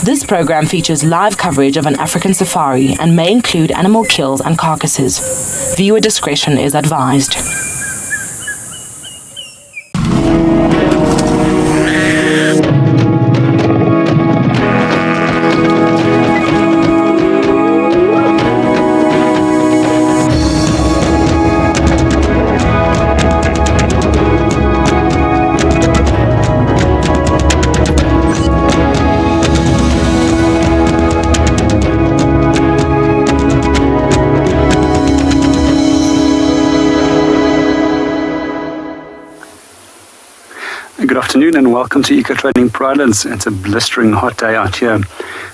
This program features live coverage of an African safari and may include animal kills and carcasses. Viewer discretion is advised. Good afternoon and welcome to Eco Trading Pridelands. It's a blistering hot day out here,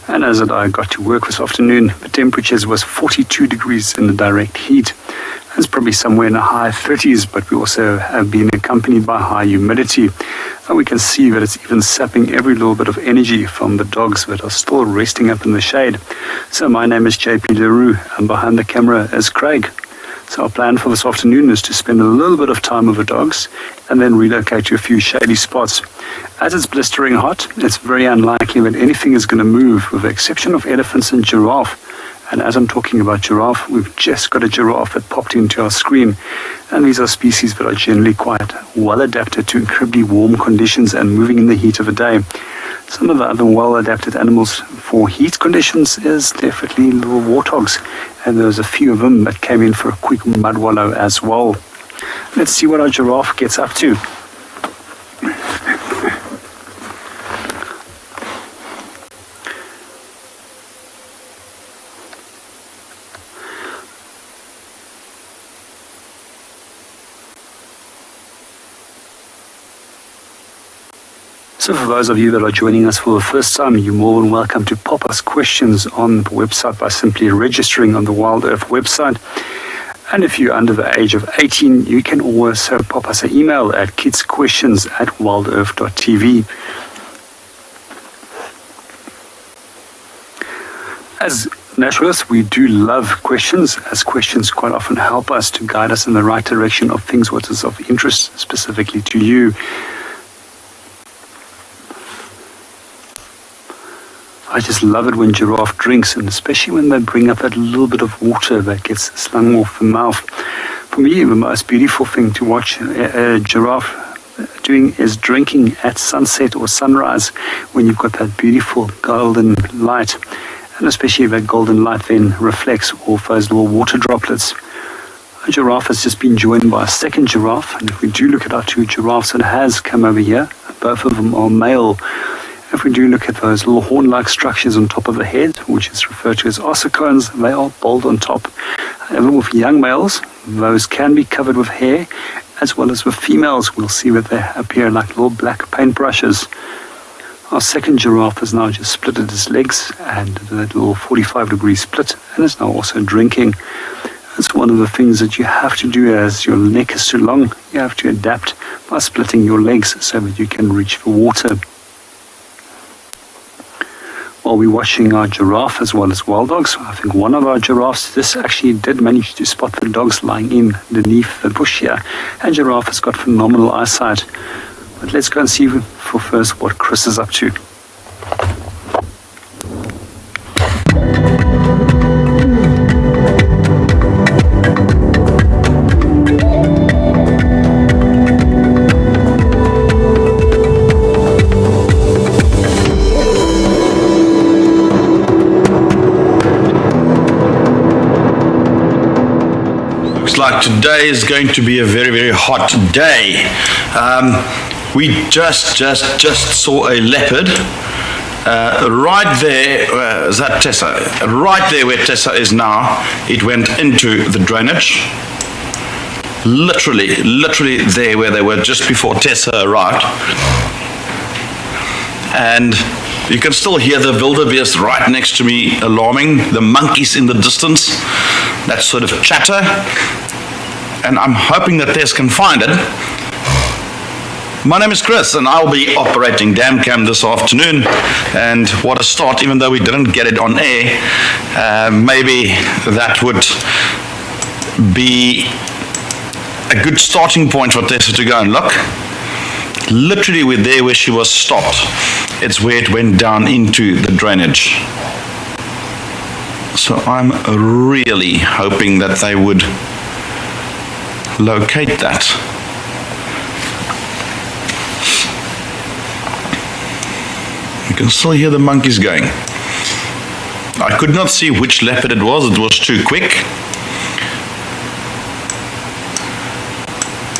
and as I got to work this afternoon, the temperatures was 42 degrees in the direct heat. It's probably somewhere in the high 30s, but we also have been accompanied by high humidity. And we can see that it's even sapping every little bit of energy from the dogs that are still resting up in the shade. So my name is JP Leroux, and behind the camera is Craig. So our plan for this afternoon is to spend a little bit of time with the dogs and then relocate to a few shady spots. As it's blistering hot, it's very unlikely that anything is going to move with the exception of elephants and giraffe. And as I'm talking about giraffe, we've just got a giraffe that popped into our screen. And these are species that are generally quite well adapted to incredibly warm conditions and moving in the heat of the day. Some of the other well-adapted animals for heat conditions is definitely little warthogs, and there's a few of them that came in for a quick mud wallow as well. Let's see what our giraffe gets up to. So for those of you that are joining us for the first time, you're more than welcome to pop us questions on the website by simply registering on the WildEarth website. And if you're under the age of 18, you can also pop us an email at kidsquestions@wildearth.tv. As naturalists, we do love questions, as questions quite often help us to guide us in the right direction of things what is of interest specifically to you. I just love it when giraffe drinks, and especially when they bring up that little bit of water that gets slung off the mouth. For me, the most beautiful thing to watch a giraffe doing is drinking at sunset or sunrise, when you've got that beautiful golden light, and especially if that golden light then reflects off those little water droplets. A giraffe has just been joined by a second giraffe, and if we do look at our two giraffes that has come over here, both of them are male. If we do look at those little horn-like structures on top of the head, which is referred to as ossicones, they are bald on top. However, with young males, those can be covered with hair, as well as with females, we'll see that they appear like little black paintbrushes. Our second giraffe has now just splitted his legs and did that little 45-degree split, and is now also drinking. It's one of the things that you have to do as your neck is too long. You have to adapt by splitting your legs so that you can reach for water. While we're watching our giraffe as well as wild dogs, I think one of our giraffes, this actually did manage to spot the dogs lying in underneath the bush here, and giraffe has got phenomenal eyesight. But let's go and see for first what Chris is up to. Like today is going to be a very, very hot day. We just saw a leopard right there. Is that Tessa? Right there where Tessa is now. It went into the drainage. Literally there where they were just before Tessa arrived. And you can still hear the wildebeest right next to me alarming, the monkeys in the distance, that sort of chatter. And I'm hoping that Tess can find it. My name is Chris, and I'll be operating DamCam this afternoon. And what a start, even though we didn't get it on air. Maybe that would be a good starting point for Tessa to go and look. literally where she was stopped. It's where it went down into the drainage. So I'm really hoping that they would locate that. You can still hear the monkeys going. I could not see which leopard it was too quick.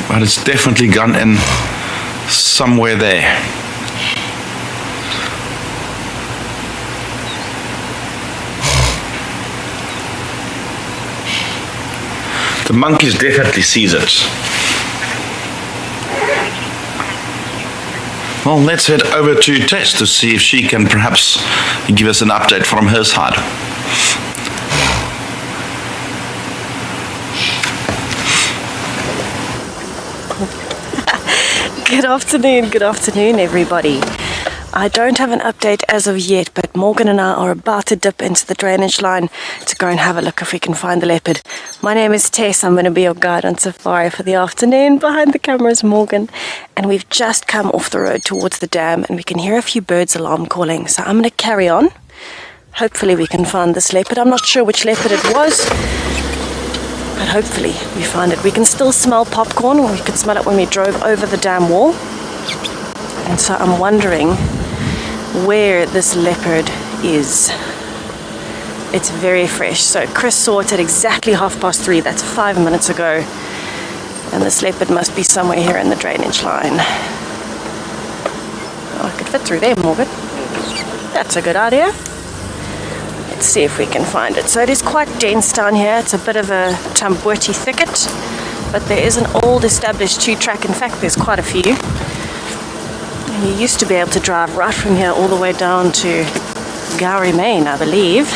But it's definitely gone in somewhere there. The monkeys definitely sees it. Well, let's head over to Tess to see if she can perhaps give us an update from her side. Good afternoon, everybody. I don't have an update as of yet, but Morgan and I are about to dip into the drainage line to go and have a look if we can find the leopard. My name is Tess. I'm going to be your guide on safari for the afternoon. Behind the camera is Morgan, and we've just come off the road towards the dam, and we can hear a few birds alarm calling. So I'm going to carry on. Hopefully we can find this leopard. I'm not sure which leopard it was, but hopefully we find it. We can still smell popcorn. We could smell it when we drove over the dam wall. And so I'm wondering where this leopard is. It's very fresh. So Chris saw it at exactly 3:30. That's 5 minutes ago. And this leopard must be somewhere here in the drainage line. Oh, I could fit through there, Morgan. That's a good idea. Let's see if we can find it. So it is quite dense down here. It's a bit of a tamboti thicket, but there is an old established 2-track. In fact, there's quite a few. And you used to be able to drive right from here all the way down to Gowrie, Maine, I believe.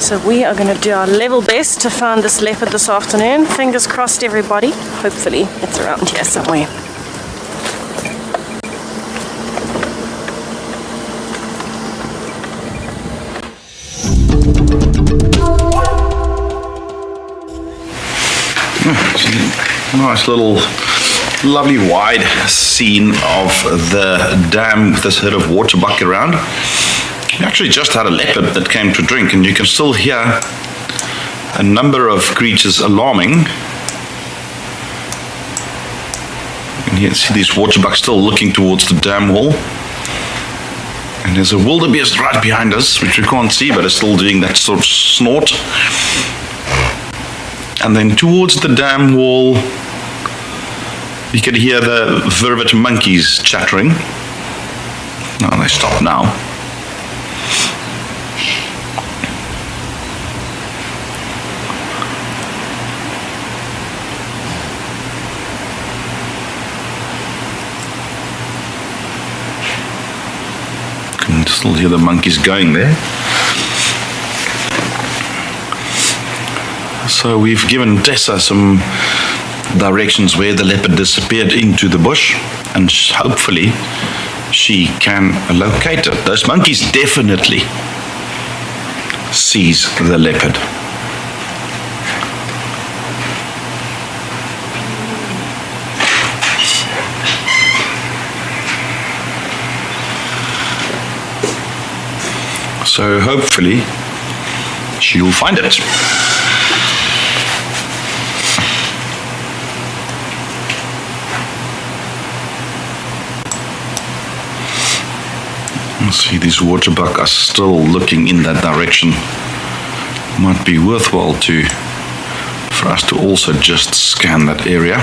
So we are going to do our level best to find this leopard this afternoon. Fingers crossed, everybody. Hopefully it's around here somewhere. Nice little, lovely wide scene of the dam with this herd of waterbuck around. We actually just had a leopard that came to drink, and you can still hear a number of creatures alarming. And you can see these waterbucks still looking towards the dam wall. And there's a wildebeest right behind us, which we can't see, but it's still doing that sort of snort. And then towards the dam wall, you can hear the vervet monkeys chattering. No, they stop now. You can still hear the monkeys going there. So we've given Tessa some directions where the leopard disappeared into the bush, and hopefully she can locate it. Those monkeys definitely sees the leopard. So hopefully she'll find it. See, these waterbuck are still looking in that direction. Might be worthwhile for us to also just scan that area.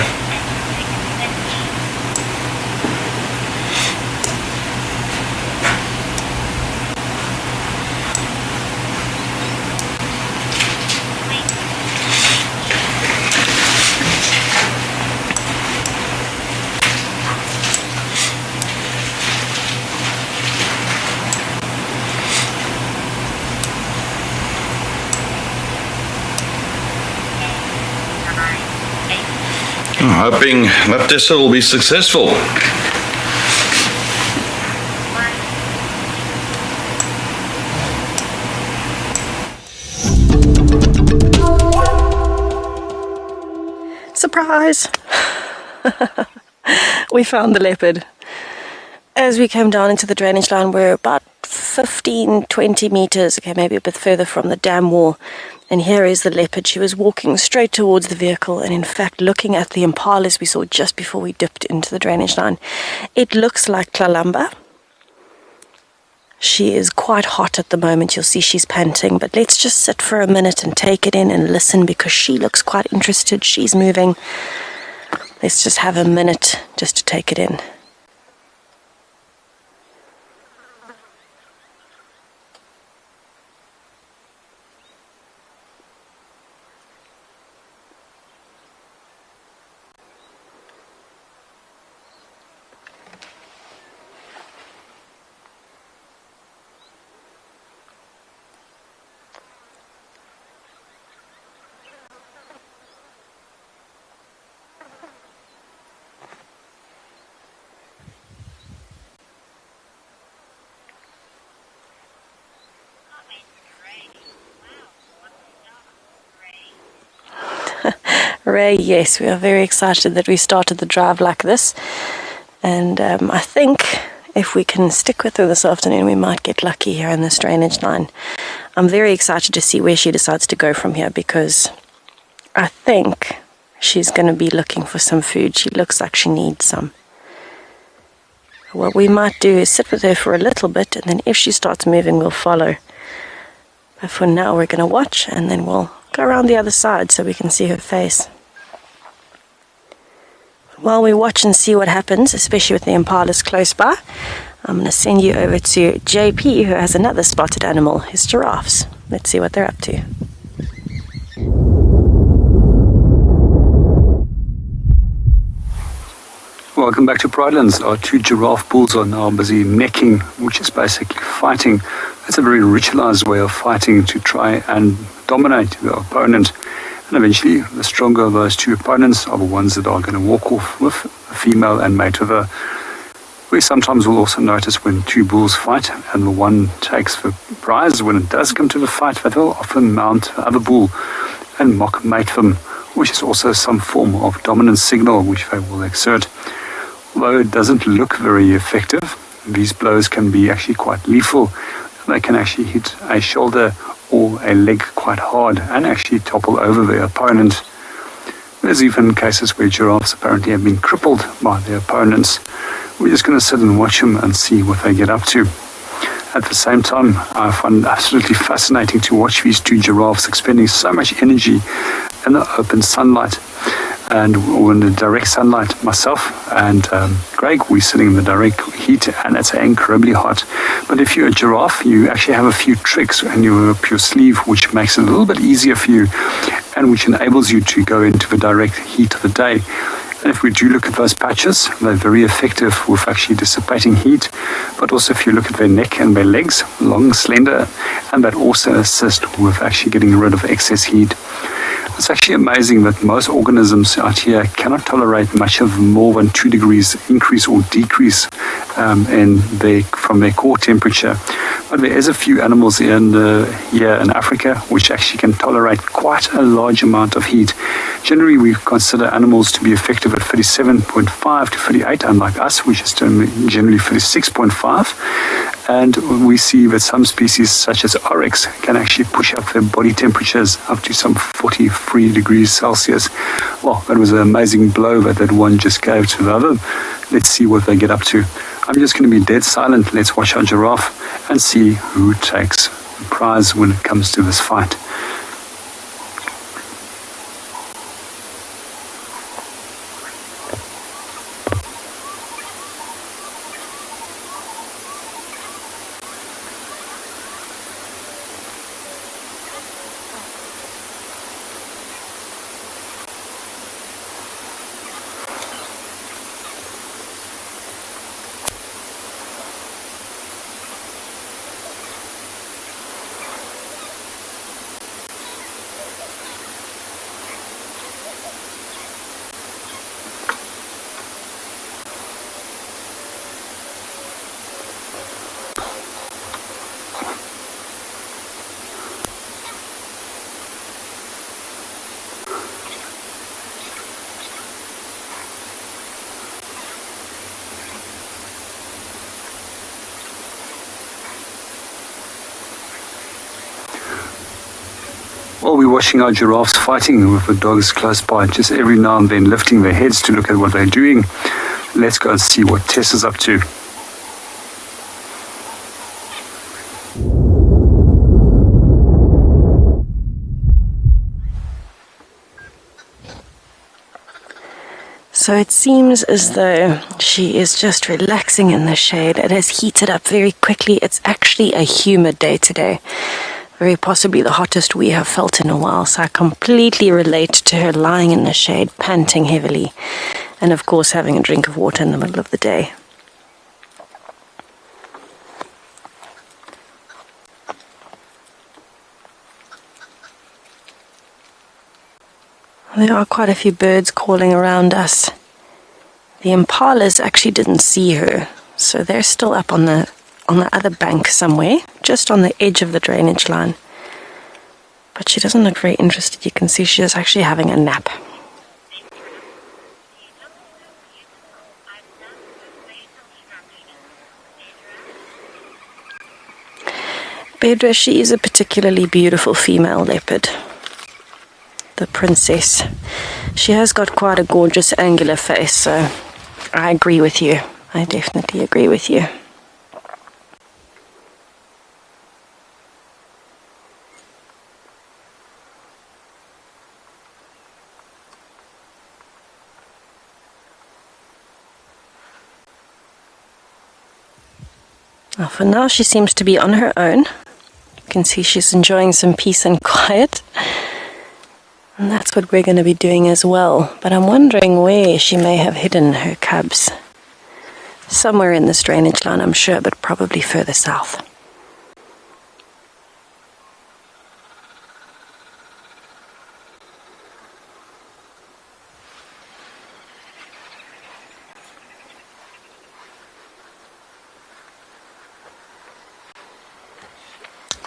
I'm hoping that this will be successful. Surprise! We found the leopard. As we came down into the drainage line, we're about 15, 20 meters, okay, maybe a bit further from the dam wall. And here is the leopard. She was walking straight towards the vehicle and, in fact, looking at the impalas we saw just before we dipped into the drainage line. It looks like Tlalamba. She is quite hot at the moment. You'll see she's panting. But let's just sit for a minute and take it in and listen, because she looks quite interested. She's moving. Let's just have a minute just to take it in. Ray, yes, we are very excited that we started the drive like this. And I think if we can stick with her this afternoon, we might get lucky here in this drainage line. I'm very excited to see where she decides to go from here, because I think she's going to be looking for some food. She looks like she needs some. What we might do is sit with her for a little bit, and then if she starts moving, we'll follow. But for now, we're going to watch, and then we'll go around the other side so we can see her face. While we watch and see what happens, especially with the impalas close by, I'm going to send you over to JP, who has another spotted animal, his giraffes. Let's see what they're up to. Welcome back to Pridelands. Our two giraffe bulls are now busy necking, which is basically fighting. It's a very ritualized way of fighting to try and dominate the opponent. And eventually, the stronger of those two opponents are the ones that are going to walk off with a female and mate with her. We sometimes will also notice when two bulls fight and the one takes the prize, when it does come to the fight, that will often mount the other bull and mock mate them, which is also some form of dominance signal which they will exert. Although it doesn't look very effective, these blows can be actually quite lethal. They can actually hit a shoulder or a leg quite hard and actually topple over their opponent. There's even cases where giraffes apparently have been crippled by their opponents. We're just going to sit and watch them and see what they get up to. At the same time, I find it absolutely fascinating to watch these two giraffes expending so much energy in the open sunlight. And in the direct sunlight, myself and Greg, we're sitting in the direct heat, and it's incredibly hot. But if you're a giraffe, you actually have a few tricks and you have up your sleeve, which makes it a little bit easier for you and which enables you to go into the direct heat of the day. And if we do look at those patches, they're very effective with actually dissipating heat. But also if you look at their neck and their legs, long, slender, and that also assist with actually getting rid of excess heat. It's actually amazing that most organisms out here cannot tolerate much of more than 2 degrees increase or decrease from their core temperature. But there is a few animals here in Africa which actually can tolerate quite a large amount of heat. Generally, we consider animals to be effective at 37.5 to 38, unlike us, which is generally 36.5. And we see that some species, such as oryx, can actually push up their body temperatures up to some 43 degrees Celsius. Well, that was an amazing blow that one just gave to the other. Let's see what they get up to. I'm just going to be dead silent. Let's watch our giraffe and see who takes the prize when it comes to this fight. Well, we're watching our giraffes fighting with the dogs close by, just every now and then lifting their heads to look at what they're doing. Let's go and see what Tess is up to. So it seems as though she is just relaxing in the shade. It has heated up very quickly. It's actually a humid day today. Very possibly the hottest we have felt in a while. So I completely relate to her lying in the shade, panting heavily. And of course having a drink of water in the middle of the day. There are quite a few birds calling around us. The impalas actually didn't see her, so they're still up on the other bank somewhere, just on the edge of the drainage line. But she doesn't look very interested. You can see she is actually having a nap. Bedra, she is a particularly beautiful female leopard. The princess. She has got quite a gorgeous angular face, so I agree with you. I definitely agree with you. Well, for now she seems to be on her own. You can see she's enjoying some peace and quiet. And that's what we're going to be doing as well. But I'm wondering where she may have hidden her cubs. Somewhere in this drainage line, I'm sure, but probably further south.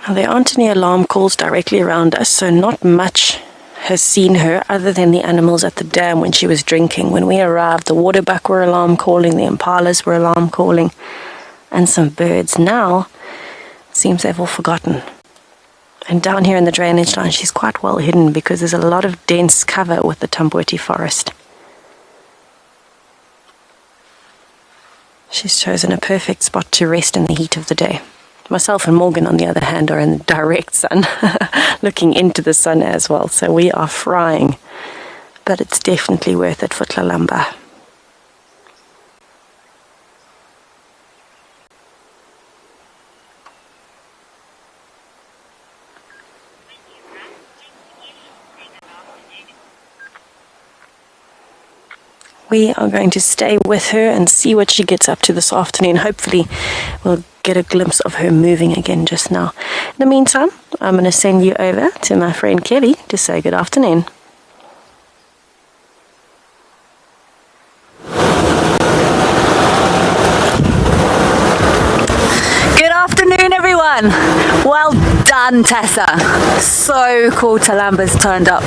Now, there aren't any alarm calls directly around us, so not much has seen her other than the animals at the dam when she was drinking. When we arrived, the waterbuck were alarm calling, the impalas were alarm calling, and some birds. Now, it seems they've all forgotten. And down here in the drainage line, she's quite well hidden because there's a lot of dense cover with the Tamboti forest. She's chosen a perfect spot to rest in the heat of the day. Myself and Morgan, on the other hand, are in the direct sun, looking into the sun as well. So we are frying, but it's definitely worth it for Tlalamba. We are going to stay with her and see what she gets up to this afternoon. Hopefully we'll get a glimpse of her moving again just now. In the meantime, I'm going to send you over to my friend Kelly to say good afternoon. Good afternoon, everyone. Well done, Tessa. So cool Tlalamba's turned up.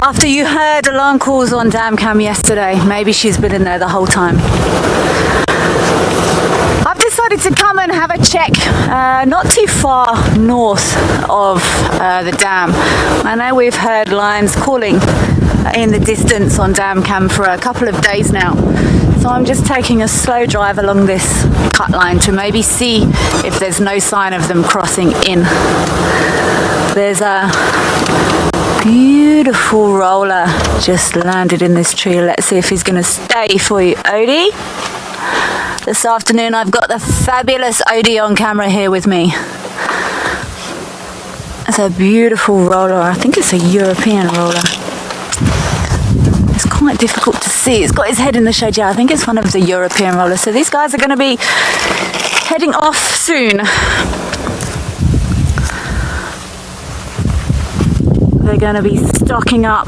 After you heard alarm calls on Dam Cam yesterday, maybe she's been in there the whole time. I've decided to come and have a check not too far north of the dam. I know we've heard lions calling in the distance on Dam Cam for a couple of days now. So I'm just taking a slow drive along this cut line to maybe see if there's no sign of them crossing in. There's a beautiful roller just landed in this tree. Let's see if he's going to stay for you, Odie. This afternoon I've got the fabulous Odie on camera here with me. It's a beautiful roller. I think it's a European roller. It's quite difficult to see. It's got his head in the shade. Yeah, I think it's one of the European rollers. So these guys are going to be heading off soon. They're going to be stocking up.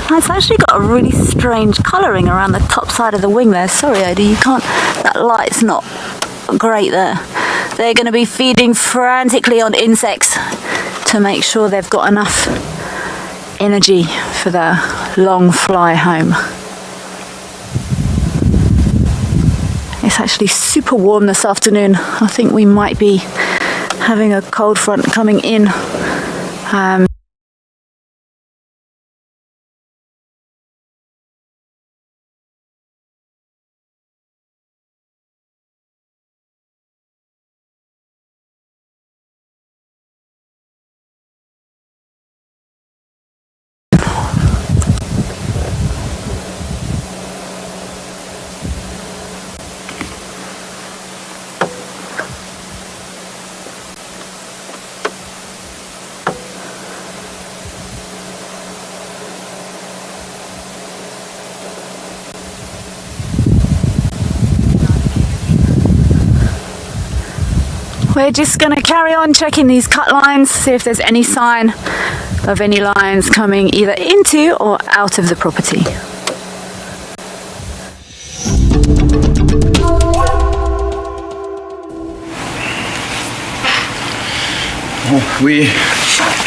It's actually got a really strange colouring around the top side of the wing there. Sorry, Odie, you can't, that light's not great there. They're going to be feeding frantically on insects to make sure they've got enough energy for their long fly home. It's It's actually super warm this afternoon. I think we might be having a cold front coming in. We're just going to carry on checking these cut lines, see if there's any sign of any lions coming either into or out of the property. We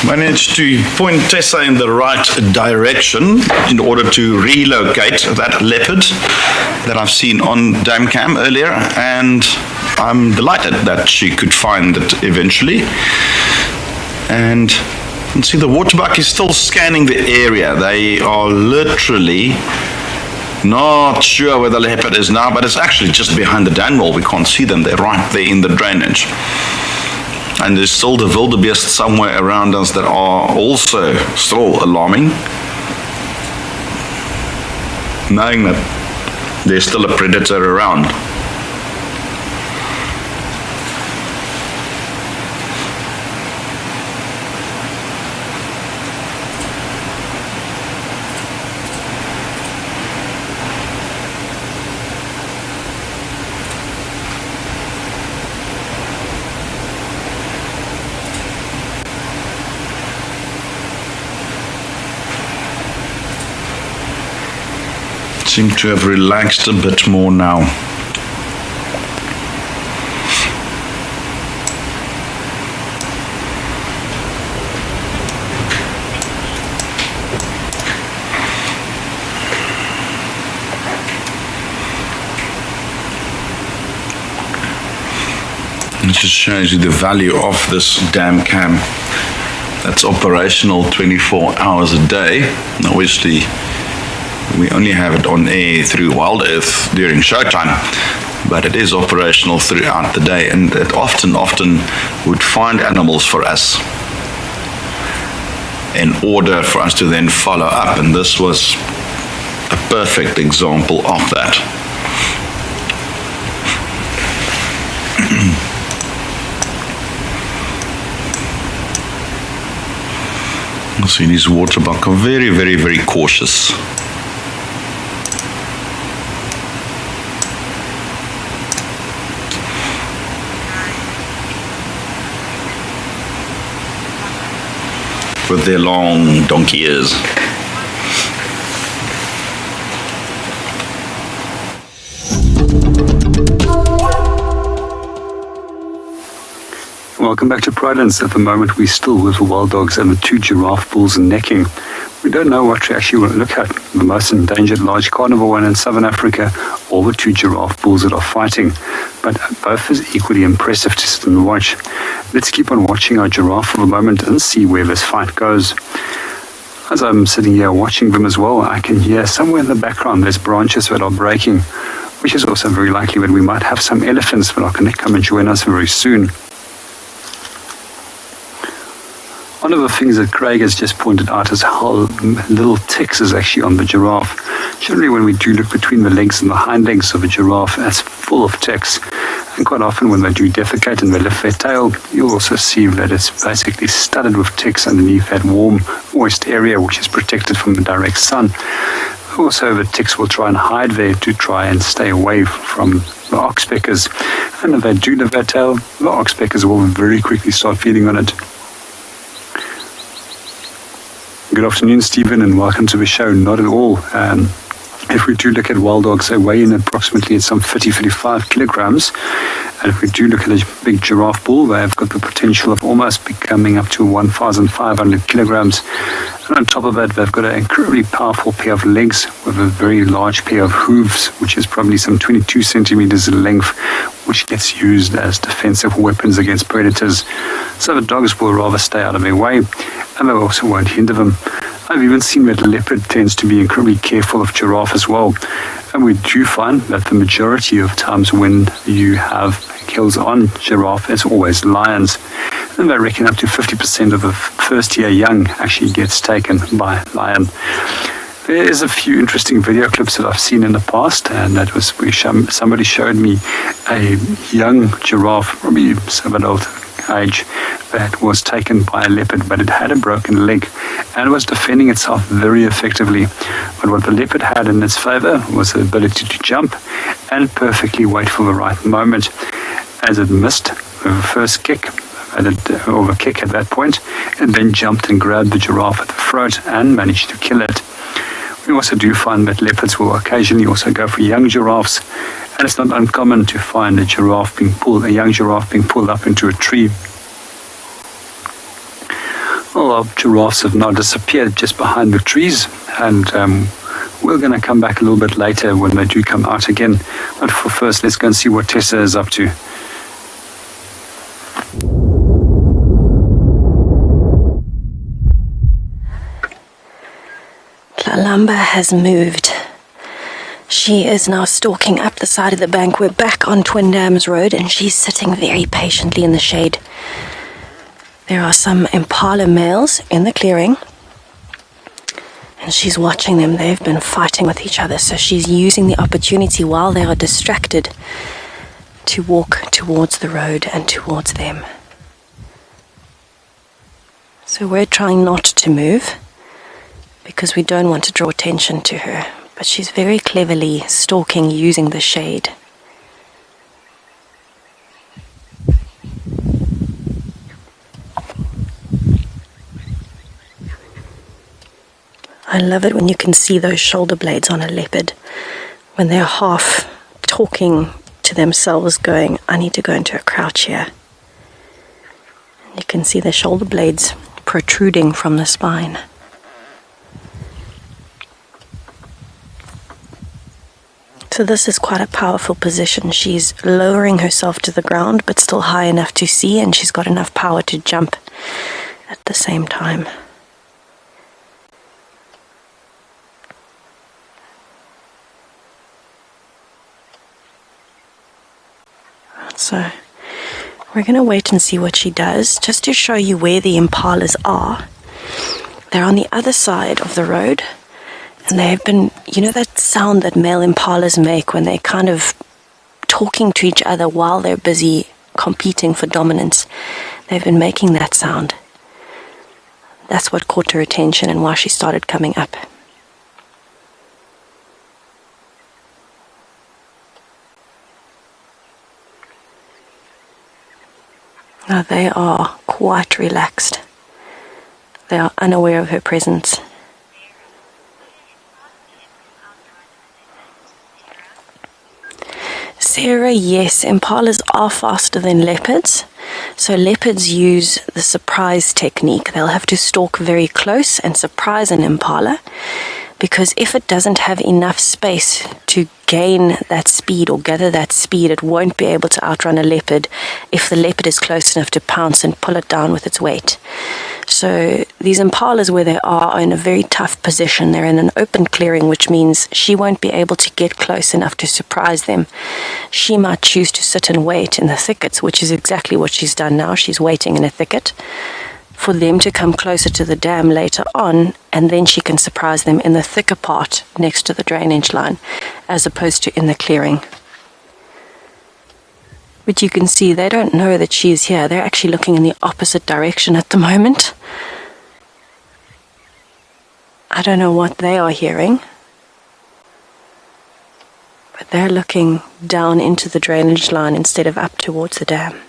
managed to point Tessa in the right direction in order to relocate that leopard that I've seen on dam cam earlier, and I'm delighted that she could find it eventually. And you can see the waterbuck is still scanning the area. They are literally not sure where the leopard is now, but it's actually just behind the dam wall. We can't see them. They're right there in the drainage. And there's still the wildebeest somewhere around us that are also still alarming, knowing that there's still a predator around. Seem to have relaxed a bit more now. It just shows you the value of this dam cam that's operational 24 hours a day. And obviously, we only have it on air through WildEarth during showtime, but it is operational throughout the day, and it often would find animals for us in order for us to then follow up, and this was a perfect example of that. You see these waterbuck are very, very, very cautious. With their long donkey ears. Welcome back to Pridelands. At the moment, we're still with the wild dogs and the two giraffe bulls necking. We don't know what to actually look at. The most endangered large carnivore one in southern Africa, or the two giraffe bulls that are fighting. But both is equally impressive to sit and watch. Let's keep on watching our giraffe for a moment and see where this fight goes. As I'm sitting here watching them as well, I can hear somewhere in the background there's branches that are breaking, which is also very likely that we might have some elephants that are going to come and join us very soon. One of the things that Craig has just pointed out is how little ticks is actually on the giraffe. Generally, when we do look between the legs and the hind legs of a giraffe, it's full of ticks. And quite often when they do defecate and they lift their tail, you'll also see that it's basically studded with ticks underneath that warm, moist area which is protected from the direct sun. Also, the ticks will try and hide there to try and stay away from the oxpeckers. And if they do lift their tail, the oxpeckers will very quickly start feeding on it. Good afternoon, Stephen, and welcome to the show. Not at all. If we do look at wild dogs, they weigh in approximately at some 35 kilograms. And if we do look at a big giraffe bull, they have got the potential of almost becoming up to 1,500 kilograms. And on top of that, they've got an incredibly powerful pair of legs with a very large pair of hooves, which is probably some 22 centimeters in length, which gets used as defensive weapons against predators. So the dogs will rather stay out of their way, and they also won't hinder them. I've even seen that leopard tends to be incredibly careful of giraffe as well. And we do find that the majority of times when you have kills on giraffe, it's always lions. And they reckon up to 50% of the first-year young actually gets taken by lion. There is a few interesting video clips that I've seen in the past, and that was where somebody showed me a young giraffe, probably some adult age, that was taken by a leopard, but it had a broken leg and was defending itself very effectively. But what the leopard had in its favor was the ability to jump and perfectly wait for the right moment. As it missed the first kick, or the kick at that point, and then jumped and grabbed the giraffe at the throat and managed to kill it. We also do find that leopards will occasionally also go for young giraffes, and it's not uncommon to find a young giraffe being pulled up into a tree. Well, our giraffes have now disappeared just behind the trees, and we're going to come back a little bit later when they do come out again. But for first, let's go and see what Tessa is up to. Tlalamba has moved. She is now stalking up the side of the bank. We're back on Twin Dams Road, and she's sitting very patiently in the shade. There are some impala males in the clearing, and she's watching them. They've been fighting with each other, so she's using the opportunity while they are distracted to walk towards the road and towards them. So we're trying not to move, because we don't want to draw attention to her, but she's very cleverly stalking using the shade. I love it when you can see those shoulder blades on a leopard, when they're half talking to themselves going, I need to go into a crouch here. You can see the shoulder blades protruding from the spine. So this is quite a powerful position. She's lowering herself to the ground, but still high enough to see, and she's got enough power to jump at the same time. So we're going to wait and see what she does, just to show you where the impalas are. They're on the other side of the road. And they've been, you know that sound that male impalas make when they're kind of talking to each other while they're busy competing for dominance? They've been making that sound. That's what caught her attention and why she started coming up. Now they are quite relaxed. They are unaware of her presence. Sarah, yes, impalas are faster than leopards. So leopards use the surprise technique. They'll have to stalk very close and surprise an impala, because if it doesn't have enough space to gain that speed or gather that speed, it won't be able to outrun a leopard if the leopard is close enough to pounce and pull it down with its weight. So these impalas, where they are in a very tough position. They're in an open clearing, which means she won't be able to get close enough to surprise them. She might choose to sit and wait in the thickets, which is exactly what she's done now. She's waiting in a thicket for them to come closer to the dam later on, and then she can surprise them in the thicker part next to the drainage line, as opposed to in the clearing. But you can see they don't know that she's here. They're actually looking in the opposite direction at the moment. I don't know what they are hearing, but they're looking down into the drainage line instead of up towards the dam.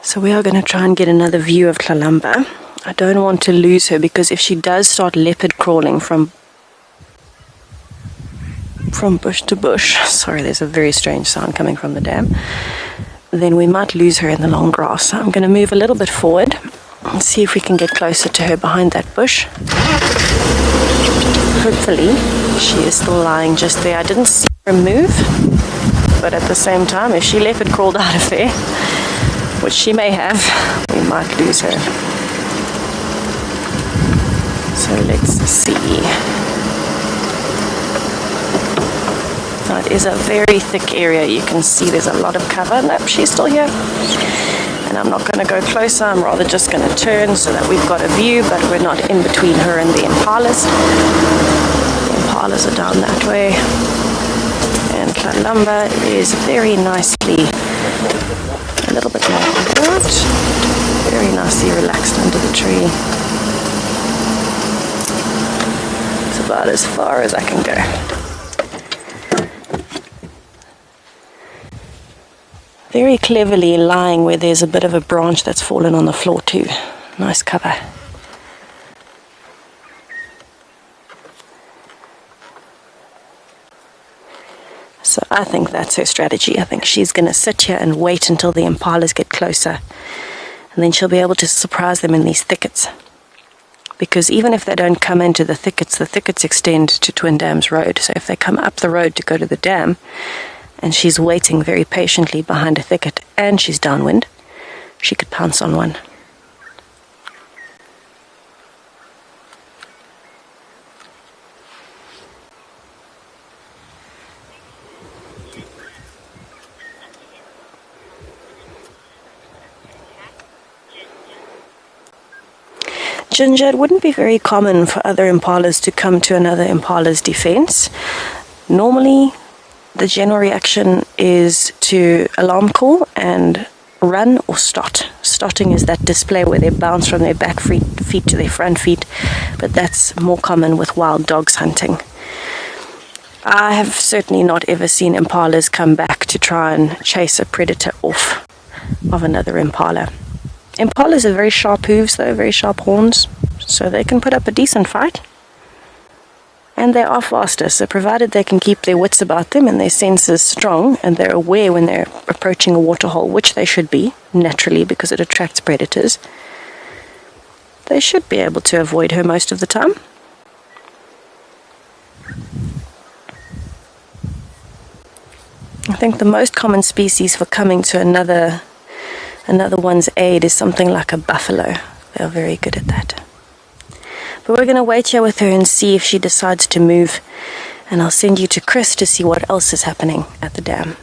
So we are going to try and get another view of Tlalamba. I don't want to lose her, because if she does start leopard crawling from bush to bush, sorry, there's a very strange sound coming from the dam. then we might lose her in the long grass. So I'm going to move a little bit forward and see if we can get closer to her behind that bush. Hopefully, she is still lying just there. I didn't see her move, but at the same time, if she leopard crawled out of there, which she may have, we might lose her. So let's see. Now it is a very thick area. You can see there's a lot of cover. Nope, she's still here. And I'm not going to go closer. I'm rather just going to turn so that we've got a view, but we're not in between her and the impalas. The impalas are down that way. And Kalamba is very nicely, a little bit more alert, very nicely relaxed under the tree. It's about as far as I can go. Very cleverly lying where there's a bit of a branch that's fallen on the floor too. Nice cover. So I think that's her strategy. I think she's going to sit here and wait until the impalas get closer. And then she'll be able to surprise them in these thickets. Because even if they don't come into the thickets extend to Twin Dams Road. So if they come up the road to go to the dam, and she's waiting very patiently behind a thicket, and she's downwind, she could pounce on one. Ginger, it wouldn't be very common for other impalas to come to another impala's defense. Normally, the general reaction is to alarm call and run or stot. Stotting is that display where they bounce from their back feet to their front feet, but that's more common with wild dogs hunting. I have certainly not ever seen impalas come back to try and chase a predator off of another impala. Impalas have very sharp hooves though, very sharp horns, so they can put up a decent fight. And they are faster, so provided they can keep their wits about them and their senses strong, and they're aware when they're approaching a waterhole, which they should be, naturally, because it attracts predators, they should be able to avoid her most of the time. I think the most common species for coming to another one's aid is something like a buffalo. They're very good at that. But we're going to wait here with her and see if she decides to move. And I'll send you to Chris to see what else is happening at the dam.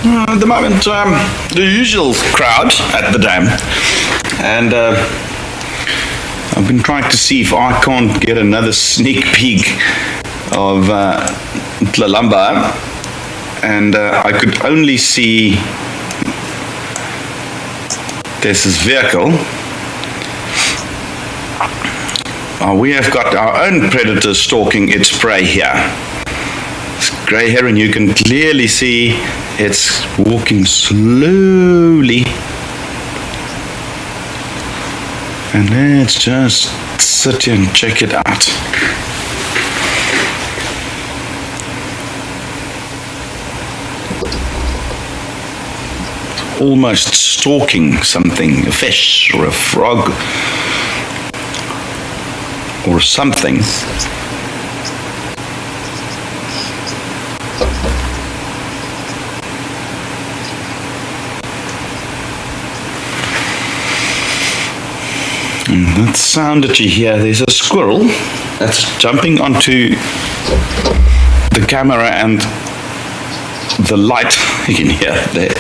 At the moment, the usual crowd at the dam. And I've been trying to see if I can't get another sneak peek of Tlalamba, and I could only see there's this vehicle. We have got our own predator stalking its prey here. This grey heron, you can clearly see it's walking slowly. And let's just sit here and check it out. Almost stalking something, a fish or a frog or something. And that sound that you hear, there's a squirrel that's jumping onto the camera and the light you can hear there.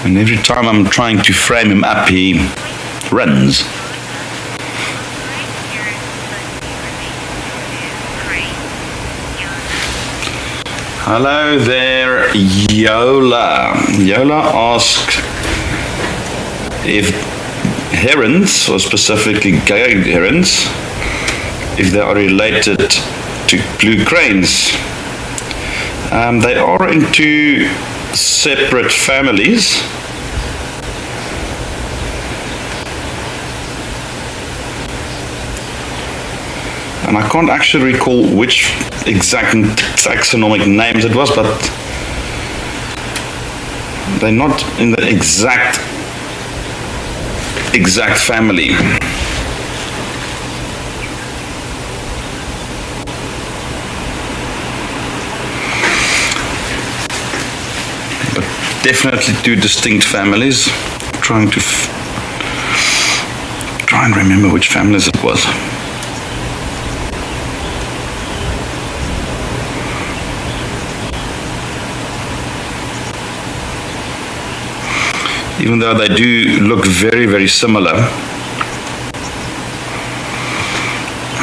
And every time I'm trying to frame him up, he runs. Hello there, Yola. Yola asked if herons, or specifically gay herons, if they are related to blue cranes. They are into separate families. And I can't actually recall which exact taxonomic names it was, but they're not in the exact family. But definitely two distinct families. Trying to try and remember which families it was. Even though they do look very, very similar.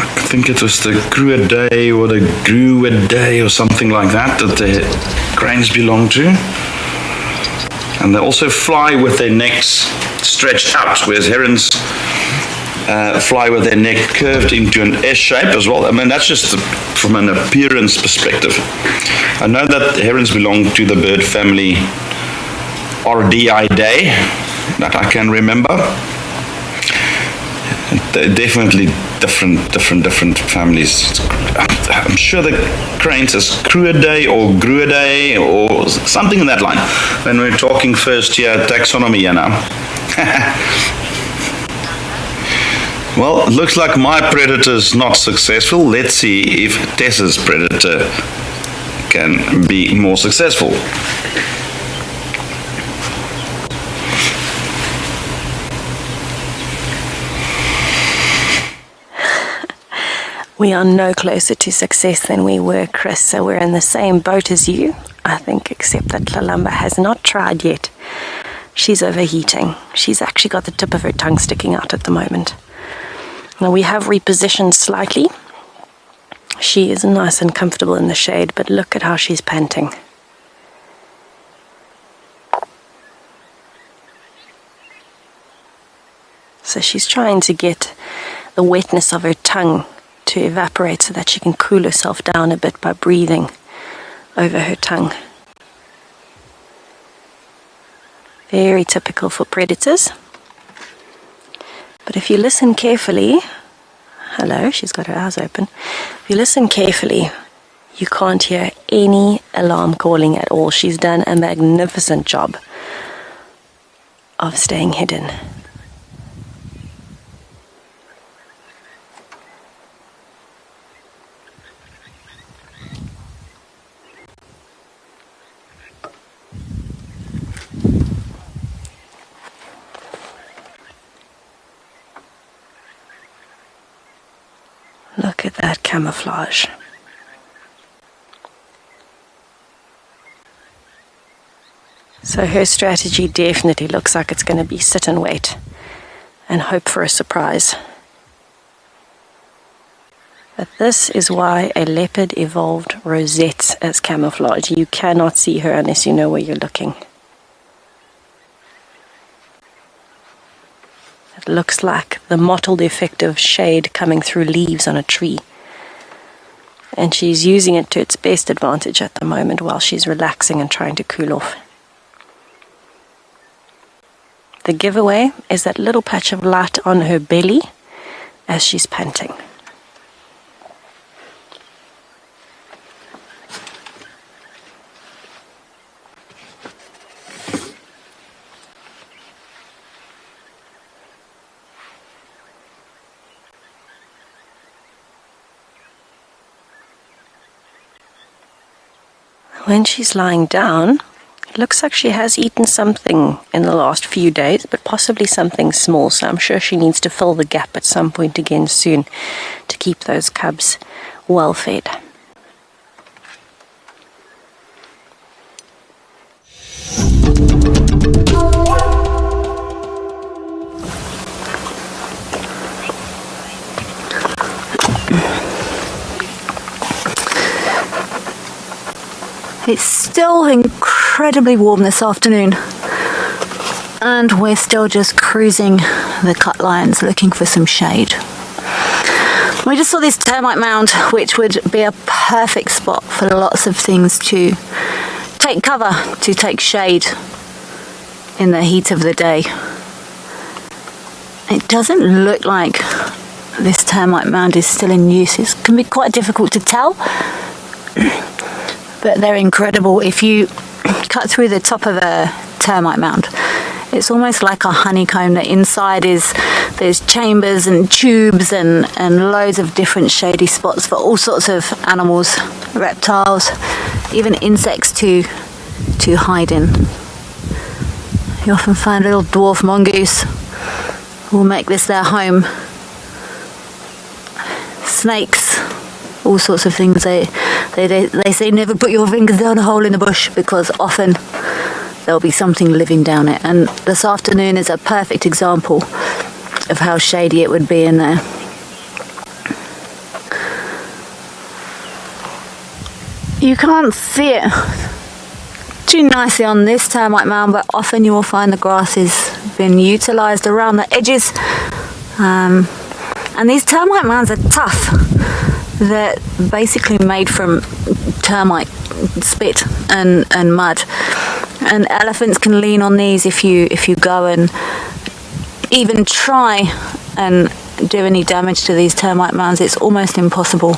I think it was the Cruidae or the Gruidae or something like that the cranes belong to. And they also fly with their necks stretched out, whereas herons fly with their neck curved into an S shape as well. I mean, that's just from an appearance perspective. I know that herons belong to the bird family Ordiidae, that I can remember. They're definitely different families. I'm sure the cranes is Cruidae or Gruidae or something in that line. When we're talking first year taxonomy, you know. Well, it looks like my predator's not successful. Let's see if Tessa's predator can be more successful. We are no closer to success than we were, Chris, so we're in the same boat as you, I think, except that Lalamba has not tried yet. She's overheating. She's actually got the tip of her tongue sticking out at the moment. Now we have repositioned slightly. She is nice and comfortable in the shade, but look at how she's panting. So she's trying to get the wetness of her tongue to evaporate so that she can cool herself down a bit by breathing over her tongue. Very typical for predators. But if you listen carefully, hello, she's got her eyes open. If you listen carefully, you can't hear any alarm calling at all. She's done a magnificent job of staying hidden. Look at that camouflage. So her strategy definitely looks like it's going to be sit and wait and hope for a surprise. But this is why a leopard evolved rosettes as camouflage. You cannot see her unless you know where you're looking. It looks like the mottled effect of shade coming through leaves on a tree. And she's using it to its best advantage at the moment while she's relaxing and trying to cool off. The giveaway is that little patch of light on her belly as she's panting. When she's lying down, it looks like she has eaten something in the last few days, but possibly something small, so I'm sure she needs to fill the gap at some point again soon to keep those cubs well fed. It's still incredibly warm this afternoon, and we're still just cruising the cut lines looking for some shade. We just saw this termite mound, which would be a perfect spot for lots of things to take cover, to take shade in the heat of the day. It doesn't look like this termite mound is still in use. It can be quite difficult to tell, but they're incredible. If you cut through the top of a termite mound, it's almost like a honeycomb. The inside there's chambers and tubes and loads of different shady spots for all sorts of animals, reptiles, even insects to hide in. You often find little dwarf mongoose who will make this their home. Snakes, all sorts of things. They say never put your fingers down a hole in the bush, because often there'll be something living down it. And this afternoon is a perfect example of how shady it would be in there. You can't see it too nicely on this termite mound, but often you will find the grass has been utilised around the edges. And these termite mounds are tough. They're basically made from termite spit and mud. And elephants can lean on these if you go and even try and do any damage to these termite mounds. It's almost impossible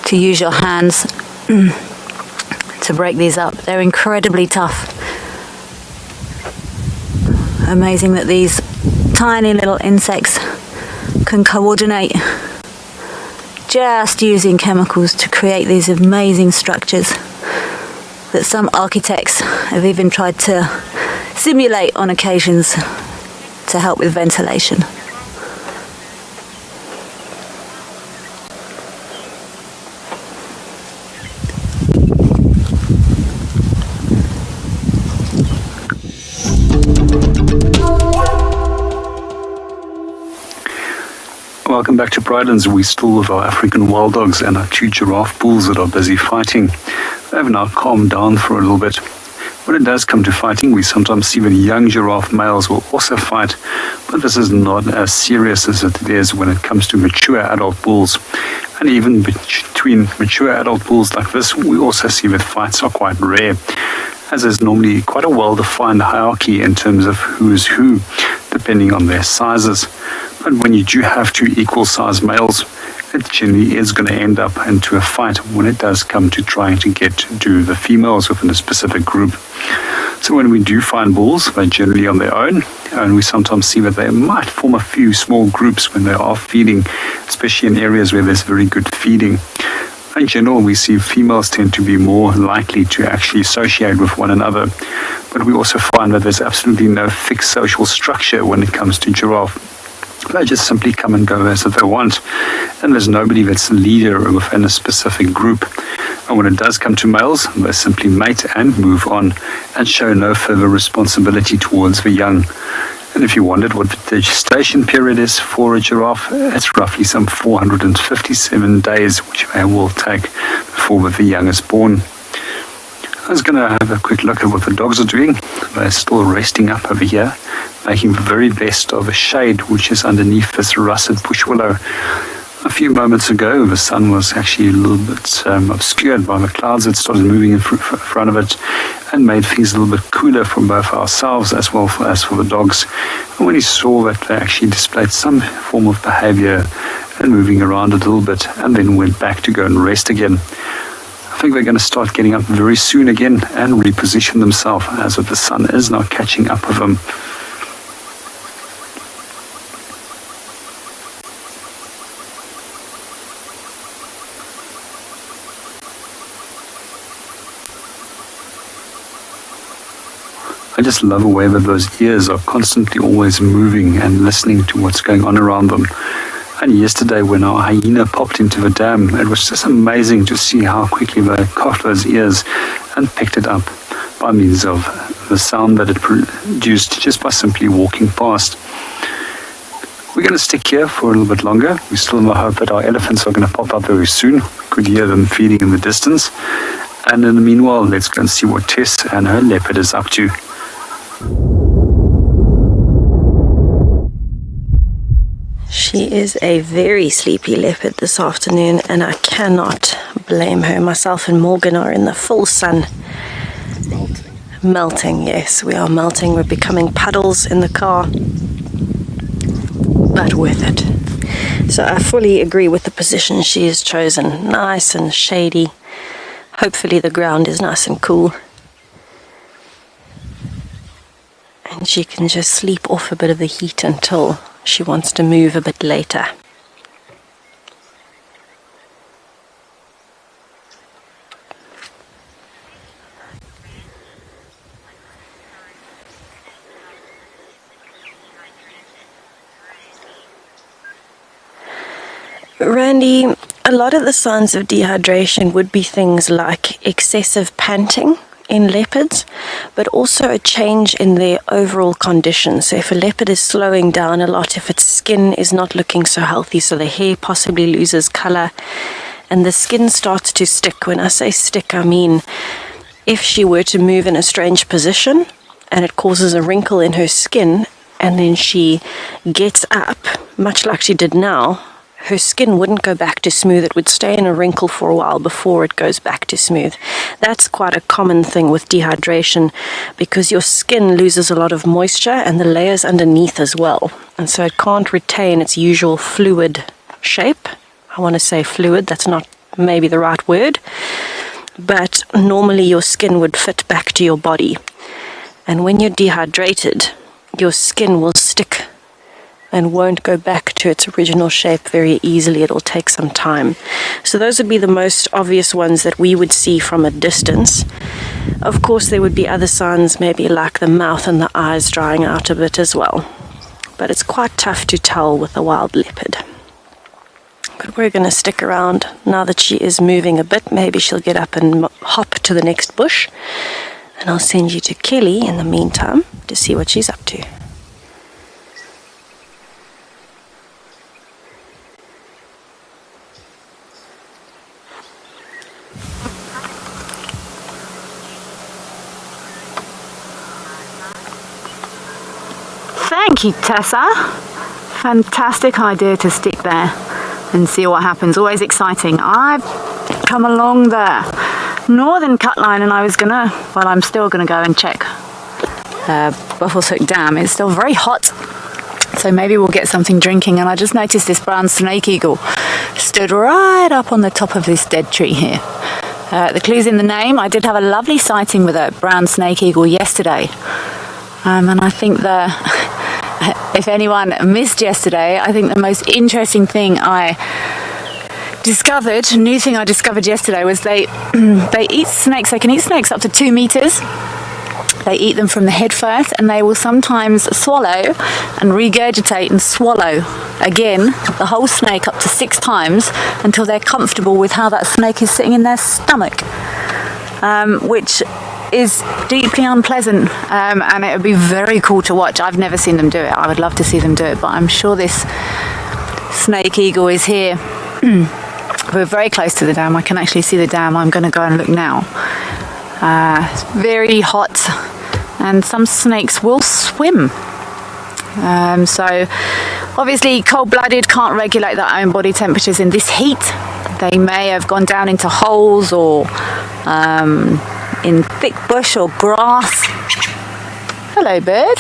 to use your hands to break these up. They're incredibly tough. Amazing that these tiny little insects can coordinate just using chemicals to create these amazing structures that some architects have even tried to simulate on occasions to help with ventilation. Welcome back to Brylands. We're still with our African wild dogs and our 2 giraffe bulls that are busy fighting. They have now calmed down for a little bit. When it does come to fighting, we sometimes see that young giraffe males will also fight, but this is not as serious as it is when it comes to mature adult bulls. And even between mature adult bulls like this, we also see that fights are quite rare, as there's normally quite a well-defined hierarchy in terms of who is who, depending on their sizes. But when you do have 2 equal-sized males, it generally is going to end up into a fight when it does come to trying to get to the females within a specific group. So when we do find bulls, they're generally on their own, and we sometimes see that they might form a few small groups when they are feeding, especially in areas where there's very good feeding. In general, we see females tend to be more likely to actually associate with one another, but we also find that there's absolutely no fixed social structure when it comes to giraffe. They just simply come and go as they want, and there's nobody that's the leader within a specific group. And when it does come to males, they simply mate and move on and show no further responsibility towards the young. And if you wondered what the gestation period is for a giraffe, it's roughly some 457 days, which they will take before the young is born. I was going to have a quick look at what the dogs are doing. They're still resting up over here, making the very best of a shade which is underneath this russet bush willow. A few moments ago, the sun was actually a little bit obscured by the clouds that started moving in front of it and made things a little bit cooler for both ourselves as well as for the dogs. And when he saw that they actually displayed some form of behavior and moving around a little bit and then went back to go and rest again, I think they're going to start getting up very soon again and reposition themselves as if the sun is now catching up with them. I just love the way that those ears are constantly always moving and listening to what's going on around them. And yesterday when our hyena popped into the dam, it was just amazing to see how quickly they caught those ears and picked it up by means of the sound that it produced just by simply walking past. We're going to stick here for a little bit longer. We still have hope that our elephants are going to pop up very soon. We could hear them feeding in the distance. And in the meanwhile, let's go and see what Tess and her leopard is up to. She She is a very sleepy leopard this afternoon, and I cannot blame her. Myself and Morgan are in the full sun. Melting, yes, we are melting. We're becoming puddles in the car, but worth it. So I fully agree with the position she has chosen. Nice and shady. Hopefully the ground is nice and cool. And she can just sleep off a bit of the heat until she wants to move a bit later. Randy, a lot of the signs of dehydration would be things like excessive panting in leopards, but also a change in their overall condition. So if a leopard is slowing down a lot, if its skin is not looking so healthy, so the hair possibly loses color and the skin starts to stick. When I say stick, I mean if she were to move in a strange position and it causes a wrinkle in her skin, and then she gets up, much like she did now, her skin wouldn't go back to smooth. It would stay in a wrinkle for a while before it goes back to smooth. That's quite a common thing with dehydration, because your skin loses a lot of moisture and the layers underneath as well. And so it can't retain its usual fluid shape. I want to say fluid, that's not maybe the right word. But normally your skin would fit back to your body. And when you're dehydrated, your skin will stick and won't go back to its original shape very easily. It'll take some time. So those would be the most obvious ones that we would see from a distance. Of course, there would be other signs, maybe like the mouth and the eyes drying out a bit as well. But it's quite tough to tell with a wild leopard. But we're going to stick around now that she is moving a bit. Maybe she'll get up and hop to the next bush. And I'll send you to Kelly in the meantime to see what she's up to. Thank you, Tessa. Fantastic idea to stick there and see what happens. Always exciting. I've come along the northern cut line and I'm still gonna go and check Buffalo's Hook Dam. It's still very hot, so maybe we'll get something drinking. And I just noticed this brown snake eagle stood right up on the top of this dead tree here. The clue's in the name. I did have a lovely sighting with a brown snake eagle yesterday. And I think if anyone missed yesterday, I think the most interesting thing I discovered yesterday was they eat snakes. They can eat snakes up to 2 meters. They eat them from the head first, and they will sometimes swallow and regurgitate and swallow again the whole snake up to 6 times until they're comfortable with how that snake is sitting in their stomach, which is deeply unpleasant, and it would be very cool to watch. I've never seen them do it. I would love to see them do it, but I'm sure this snake eagle is here. We're very close to the dam. I can actually see the dam. I'm going to go and look now. It's very hot, and some snakes will swim. So obviously cold-blooded can't regulate their own body temperatures in this heat. They may have gone down into holes or in thick bush or grass. Hello, bird.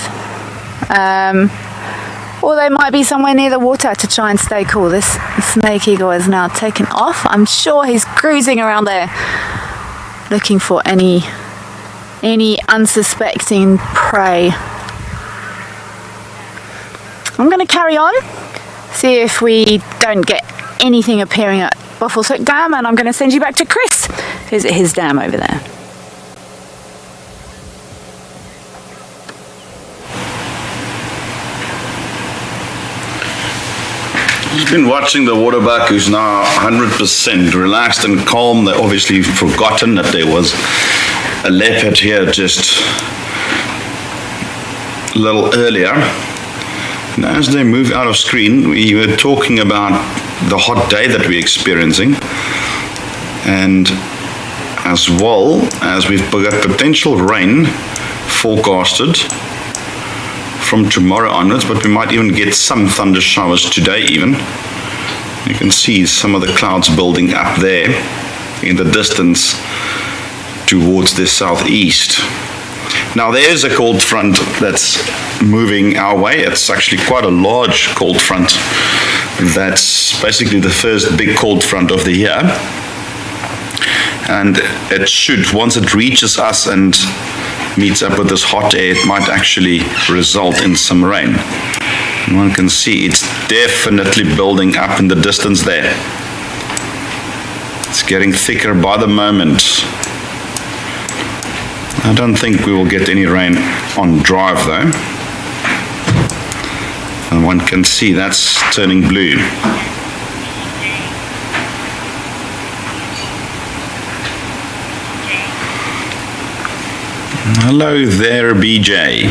Or they might be somewhere near the water to try and stay cool. This snake eagle is now taken off. I'm sure he's cruising around there looking for any unsuspecting prey. I'm going to carry on, see if we don't get anything appearing at Buffalo's Hook Dam, and I'm going to send you back to Chris, who's at his dam over there. He's been watching the waterbuck, who's now 100% relaxed and calm. They've obviously forgotten that there was a leopard here just a little earlier. And as they move out of screen, we were talking about the hot day that we're experiencing, and as well as we've got potential rain forecasted from tomorrow onwards, but we might even get some thunder showers today even. You can see some of the clouds building up there in the distance towards the southeast. Now there's a cold front that's moving our way. It's actually quite a large cold front. That's basically the first big cold front of the year. And it should, once it reaches us and meets up with this hot air, it might actually result in some rain. One can see it's definitely building up in the distance there. It's getting thicker by the moment. I don't think we will get any rain on drive though. And one can see that's turning blue. Hello there, BJ.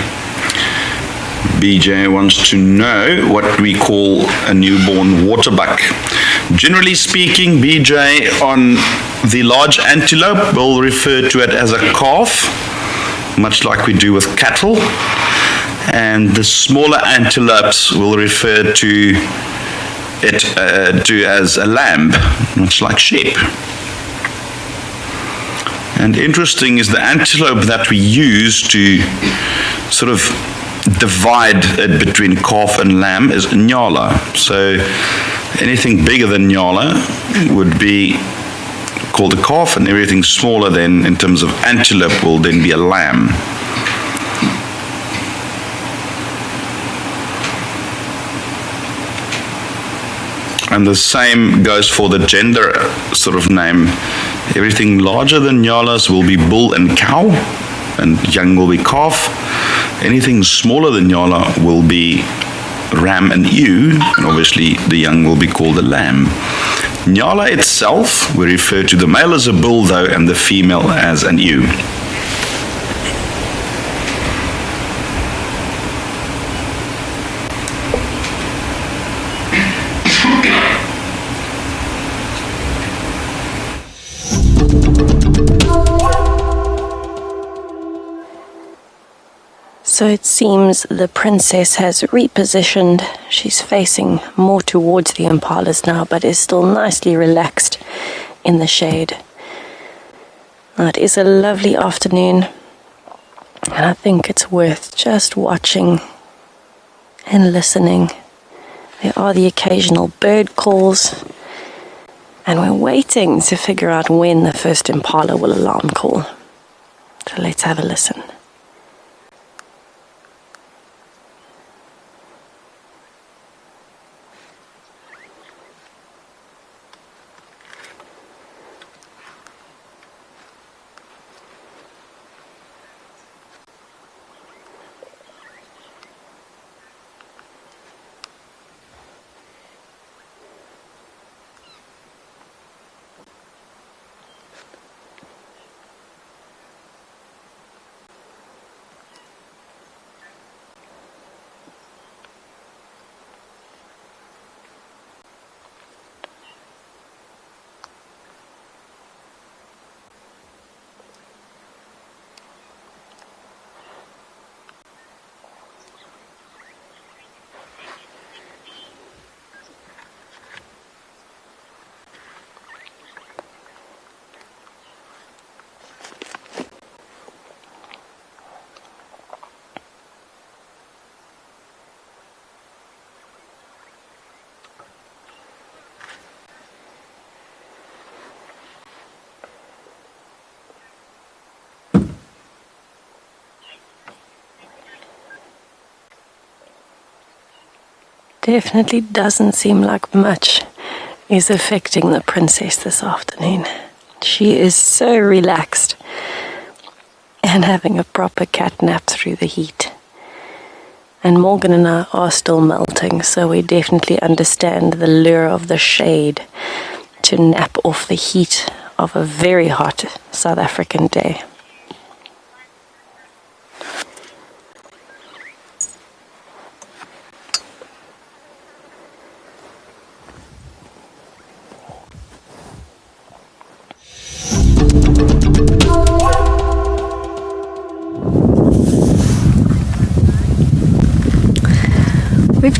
BJ wants to know what we call a newborn waterbuck. Generally speaking, BJ, on the large antelope, we'll refer to it as a calf, much like we do with cattle. And the smaller antelopes will refer to it as a lamb, much like sheep. And interesting is the antelope that we use to sort of divide it between calf and lamb is nyala. So anything bigger than nyala would be called a calf, and everything smaller then in terms of antelope will then be a lamb. And the same goes for the gender sort of name. Everything larger than nyalas will be bull and cow, and young will be calf. Anything smaller than nyala will be ram and ewe, and obviously the young will be called a lamb. Nyala itself, we refer to the male as a bull though, and the female as an ewe. So it seems the princess has repositioned. She's facing more towards the impalas now, but is still nicely relaxed in the shade. Now, it is a lovely afternoon, and I think it's worth just watching and listening. There are the occasional bird calls, and we're waiting to figure out when the first impala will alarm call. So let's have a listen. Definitely doesn't seem like much is affecting the princess this afternoon. She is so relaxed and having a proper cat nap through the heat. And Morgan and I are still melting, so we definitely understand the lure of the shade to nap off the heat of a very hot South African day.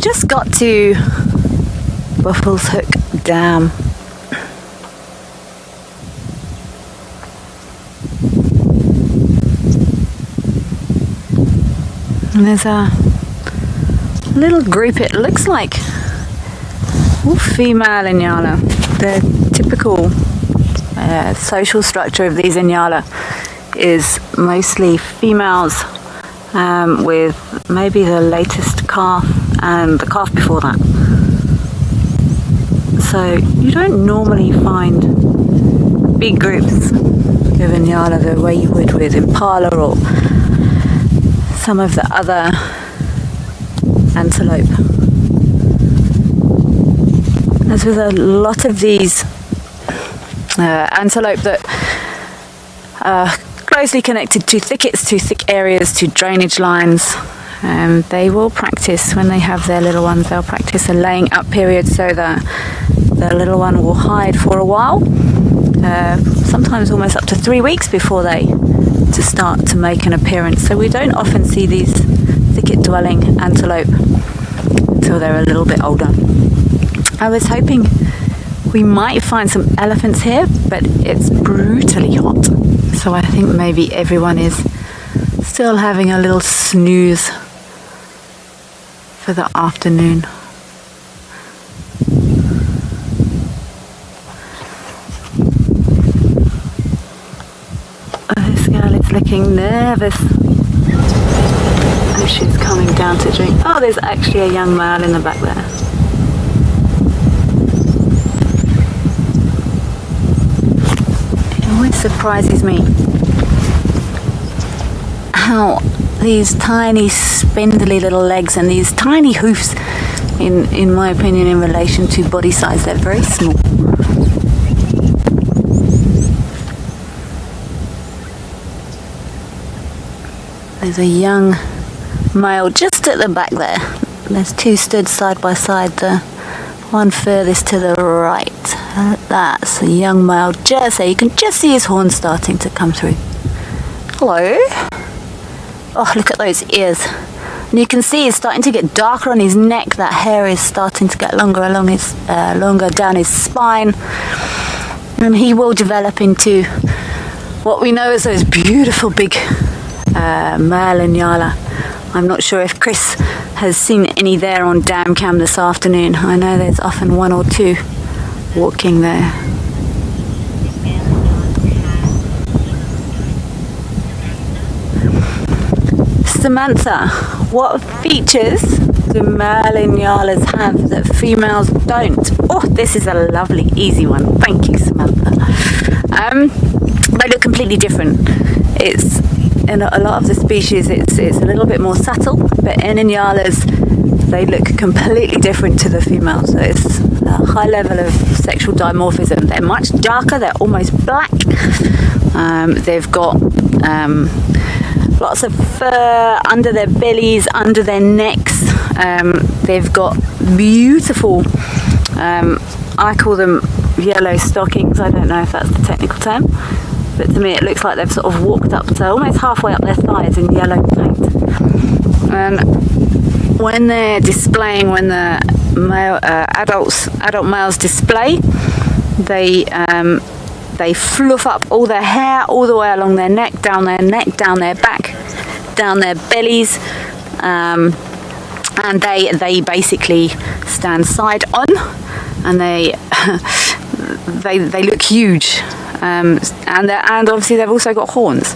just got to Buffalo's Hook Dam. And there's a little group, it looks like all female Inyala. The typical social structure of these Inyala is mostly females with maybe the latest calf and the calf before that. So you don't normally find big groups of Inyala the way you would with Impala or some of the other antelope. As with a lot of these antelope that are closely connected to thickets, to thick areas, to drainage lines, they will practice when they have their little ones. They'll practice a laying up period so that the little one will hide for a while, sometimes almost up to 3 weeks before they to start to make an appearance. So we don't often see these thicket dwelling antelope until they're a little bit older. I was hoping we might find some elephants here, but it's brutally hot. So I think maybe everyone is still having a little snooze for the afternoon. This girl is looking nervous. Oh, she's coming down to drink. Oh, there's actually a young male in the back there. It always surprises me how these tiny spindly little legs and these tiny hoofs, in my opinion, in relation to body size, they're very small. There's a young male just at the back there. There's two stood side by side, the one furthest to the right. That's a young male just there. You can just see his horns starting to come through. Hello. Oh, look at those ears. And you can see it's starting to get darker on his neck. That hair is starting to get longer along his, longer down his spine. And he will develop into what we know as those beautiful big male Inyala. I'm not sure if Chris has seen any there on dam cam this afternoon. I know there's often one or two walking there. Samantha, what features do male Inyalas have that females don't? Oh, this is a lovely, easy one. Thank you, Samantha. They look completely different. It's in a lot of the species, it's a little bit more subtle, but in Inyalas, they look completely different to the females. So it's a high level of sexual dimorphism. They're much darker. They're almost black. They've got lots of fur under their bellies, under their necks. They've got beautiful, I call them yellow stockings. I don't know if that's the technical term, but to me it looks like they've sort of walked up to almost halfway up their thighs in yellow paint. And when they're displaying, when the male, adult males display, they fluff up all their hair all the way along their neck, down their back, down their bellies, and they basically stand side on, and they look huge, and obviously they've also got horns,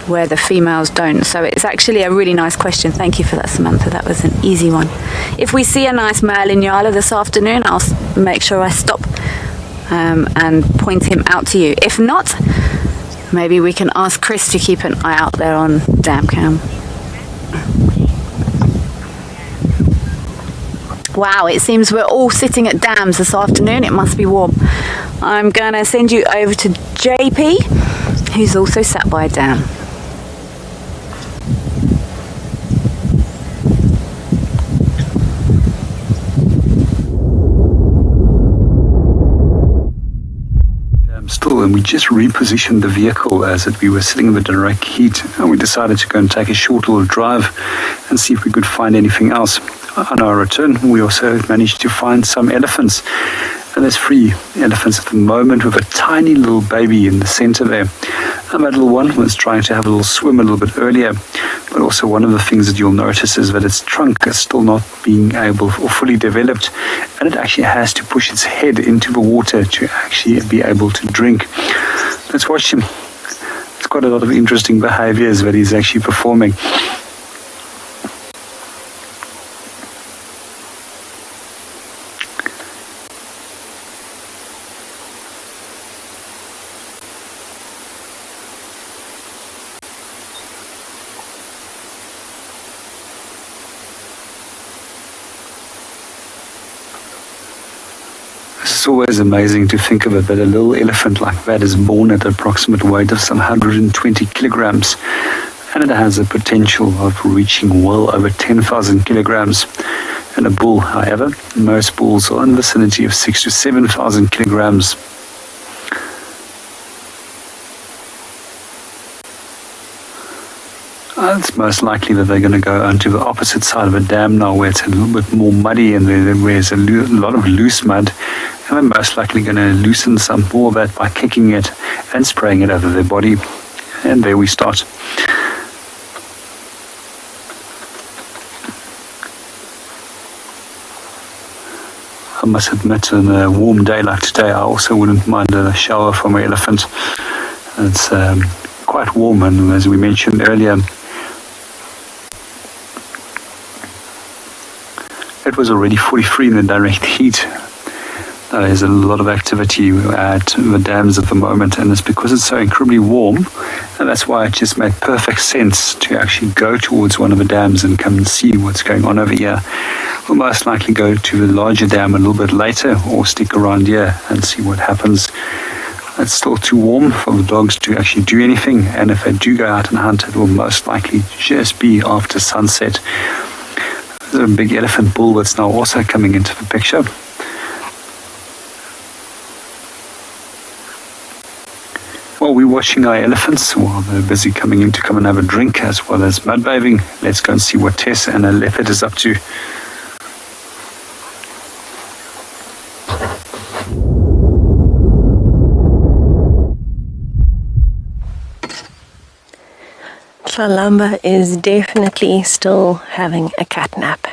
where the females don't. So it's actually a really nice question. Thank you for that, Samantha. That was an easy one. If we see a nice male Inyala this afternoon, I'll make sure I stop and point him out to you. If not, maybe we can ask Chris to keep an eye out there on dam cam. Wow, it seems we're all sitting at dams this afternoon. It must be warm. I'm going to send you over to JP, who's also sat by a dam. still, and we just repositioned the vehicle as we were sitting in the direct heat, and we decided to go and take a short little drive and see if we could find anything else. On our return, we also managed to find some elephants, and there's 3 elephants at the moment with a tiny little baby in the center there. And that little one was trying to have a little swim a little bit earlier, but also one of the things that you'll notice is that its trunk is still not being able or fully developed, and it actually has to push its head into the water to actually be able to drink. Let's watch him. It's quite a lot of interesting behaviors that he's actually performing. It's always amazing to think of it, that a little elephant like that is born at an approximate weight of some 120 kilograms, and it has a potential of reaching well over 10,000 kilograms. And a bull, however, most bulls are in the vicinity of 6,000 to 7,000 kilograms. It's most likely that they're going to go onto the opposite side of the dam now, where it's a little bit more muddy and there's a lot of loose mud. And we're most likely going to loosen some more of that by kicking it and spraying it over their body. And there we start. I must admit, on a warm day like today, I also wouldn't mind a shower from an elephant. It's quite warm, and as we mentioned earlier, it was already 43 in the direct heat. There's a lot of activity at the dams at the moment, and it's because it's so incredibly warm, and that's why it just made perfect sense to actually go towards one of the dams and come and see what's going on over here. We'll most likely go to the larger dam a little bit later, or stick around here and see what happens. It's still too warm for the dogs to actually do anything, and if they do go out and hunt, it will most likely just be after sunset. There's a big elephant bull that's now also coming into the picture. While we're watching our elephants, while they're busy coming in to come and have a drink as well as mud bathing, let's go and see what Tess and her leopard is up to. Tlalamba is definitely still having a cat nap.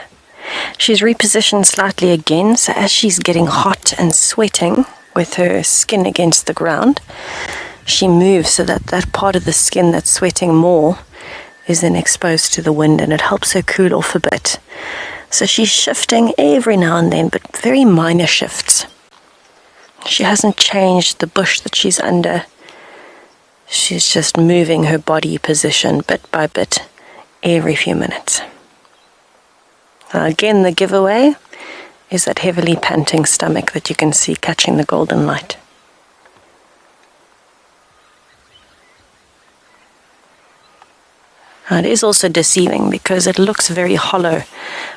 She's repositioned slightly again, so as she's getting hot and sweating with her skin against the ground, she moves so that that part of the skin that's sweating more is then exposed to the wind, and it helps her cool off a bit. So she's shifting every now and then, but very minor shifts. She hasn't changed the bush that she's under. She's just moving her body position bit by bit every few minutes. Now again, the giveaway is that heavily panting stomach that you can see catching the golden light. Now it is also deceiving because it looks very hollow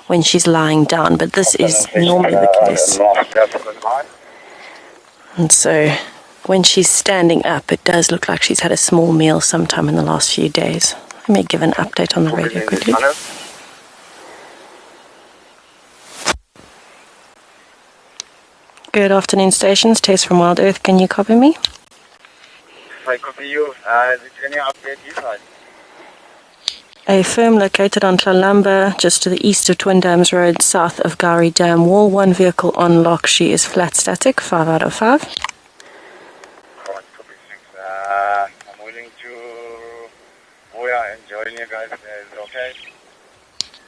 when she's lying down, but this is normally the case. And so when she's standing up, it does look like she's had a small meal sometime in the last few days. Let me give an update on the radio quickly. Good afternoon, stations. Tess from WildEarth. Can you copy me? I copy you. Can you update you guys? A firm located on Tlalamba, just to the east of Twin Dams Road, south of Gowrie Dam Wall. One vehicle on lock. She is flat static, 5 out of 5. Alright, copy 6. I'm willing to and join you guys. Is it okay?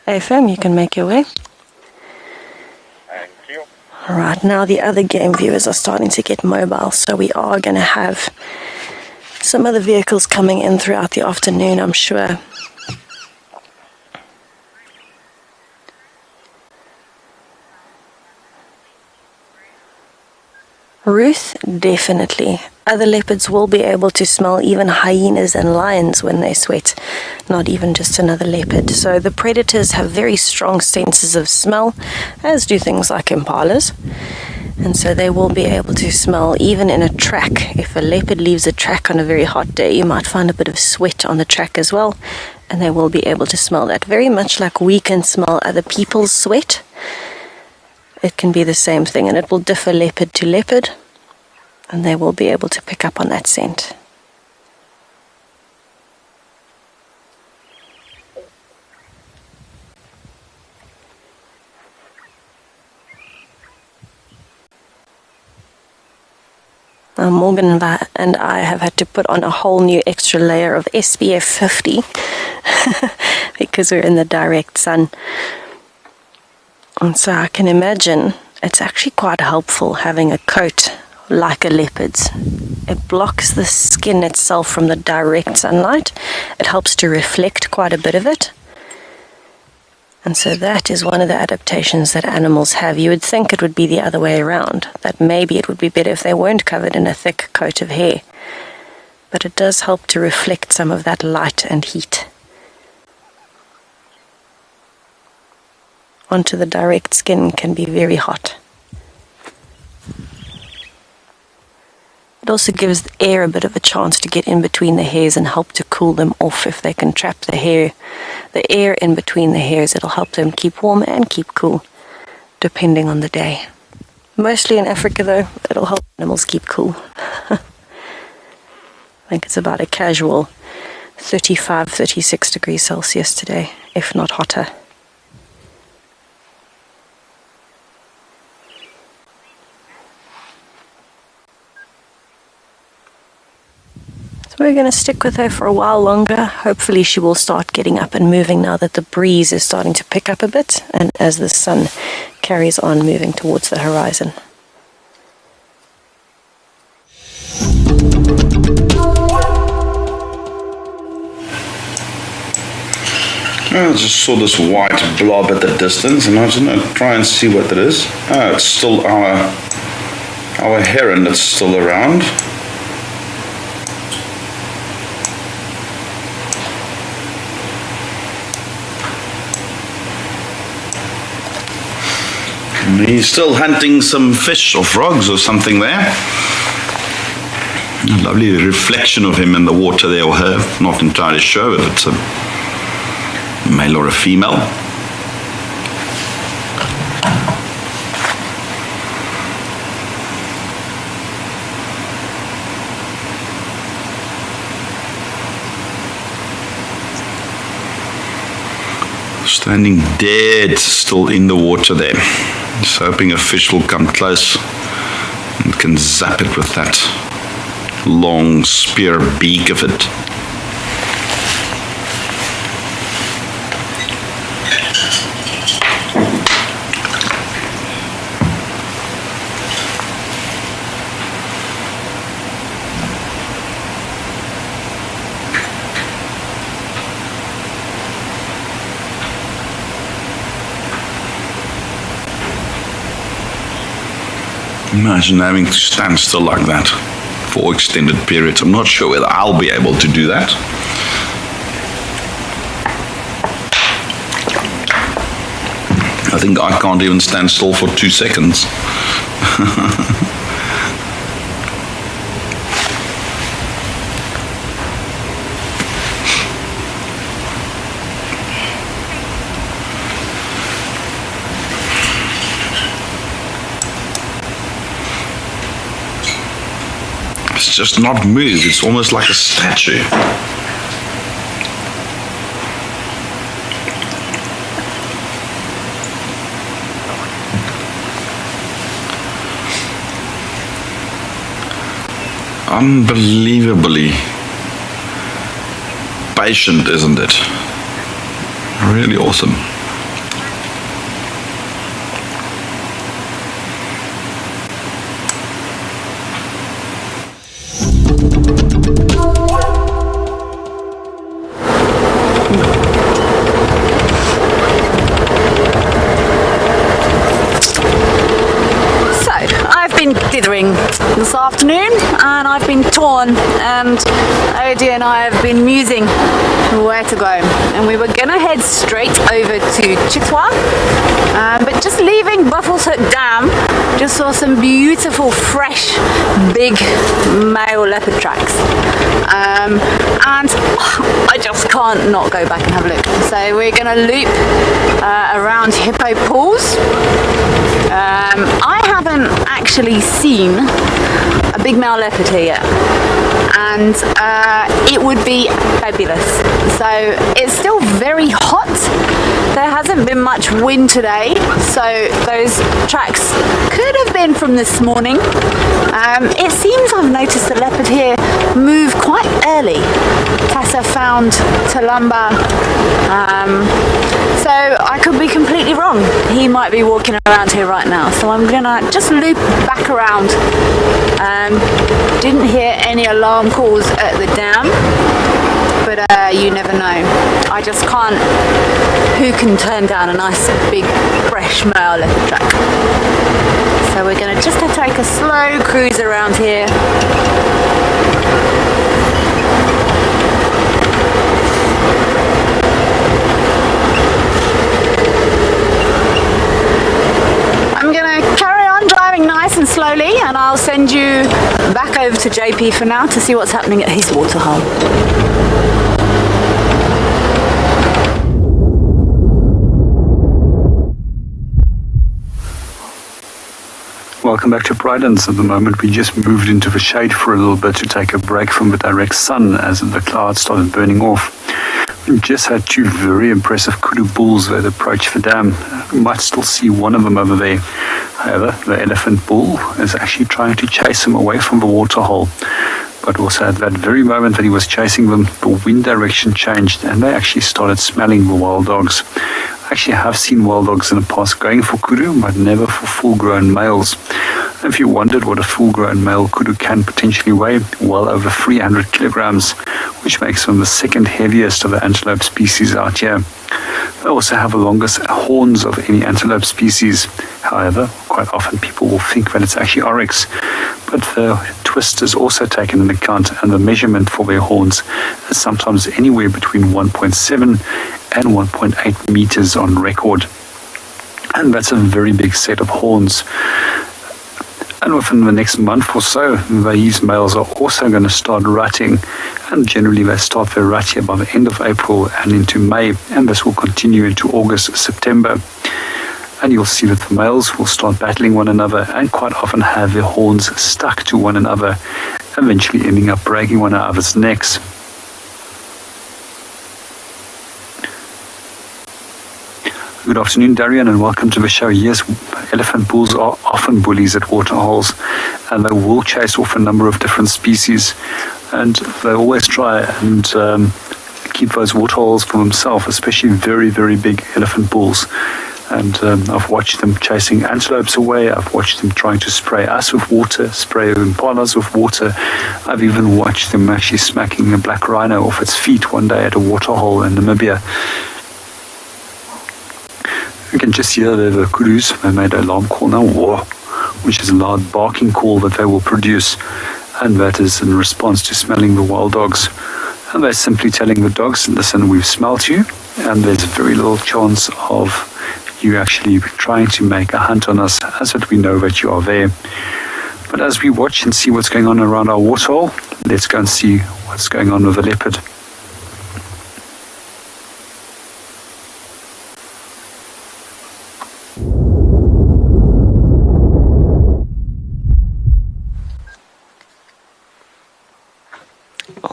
A firm, you can make your way. Thank you. Alright, now the other game viewers are starting to get mobile, so we are going to have some other vehicles coming in throughout the afternoon, I'm sure. Ruth, definitely. Other leopards will be able to smell even hyenas and lions when they sweat, not even just another leopard. So the predators have very strong senses of smell, as do things like impalas. And so they will be able to smell even in a track. If a leopard leaves a track on a very hot day, you might find a bit of sweat on the track as well, and they will be able to smell that. Very much like we can smell other people's sweat, it can be the same thing, and it will differ leopard to leopard, and they will be able to pick up on that scent. Now Morgan and I have had to put on a whole new extra layer of SPF 50 because we're in the direct sun. And so I can imagine it's actually quite helpful having a coat like a leopard's. It blocks the skin itself from the direct sunlight. It helps to reflect quite a bit of it. And so that is one of the adaptations that animals have. You would think it would be the other way around, that maybe it would be better if they weren't covered in a thick coat of hair. But it does help to reflect some of that light and heat onto the direct skin. Can be very hot. It also gives the air a bit of a chance to get in between the hairs and help to cool them off. If they can trap the air in between the hairs, it'll help them keep warm and keep cool, depending on the day. Mostly in Africa though, it'll help animals keep cool. I think it's about a casual 35, 36 degrees Celsius today, if not hotter. We're going to stick with her for a while longer. Hopefully she will start getting up and moving now that the breeze is starting to pick up a bit, and as the sun carries on moving towards the horizon. I just saw this white blob at the distance, and I was going to try and see what it is. Oh, it's still our heron that's still around. He's still hunting some fish or frogs or something there. A lovely reflection of him in the water there, or her. Not entirely sure if it's a male or a female. Standing dead still in the water there. Just hoping a fish will come close and can zap it with that long spear beak of it. Imagine having to stand still like that for extended periods. I'm not sure whether I'll be able to do that. I think I can't even stand still for 2 seconds. Just not move. It's almost like a statue. Unbelievably patient, isn't it? Really awesome. Dithering this afternoon, and I've been torn, and Odie and I have been musing where to go, and we were gonna head straight over to Chitwa, but just leaving Buffelshoek Dam just saw some beautiful, fresh, big male leopard tracks. And I just can't not go back and have a look. So we're going to loop around Hippo Pools. I haven't actually seen a big male leopard here yet, and it would be fabulous. So it's still very hot. There hasn't been much wind today, so those tracks could have been from this morning. It seems I've noticed the leopard here move quite early. Tessa found Talumba, so I could be completely wrong. He might be walking around here right now, so I'm gonna just loop back around. Didn't hear any alarm calls at the dam, but you never know. I just can't. Who can turn down a nice big fresh male leopard track? So we're going to just take a slow cruise around here. I'm going to carry on driving nice and slowly, and I'll send you back over to JP for now to see what's happening at his waterhole. Welcome back to Prydens. At the moment, we just moved into the shade for a little bit to take a break from the direct sun as the clouds started burning off. We just had two very impressive kudu bulls that approached the dam. You might still see one of them over there. However, the elephant bull is actually trying to chase him away from the waterhole. But also at that very moment that he was chasing them, the wind direction changed and they actually started smelling the wild dogs. I actually have seen wild dogs in the past going for kudu, but never for full-grown males. If you wondered what a full-grown male kudu can potentially weigh, well over 300 kilograms, which makes them the second heaviest of the antelope species out here. They also have the longest horns of any antelope species. However, quite often people will think that it's actually oryx, but the twist is also taken into account, and the measurement for their horns is sometimes anywhere between 1.7 and 1.8 meters on record. And that's a very big set of horns. And within the next month or so, these males are also going to start rutting, and generally they start their rut here by the end of April and into May, and this will continue into August, September. And you'll see that the males will start battling one another and quite often have their horns stuck to one another, eventually ending up breaking one another's necks. Good afternoon, Darian, and welcome to the show. Yes, elephant bulls are often bullies at waterholes, and they will chase off a number of different species, and they always try and keep those waterholes for themselves, especially very, very big elephant bulls. And I've watched them chasing antelopes away. I've watched them trying to spray us with water, spray impalas with water. I've even watched them actually smacking a black rhino off its feet one day at a waterhole in Namibia. You can just hear the kudus. They made an alarm call now, whoa, which is a loud barking call that they will produce. And that is in response to smelling the wild dogs. And they're simply telling the dogs, listen, we've smelt you, and there's very little chance of you actually trying to make a hunt on us, as that we know that you are there. But as we watch and see what's going on around our waterhole, let's go and see what's going on with the leopard.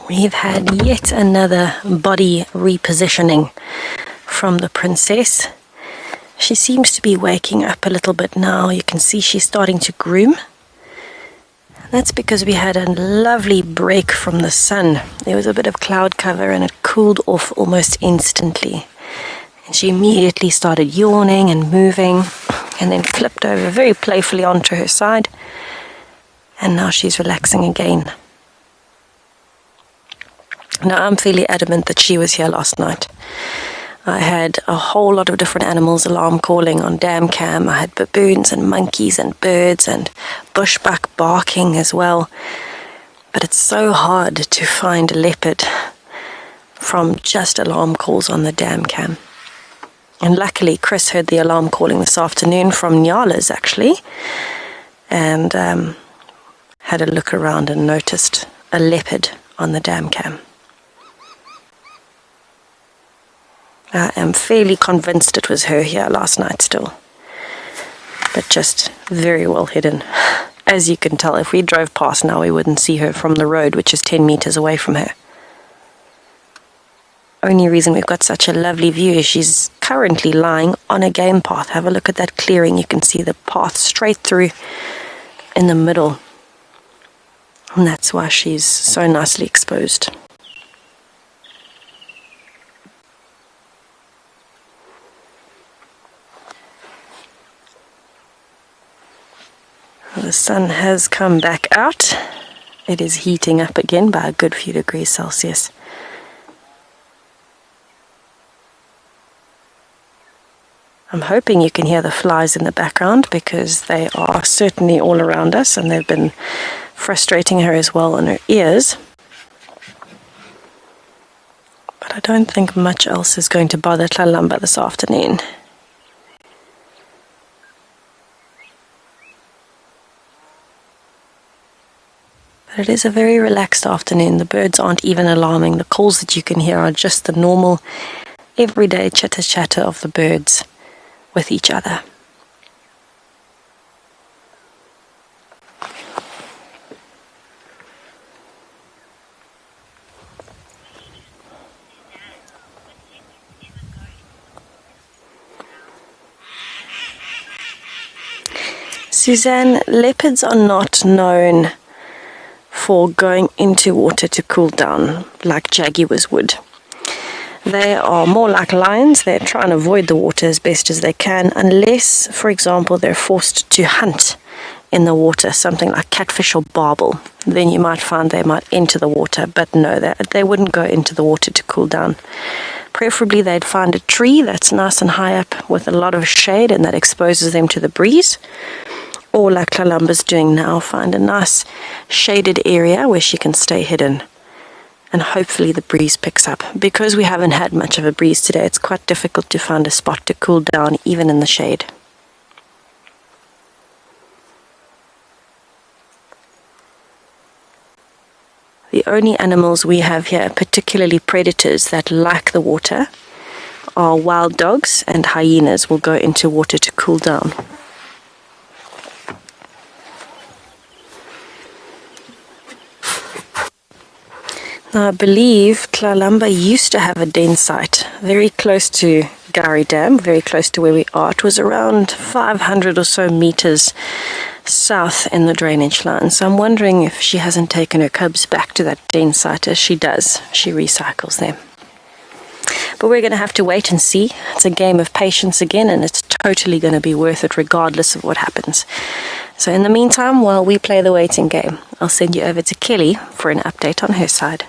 We've had yet another body repositioning from the princess. She seems to be waking up a little bit now. You can see she's starting to groom. That's because we had a lovely break from the sun. There was a bit of cloud cover and it cooled off almost instantly. And she immediately started yawning and moving and then flipped over very playfully onto her side. And now she's relaxing again. Now, I'm fairly adamant that she was here last night. I had a whole lot of different animals alarm calling on dam cam. I had baboons and monkeys and birds and bushbuck barking as well. But it's so hard to find a leopard from just alarm calls on the dam cam. And luckily, Chris heard the alarm calling this afternoon from Nyala's actually. and had a look around and noticed a leopard on the dam cam. I am fairly convinced it was her here last night still, but just very well hidden. As you can tell, if we drove past now, we wouldn't see her from the road, which is 10 meters away from her. Only reason we've got such a lovely view is she's currently lying on a game path. Have a look at that clearing. You can see the path straight through in the middle. And that's why she's so nicely exposed. The sun has come back out. It is heating up again by a good few degrees Celsius. I'm hoping you can hear the flies in the background because they are certainly all around us and they've been frustrating her as well on her ears. But I don't think much else is going to bother Tlalamba this afternoon. But it is a very relaxed afternoon. The birds aren't even alarming. The calls that you can hear are just the normal, everyday chitter-chatter of the birds with each other. Suzanne, leopards are not known for going into water to cool down like jaguars would. They are more like lions. They're trying to avoid the water as best as they can, unless, for example, they're forced to hunt in the water, something like catfish or barbel. Then you might find they might enter the water, but no, they wouldn't go into the water to cool down. Preferably they'd find a tree that's nice and high up with a lot of shade and that exposes them to the breeze. Or like Tlalamba's doing now, find a nice shaded area where she can stay hidden. And hopefully the breeze picks up. Because we haven't had much of a breeze today, it's quite difficult to find a spot to cool down, even in the shade. The only animals we have here, particularly predators that like the water, are wild dogs and hyenas will go into water to cool down. Now, I believe Tlalamba used to have a den site very close to Gowrie Dam, very close to where we are. It was around 500 or so meters south in the drainage line. So I'm wondering if she hasn't taken her cubs back to that den site, as she does. She recycles them. But we're going to have to wait and see. It's a game of patience again, and it's totally going to be worth it regardless of what happens. So in the meantime, while we play the waiting game, I'll send you over to Kelly for an update on her side.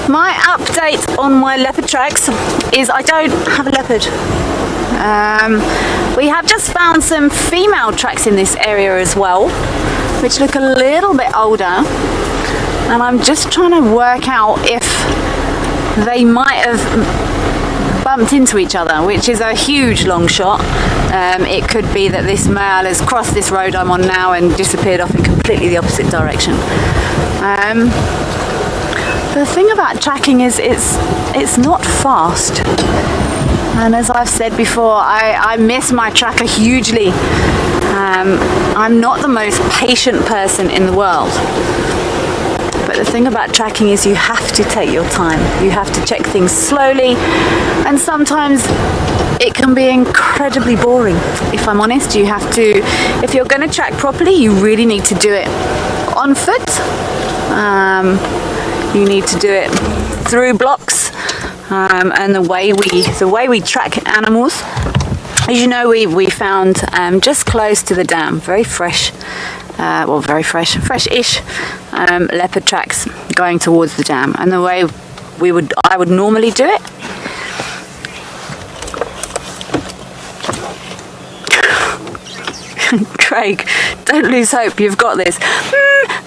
My update on my leopard tracks is I don't have a leopard. We have just found some female tracks in this area as well, which look a little bit older, and I'm just trying to work out if they might have bumped into each other, which is a huge long shot. It could be that this male has crossed this road I'm on now and disappeared off in completely the opposite direction. The thing about tracking is it's not fast, and as I've said before, I miss my tracker hugely. I'm not the most patient person in the world, but the thing about tracking is you have to take your time. You have to check things slowly, and sometimes it can be incredibly boring. If I'm honest, you have to, if you're going to track properly, you really need to do it on foot. You need to do it through blocks, and the way we track animals, as you know, we found just close to the dam very fresh, fresh-ish leopard tracks going towards the dam, and the way I would normally do it. Craig, don't lose hope, you've got this.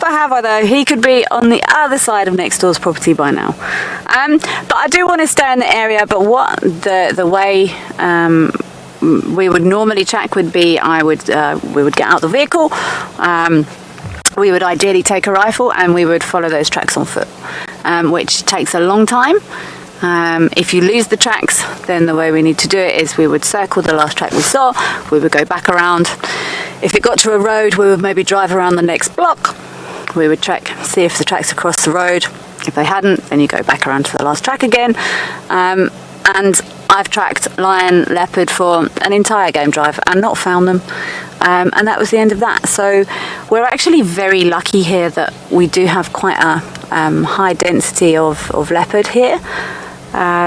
by Havo though, he could be on the other side of next door's property by now. But I do want to stay in the area, but what the way we would normally track would be we would get out the vehicle, we would ideally take a rifle and we would follow those tracks on foot, which takes a long time. If you lose the tracks, then the way we need to do it is we would circle the last track we saw, we would go back around. If it got to a road, we would maybe drive around the next block, we would check, see if the tracks across the road. If they hadn't, then you go back around to the last track again. And I've tracked lion, leopard for an entire game drive and not found them. And that was the end of that. So we're actually very lucky here that we do have quite a high density of leopard here.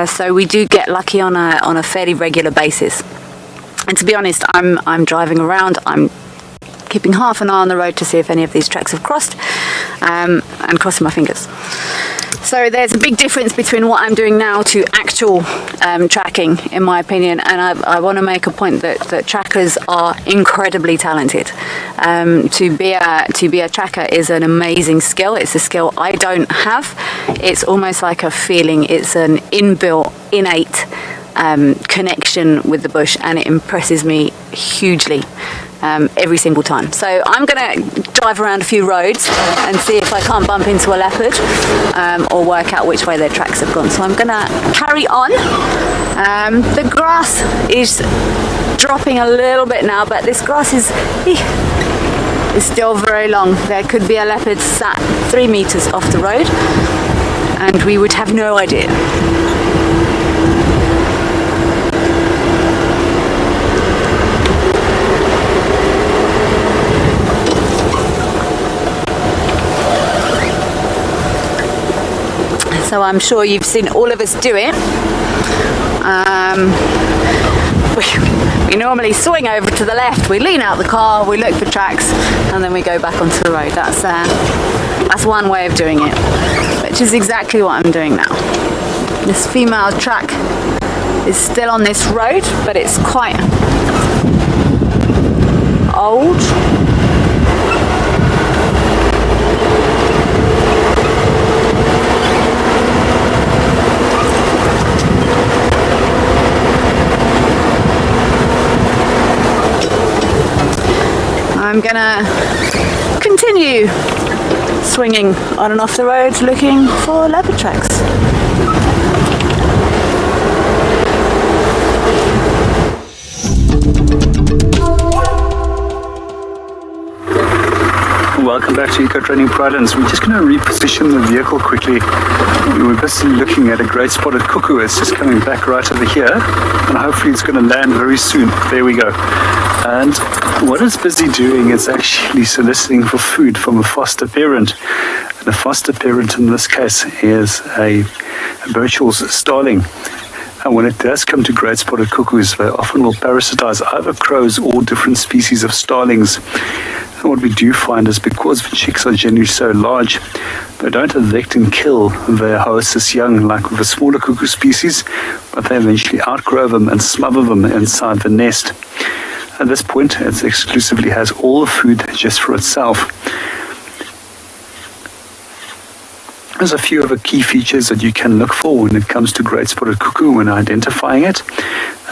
So we do get lucky on a fairly regular basis. And to be honest, I'm driving around, I'm keeping half an eye on the road to see if any of these tracks have crossed, and crossing my fingers. So there's a big difference between what I'm doing now to actual tracking, in my opinion, and I want to make a point that trackers are incredibly talented. To be a tracker is an amazing skill. It's a skill I don't have. It's almost like a feeling. It's an inbuilt, innate connection with the bush, and it impresses me hugely. Every single time. So I'm going to drive around a few roads and see if I can't bump into a leopard, or work out which way their tracks have gone. So I'm going to carry on. The grass is dropping a little bit now, but this grass is still very long. There could be a leopard sat 3 meters off the road and we would have no idea. So I'm sure you've seen all of us do it. We normally swing over to the left, we lean out the car, we look for tracks, and then we go back onto the road. That's one way of doing it, which is exactly what I'm doing now. This female track is still on this road, but it's quite old. I'm gonna continue swinging on and off the road looking for leopard tracks. Welcome back to Eco Training Prudence. We're just going to reposition the vehicle quickly. We were busy looking at a great spotted cuckoo. It's just coming back right over here, and hopefully it's going to land very soon. There we go. And what it's busy doing is actually soliciting for food from a foster parent. And the foster parent in this case is a Birchall's starling. And when it does come to great spotted cuckoos, they often will parasitize either crows or different species of starlings. And what we do find is because the chicks are generally so large, they don't evict and kill their hostess young like with the smaller cuckoo species, but they eventually outgrow them and smother them inside the nest. At this point, it exclusively has all the food just for itself. There's a few other key features that you can look for when it comes to great spotted cuckoo when identifying it.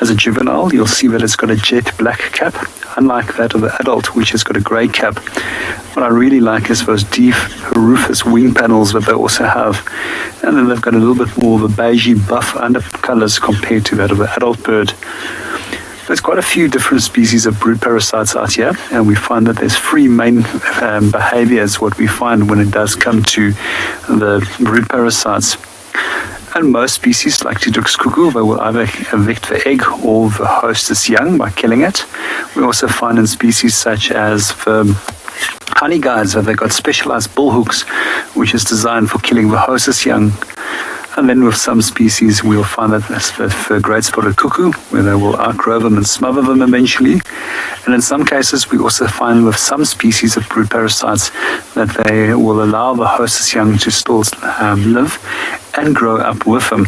As a juvenile, you'll see that it's got a jet black cap, unlike that of the adult, which has got a grey cap. What I really like is those deep rufous wing panels that they also have. And then they've got a little bit more of a beigey buff undercolours compared to that of the adult bird. There's quite a few different species of brood parasites out here, and we find that there's three main behaviors what we find when it does come to the brood parasites. And most species, like Tidux cuckoo, they will either evict the egg or the hostess young by killing it. We also find in species such as the honey guides that they've got specialized bull hooks, which is designed for killing the hostess young. And then with some species, we'll find that that's the great spotted cuckoo, where they will outgrow them and smother them eventually. And in some cases, we also find with some species of brood parasites that they will allow the hostess young to still live and grow up with them.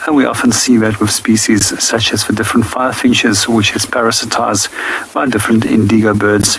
And we often see that with species such as the different firefinches, which is parasitized by different indigo birds.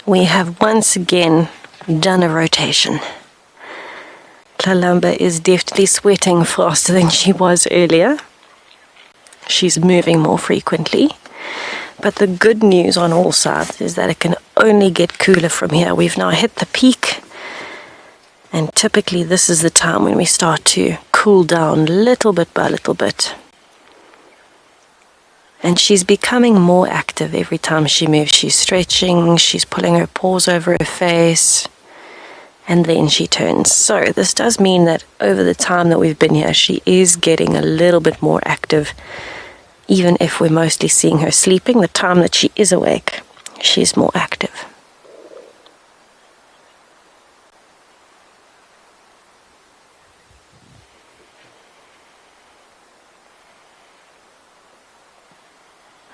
we have once again done a rotation. Tlalamba is definitely sweating faster than she was earlier. She's moving more frequently. But the good news on all sides is that it can only get cooler from here. We've now hit the peak, and typically this is the time when we start to cool down little bit by little bit. And she's becoming more active every time she moves. She's stretching, she's pulling her paws over her face, and then she turns. So this does mean that over the time that we've been here, she is getting a little bit more active. Even if we're mostly seeing her sleeping, the time that she is awake, she's more active.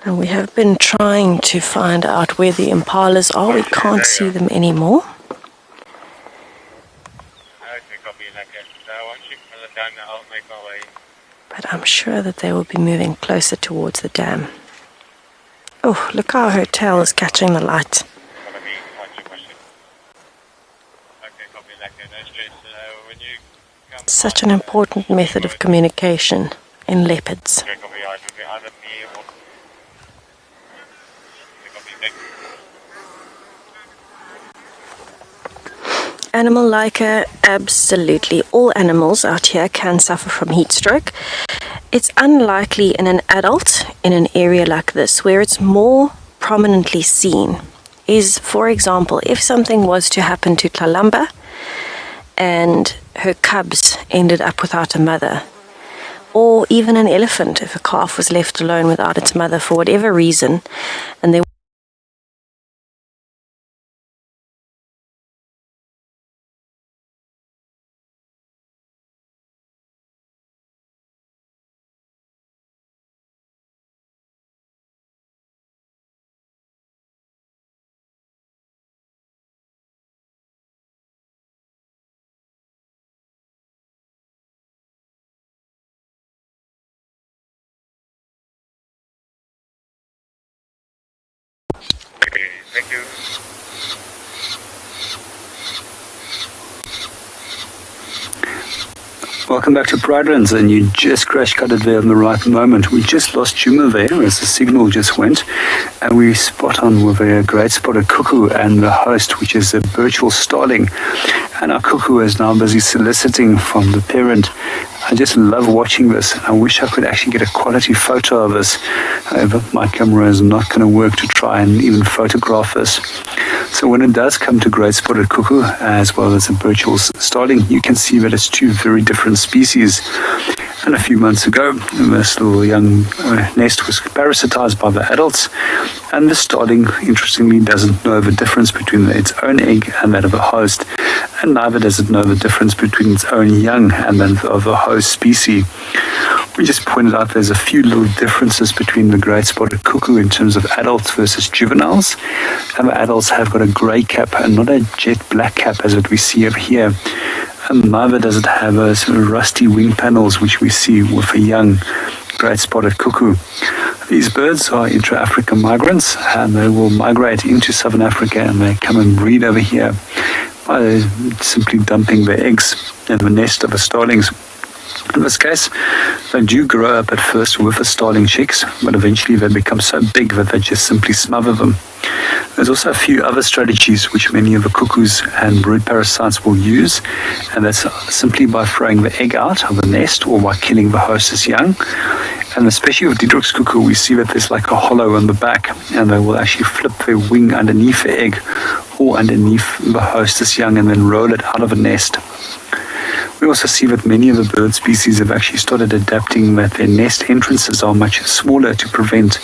And we have been trying to find out where the impalas are. We can't see them anymore. But I'm sure that they will be moving closer towards the dam. Oh, look how her tail is catching the light. Such an important method of communication in leopards. Animal liker, absolutely. All animals out here can suffer from heat stroke. It's unlikely in an adult in an area like this, where it's more prominently seen is, for example, if something was to happen to Tlalamba and her cubs ended up without a mother, or even an elephant if a calf was left alone without its mother for whatever reason, and there Thank you. Welcome back to Pridelands, and you just crash-cutted there in the right moment. We just lost Juma there as the signal just went, and we spot on with a great spotted cuckoo and the host, which is a virtual starling. And our cuckoo is now busy soliciting from the parent. I just love watching this. I wish I could actually get a quality photo of this. However, my camera is not going to work to try and even photograph this. So when it does come to great spotted cuckoo, as well as a virtual starling, you can see that it's two very different species. And a few months ago, this little young nest was parasitized by the adults, and the starling, interestingly, doesn't know the difference between its own egg and that of a host, and neither does it know the difference between its own young and that of a host species. We just pointed out there's a few little differences between the great spotted cuckoo in terms of adults versus juveniles, and the adults have got a grey cap and not a jet black cap as what we see over here. And neither does it have a sort of rusty wing panels which we see with a young great spotted cuckoo. These birds are intra-African migrants, and they will migrate into southern Africa, and they come and breed over here by simply dumping their eggs in the nest of the starlings. In this case, they do grow up at first with the starling chicks, but eventually they become so big that they just simply smother them. There's also a few other strategies which many of the cuckoos and brood parasites will use, and that's simply by throwing the egg out of the nest or by killing the hostess young. And especially with Diederik's cuckoo, we see that there's like a hollow on the back, and they will actually flip their wing underneath the egg or underneath the hostess young and then roll it out of the nest. We also see that many of the bird species have actually started adapting that their nest entrances are much smaller to prevent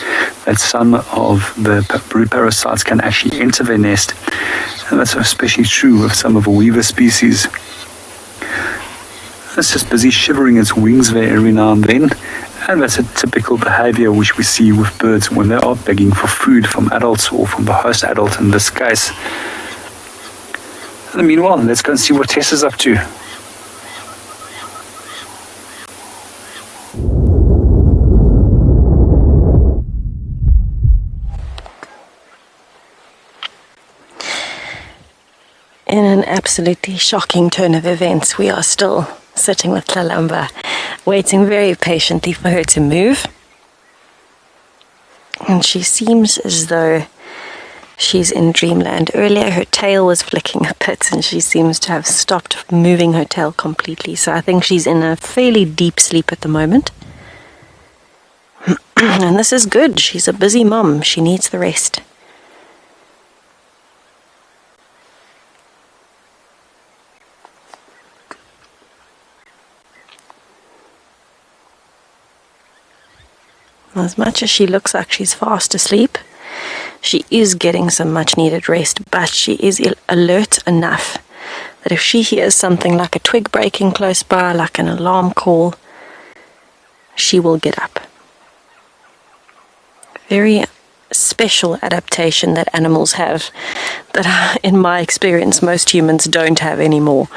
that some of the brood parasites can actually enter their nest. And that's especially true with some of the weaver species. It's just busy shivering its wings there every now and then. And that's a typical behavior which we see with birds when they are begging for food from adults or from the host adult in this case. And meanwhile, let's go and see what Tess is up to. In an absolutely shocking turn of events, we are still sitting with Tlalamba, waiting very patiently for her to move. And she seems as though she's in dreamland. Earlier, her tail was flicking a bit, and she seems to have stopped moving her tail completely. So I think she's in a fairly deep sleep at the moment. And this is good. She's a busy mum. She needs the rest. As much as she looks like she's fast asleep, she is getting some much needed rest, but she is alert enough that if she hears something like a twig breaking close by, like an alarm call, she will get up. Very special adaptation that animals have that, in my experience, most humans don't have anymore.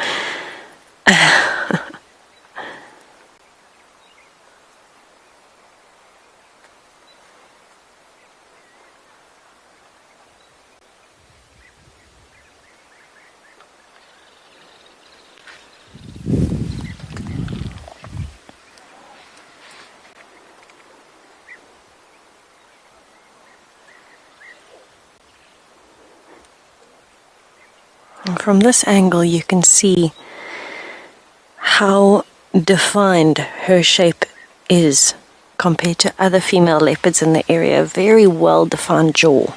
From this angle, you can see how defined her shape is compared to other female leopards in the area. Very well-defined jaw,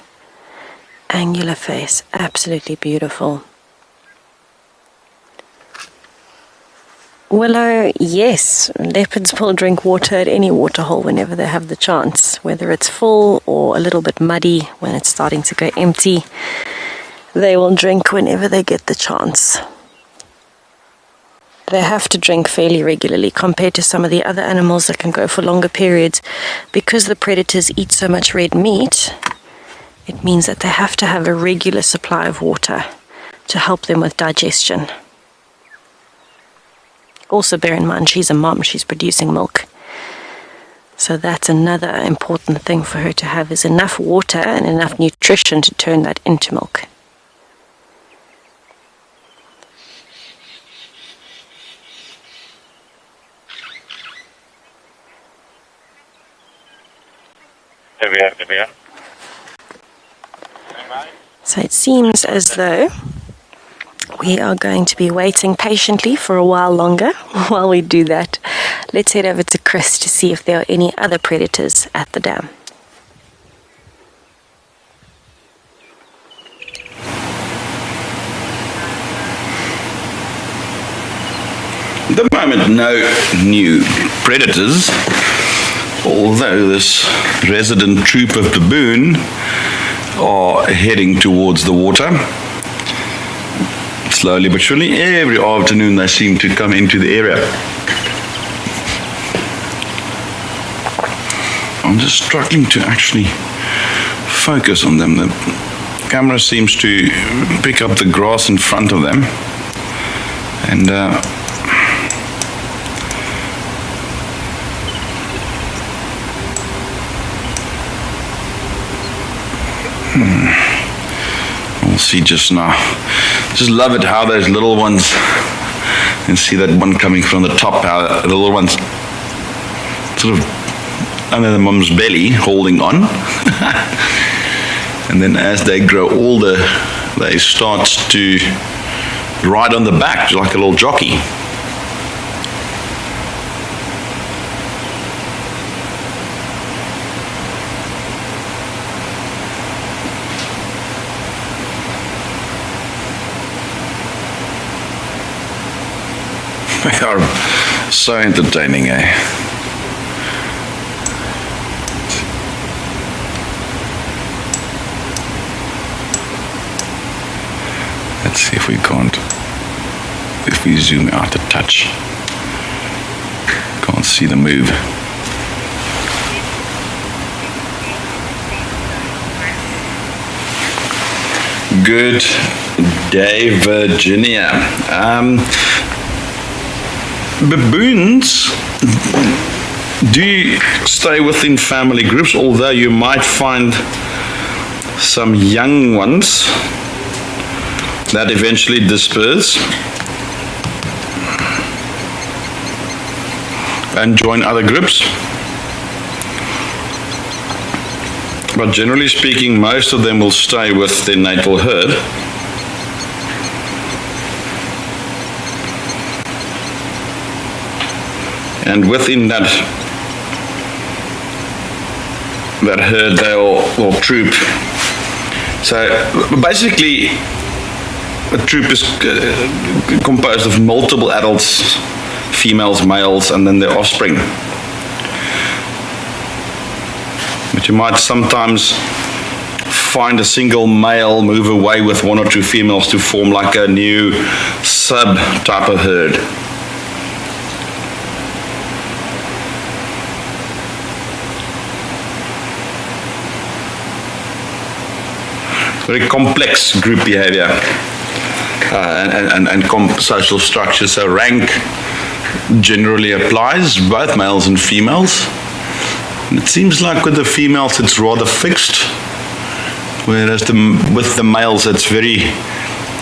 angular face, absolutely beautiful. Willow, yes, leopards will drink water at any waterhole whenever they have the chance, whether it's full or a little bit muddy when it's starting to go empty. They will drink whenever they get the chance. They have to drink fairly regularly compared to some of the other animals that can go for longer periods. Because the predators eat so much red meat, it means that they have to have a regular supply of water to help them with digestion. Also bear in mind, she's a mom, she's producing milk. So that's another important thing for her to have, is enough water and enough nutrition to turn that into milk. So it seems as though we are going to be waiting patiently for a while longer. While we do that, let's head over to Chris to see if there are any other predators at the dam. At the moment, no new predators, although this resident troop of baboon are heading towards the water. Slowly but surely, every afternoon they seem to come into the area. I'm just struggling to actually focus on them. The camera seems to pick up the grass in front of them, and we'll see just now. Just love it how those little ones, you can see that one coming from the top, how the little ones sort of under the mum's belly holding on. And then as they grow older, they start to ride on the back like a little jockey. They are so entertaining, eh? Let's see if we can't, if we zoom out a touch. Can't see the move. Good day, Virginia. Baboons do stay within family groups, although you might find some young ones that eventually disperse and join other groups. But generally speaking, most of them will stay with their natal herd. And within that herd, they will troop. So basically, a troop is composed of multiple adults, females, males, and then their offspring. But you might sometimes find a single male move away with one or two females to form like a new sub-type of herd. Very complex group behavior and social structure. So rank generally applies, both males and females. And it seems like with the females it's rather fixed, whereas with the males it's very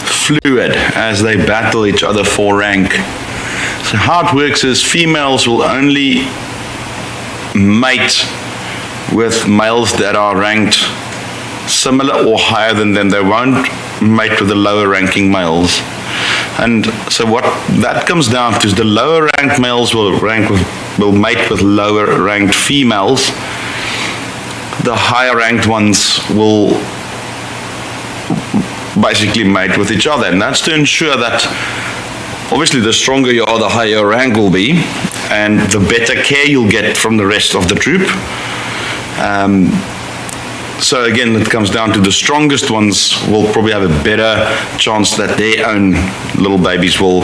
fluid as they battle each other for rank. So how it works is females will only mate with males that are ranked similar or higher than them. They won't mate with the lower ranking males. And so what that comes down to is the lower ranked males will mate with lower ranked females. The higher ranked ones will basically mate with each other. And that's to ensure that obviously the stronger you are, the higher your rank will be, and the better care you'll get from the rest of the troop. So again, it comes down to the strongest ones will probably have a better chance that their own little babies will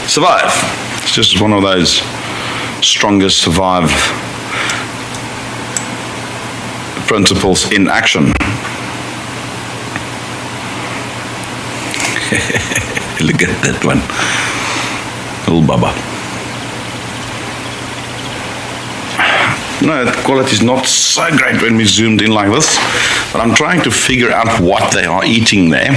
survive. It's just one of those strongest survive principles in action. Look at that one. Little Baba. No, the quality is not so great when we zoomed in like this, but I'm trying to figure out what they are eating there.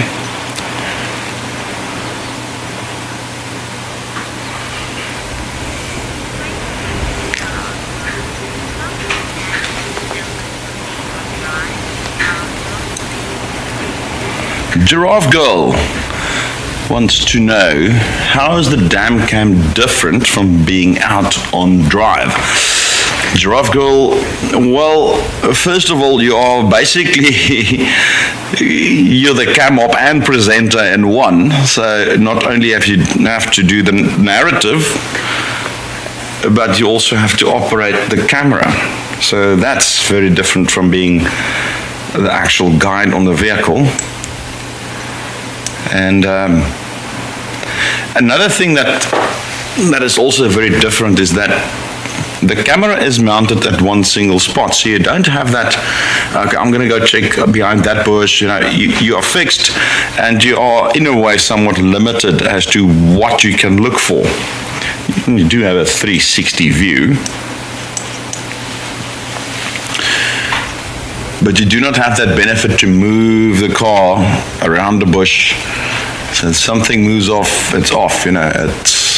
Giraffe Girl wants to know, how is the dam cam different from being out on drive? Giraffe Girl, well, first of all, you are basically, you're the cam op and presenter in one. So not only have to do the narrative, but you also have to operate the camera. So that's very different from being the actual guide on the vehicle. And another thing that is also very different is that the camera is mounted at one single spot, so you don't have that, okay, I'm going to go check behind that bush, you are fixed, and you are in a way somewhat limited as to what you can look for. You do have a 360 view, but you do not have that benefit to move the car around the bush. So if something moves off, it's off, it's...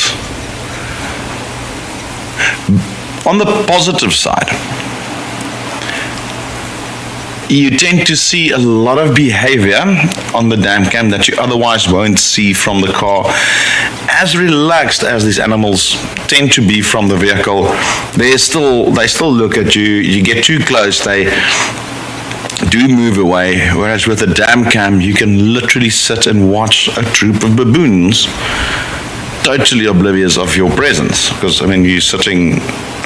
On the positive side, you tend to see a lot of behavior on the dam cam that you otherwise won't see from the car. As relaxed as these animals tend to be from the vehicle, they still look at you. You get too close, they do move away. Whereas with a dam cam, you can literally sit and watch a troop of baboons totally oblivious of your presence, because you're sitting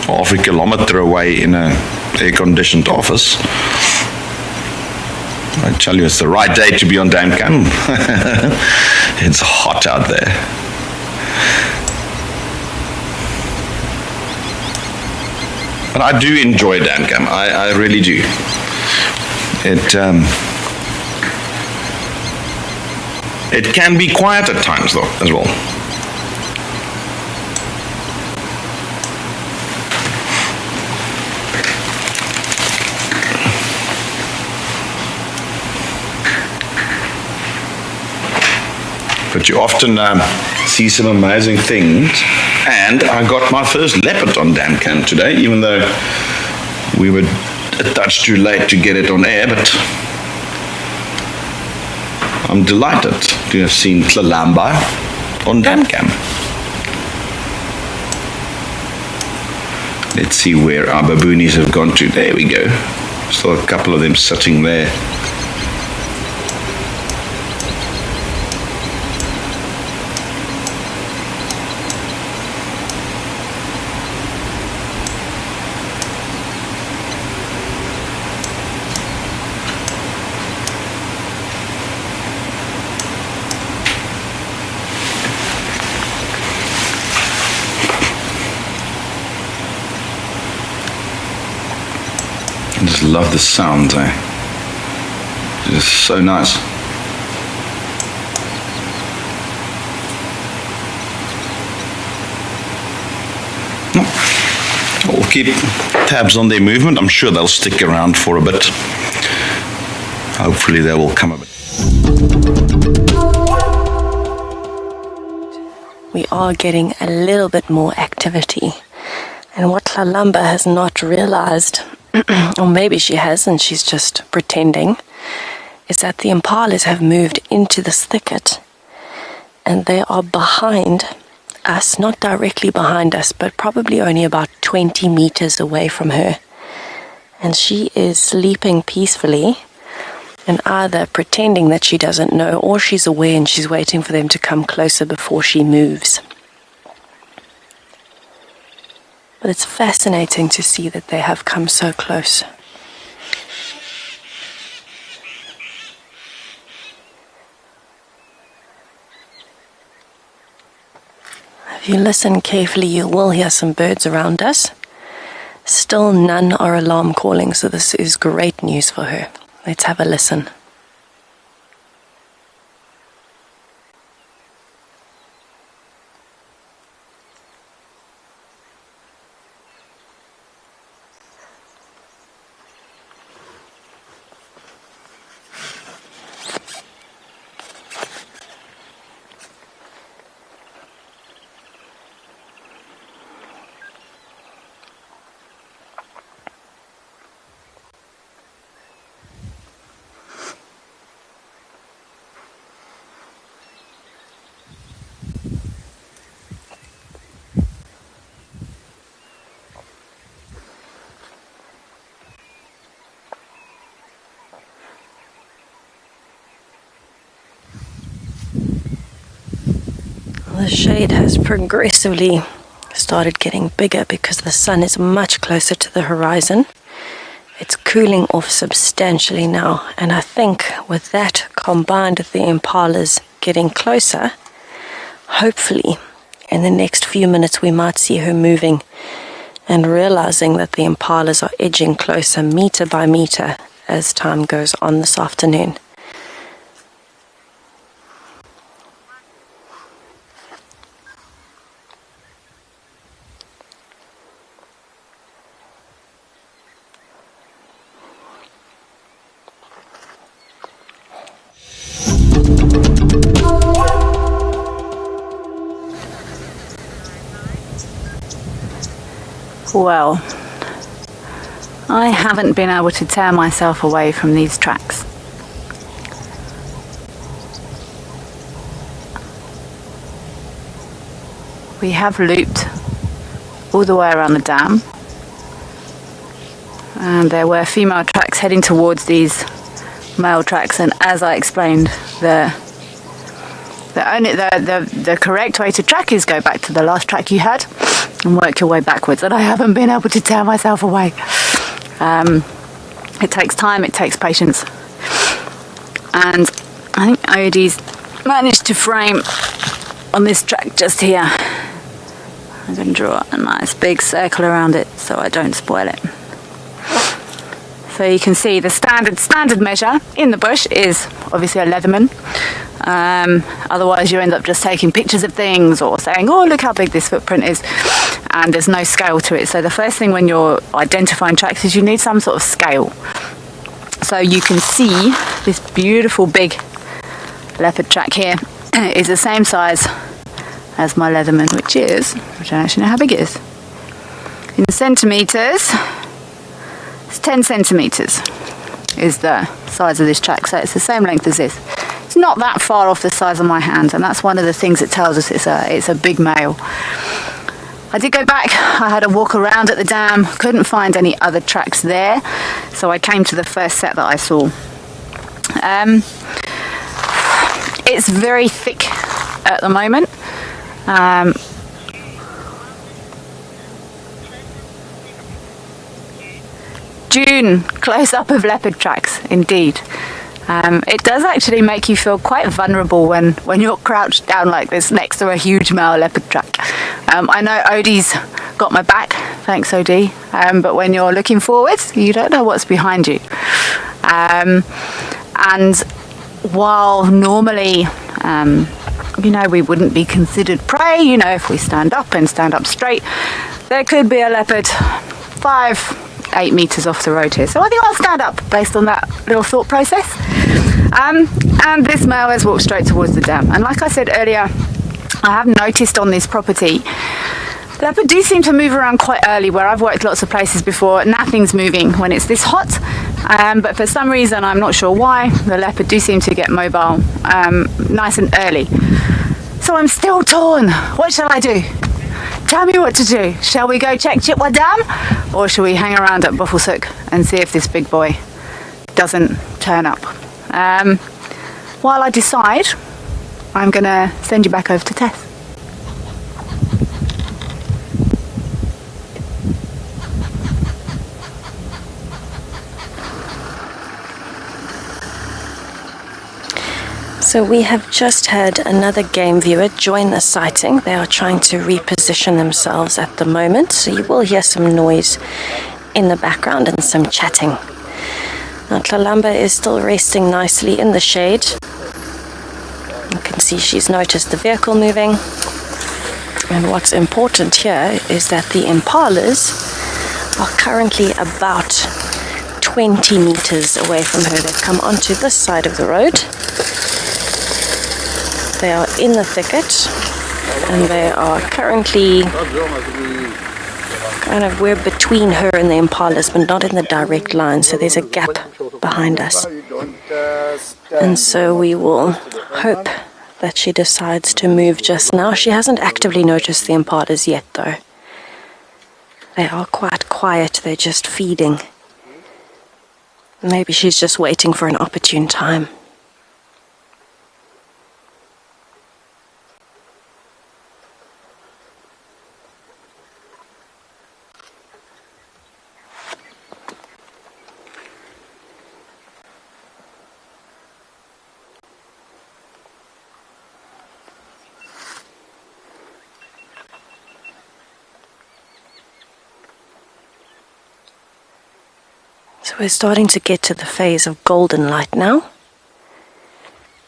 half a kilometer away in a air-conditioned office. I tell you, it's the right day to be on dam cam. It's hot out there. But I do enjoy dam cam. I really do. It can be quiet at times though as well. But you often see some amazing things. And I got my first leopard on Damcam today, even though we were a touch too late to get it on air, but I'm delighted to have seen Tlalamba on Damcam. Let's see where our baboonies have gone to. There we go. Still a couple of them sitting there. I just love the sounds, It's just so nice. We'll keep tabs on their movement. I'm sure they'll stick around for a bit. Hopefully they will come a bit. We are getting a little bit more activity. And what Tlalamba has not realized, or maybe she has and she's just pretending, is that the impalas have moved into this thicket and they are behind us, not directly behind us, but probably only about 20 meters away from her. And she is sleeping peacefully and either pretending that she doesn't know or she's aware and she's waiting for them to come closer before she moves. But it's fascinating to see that they have come so close. If you listen carefully, you will hear some birds around us. Still none are alarm calling, so this is great news for her. Let's have a listen. The shade has progressively started getting bigger because the sun is much closer to the horizon. It's cooling off substantially now, and I think with that combined with the impalas getting closer, hopefully in the next few minutes we might see her moving and realizing that the impalas are edging closer meter by meter as time goes on this afternoon. Well, I haven't been able to tear myself away from these tracks. We have looped all the way around the dam, and there were female tracks heading towards these male tracks, and as I explained, the correct way to track is go back to the last track you had and work your way backwards, and I haven't been able to tear myself away. It takes time, it takes patience, and I think Odie's managed to frame on this track just here. I'm going to draw a nice big circle around it so I don't spoil it. So you can see the standard measure in the bush is obviously a Leatherman. Otherwise you end up just taking pictures of things or saying, oh, look how big this footprint is, and there's no scale to it. So the first thing when you're identifying tracks is you need some sort of scale. So you can see this beautiful big leopard track here is the same size as my Leatherman, which I don't actually know how big it is. In centimetres, it's 10 centimetres is the size of this track, so it's the same length as this. It's not that far off the size of my hand, and that's one of the things that tells us it's a big male. I did go back, I had a walk around at the dam, couldn't find any other tracks there, so I came to the first set that I saw. It's very thick at the moment. June, close up of leopard tracks, indeed. It does actually make you feel quite vulnerable when you're crouched down like this next to a huge male leopard track. I know Odie's got my back, thanks Odie, but when you're looking forwards, you don't know what's behind you. And while normally, we wouldn't be considered prey, if we stand up and stand up straight, there could be a leopard 5-8 meters off the road here. So I think I'll stand up based on that little thought process. And this male has walked straight towards the dam. And like I said earlier, I have noticed on this property, leopard do seem to move around quite early. Where I've worked lots of places before, nothing's moving when it's this hot. But for some reason, I'm not sure why, the leopard do seem to get mobile nice and early. So I'm still torn. What shall I do? Tell me what to do. Shall we go check Chitwa Dam, or shall we hang around at Buffelshoek and see if this big boy doesn't turn up? While I decide, I'm going to send you back over to Tess. So we have just had another game viewer join the sighting. They are trying to reposition themselves at the moment, so you will hear some noise in the background and some chatting. Now Tlalamba is still resting nicely in the shade. You can see she's noticed the vehicle moving. And what's important here is that the impalas are currently about 20 meters away from her. They've come onto this side of the road. They are in the thicket, and they are currently we're between her and the impalas, but not in the direct line, so there's a gap behind us. And so we will hope that she decides to move just now. She hasn't actively noticed the impalas yet, though. They are quite quiet, they're just feeding. Maybe she's just waiting for an opportune time. So we're starting to get to the phase of golden light now.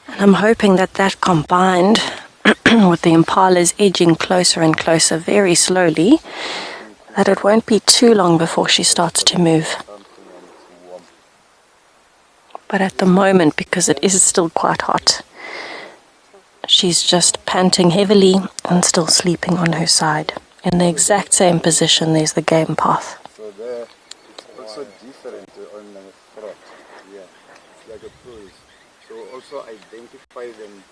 And I'm hoping that that combined with the impalas edging closer and closer very slowly, that it won't be too long before she starts to move. But at the moment, because it is still quite hot, she's just panting heavily and still sleeping on her side. In the exact same position, there's the game path. So they're also different on the front. Yeah, it's like a pose. So also identify them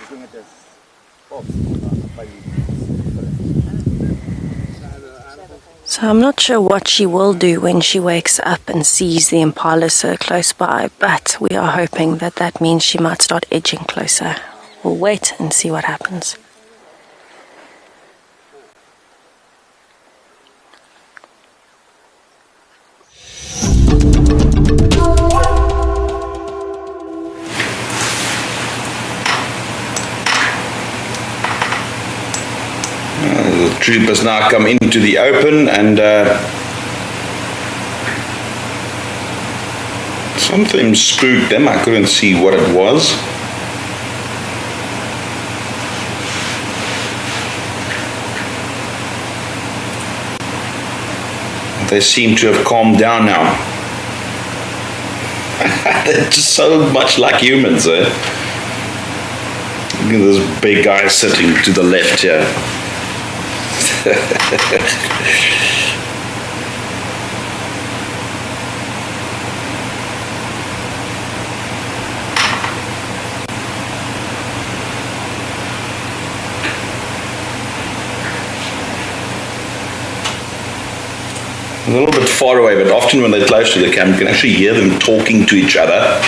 looking at the spots. So I'm not sure what she will do when she wakes up and sees the impala so close by, but we are hoping that that means she might start edging closer. We'll wait and see what happens. The troopers now come into the open, and something spooked them. I couldn't see what it was. They seem to have calmed down now. They're just so much like humans, eh? Look at this big guy sitting to the left here. A little bit far away, but often when they're close to the camp, you can actually hear them talking to each other.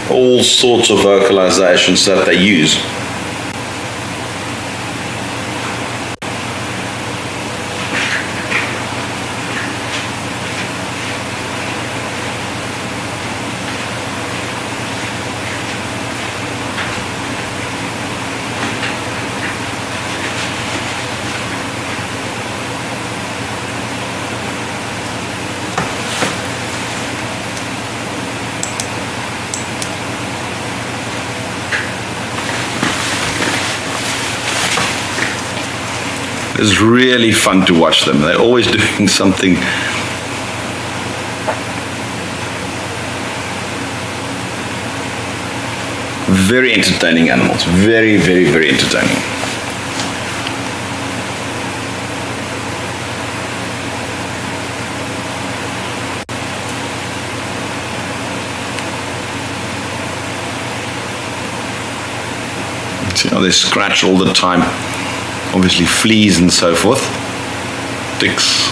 All sorts of vocalizations that they use. It's really fun to watch them. They're always doing something very entertaining animals. Very, very, very entertaining. See how they scratch all the time. Obviously fleas and so forth, ticks.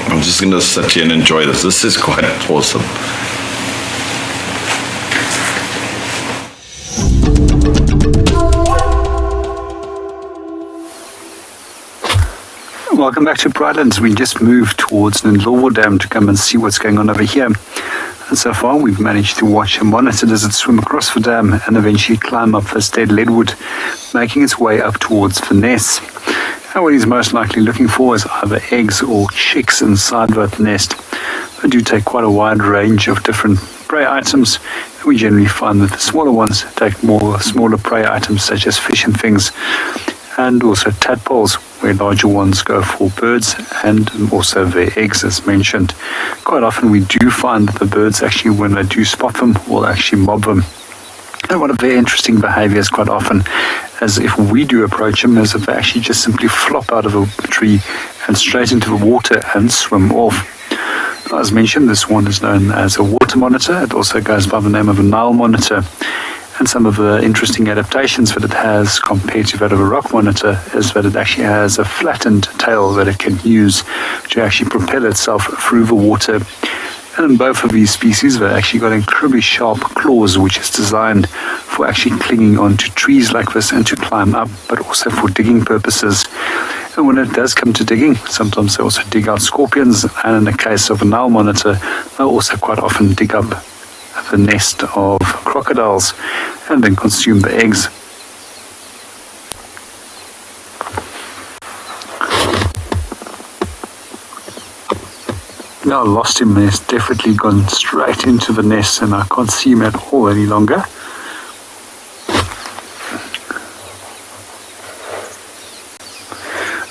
I'm just going to sit here and enjoy this. This is quite awesome. Welcome back to Pridelands. We just moved towards the Ndlovu Dam to come and see what's going on over here. And so far, we've managed to watch a monitor lizard swim across the dam and eventually climb up this dead leadwood, making its way up towards the nest. And what he's most likely looking for is either eggs or chicks inside that nest. They do take quite a wide range of different prey items. And we generally find that the smaller ones take more smaller prey items such as fish and things, and also tadpoles, where larger ones go for birds and also their eggs, as mentioned. Quite often we do find that the birds actually, when they do spot them, will actually mob them. And one of their interesting behaviors quite often, as if we do approach them, is that they actually just simply flop out of a tree and straight into the water and swim off. As mentioned, this one is known as a water monitor. It also goes by the name of a Nile monitor. And some of the interesting adaptations that it has compared to that of a rock monitor is that it actually has a flattened tail that it can use to actually propel itself through the water. And in both of these species, they've actually got incredibly sharp claws, which is designed for actually clinging onto trees like this and to climb up, but also for digging purposes. And when it does come to digging, sometimes they also dig out scorpions, and in the case of a Nile monitor, they'll also quite often dig up the nest of crocodiles and then consume the eggs. Now I lost him. He's definitely gone straight into the nest and I can't see him at all any longer.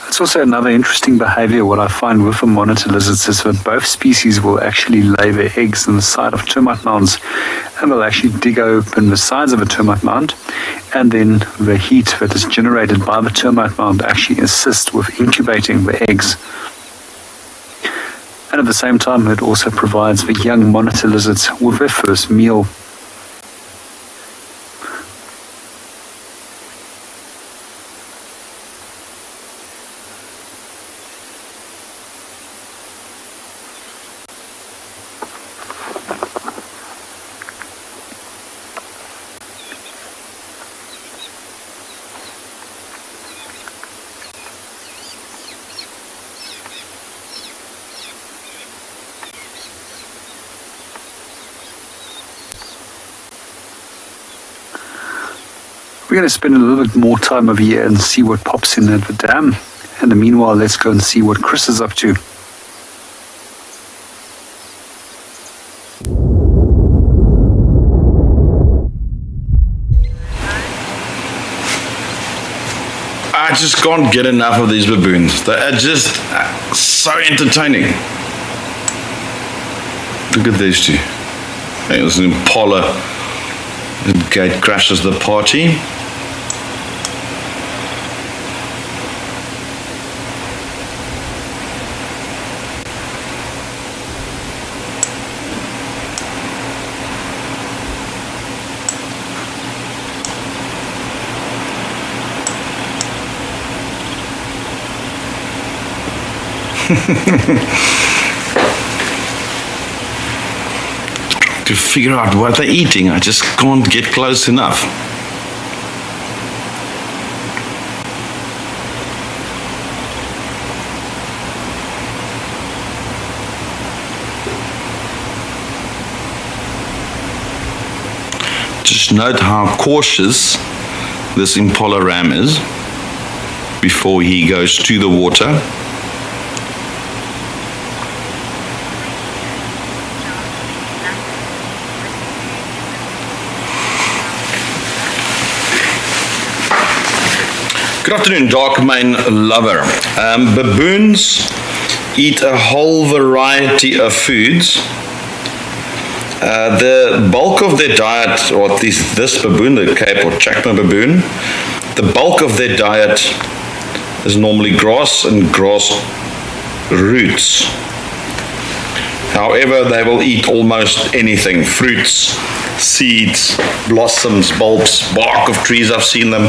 It's also another interesting behavior. What I find with the monitor lizards is that both species will actually lay their eggs in the side of termite mounds, and they'll actually dig open the sides of a termite mound, and then the heat that is generated by the termite mound actually assists with incubating the eggs. And at the same time, it also provides the young monitor lizards with their first meal. We're going to spend a little bit more time over here and see what pops in at the dam. And in the meanwhile, let's go and see what Chris is up to. I just can't get enough of these baboons. They are just so entertaining. Look at these two. There's an impala. The gate crashes the party. To figure out what they're eating, I just can't get close enough. Just note how cautious this impala ram is before he goes to the water. Good afternoon, dark mane lover. Baboons eat a whole variety of foods. The bulk of their diet, or at least this baboon, the Cape or Chacma baboon, the bulk of their diet is normally grass and grass roots. However, they will eat almost anything: fruits, seeds, blossoms, bulbs, bark of trees. I've seen them.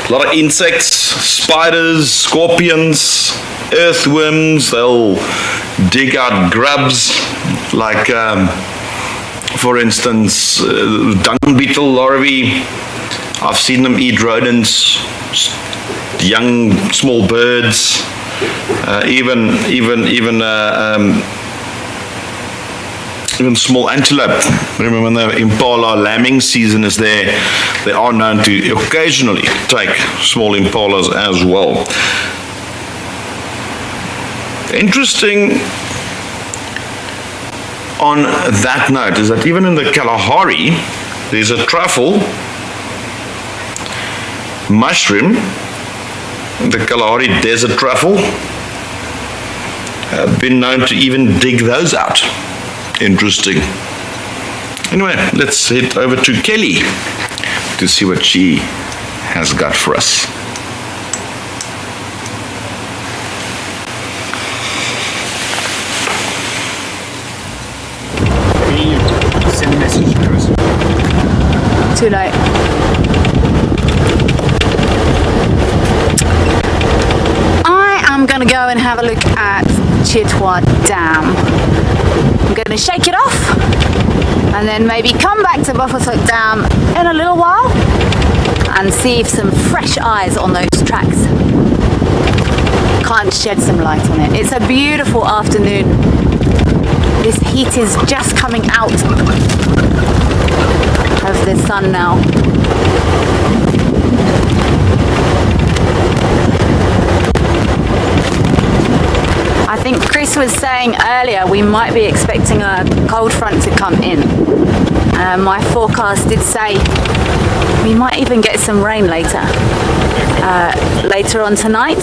A lot of insects, spiders, scorpions, earthworms. They'll dig out grubs like, for instance, dung beetle larvae. I've seen them eat rodents, young small birds, even small antelope. Remember, when the impala lambing season is there, they are known to occasionally take small impalas as well. Interesting on that note is that even in the Kalahari, there's a truffle mushroom, the Kalahari desert truffle. Been known to even dig those out. Interesting. Anyway, let's head over to Kelly to see what she has got for us. Send a message, Chris. Too late. I am going to go and have a look at Chitwa Dam. I'm going to shake it off and then maybe come back to Buffelshoek Dam in a little while and see if some fresh eyes on those tracks can't shed some light on it. It's a beautiful afternoon. This heat is just coming out of the sun now. I think Chris was saying earlier we might be expecting a cold front to come in. My forecast did say we might even get some rain later on tonight.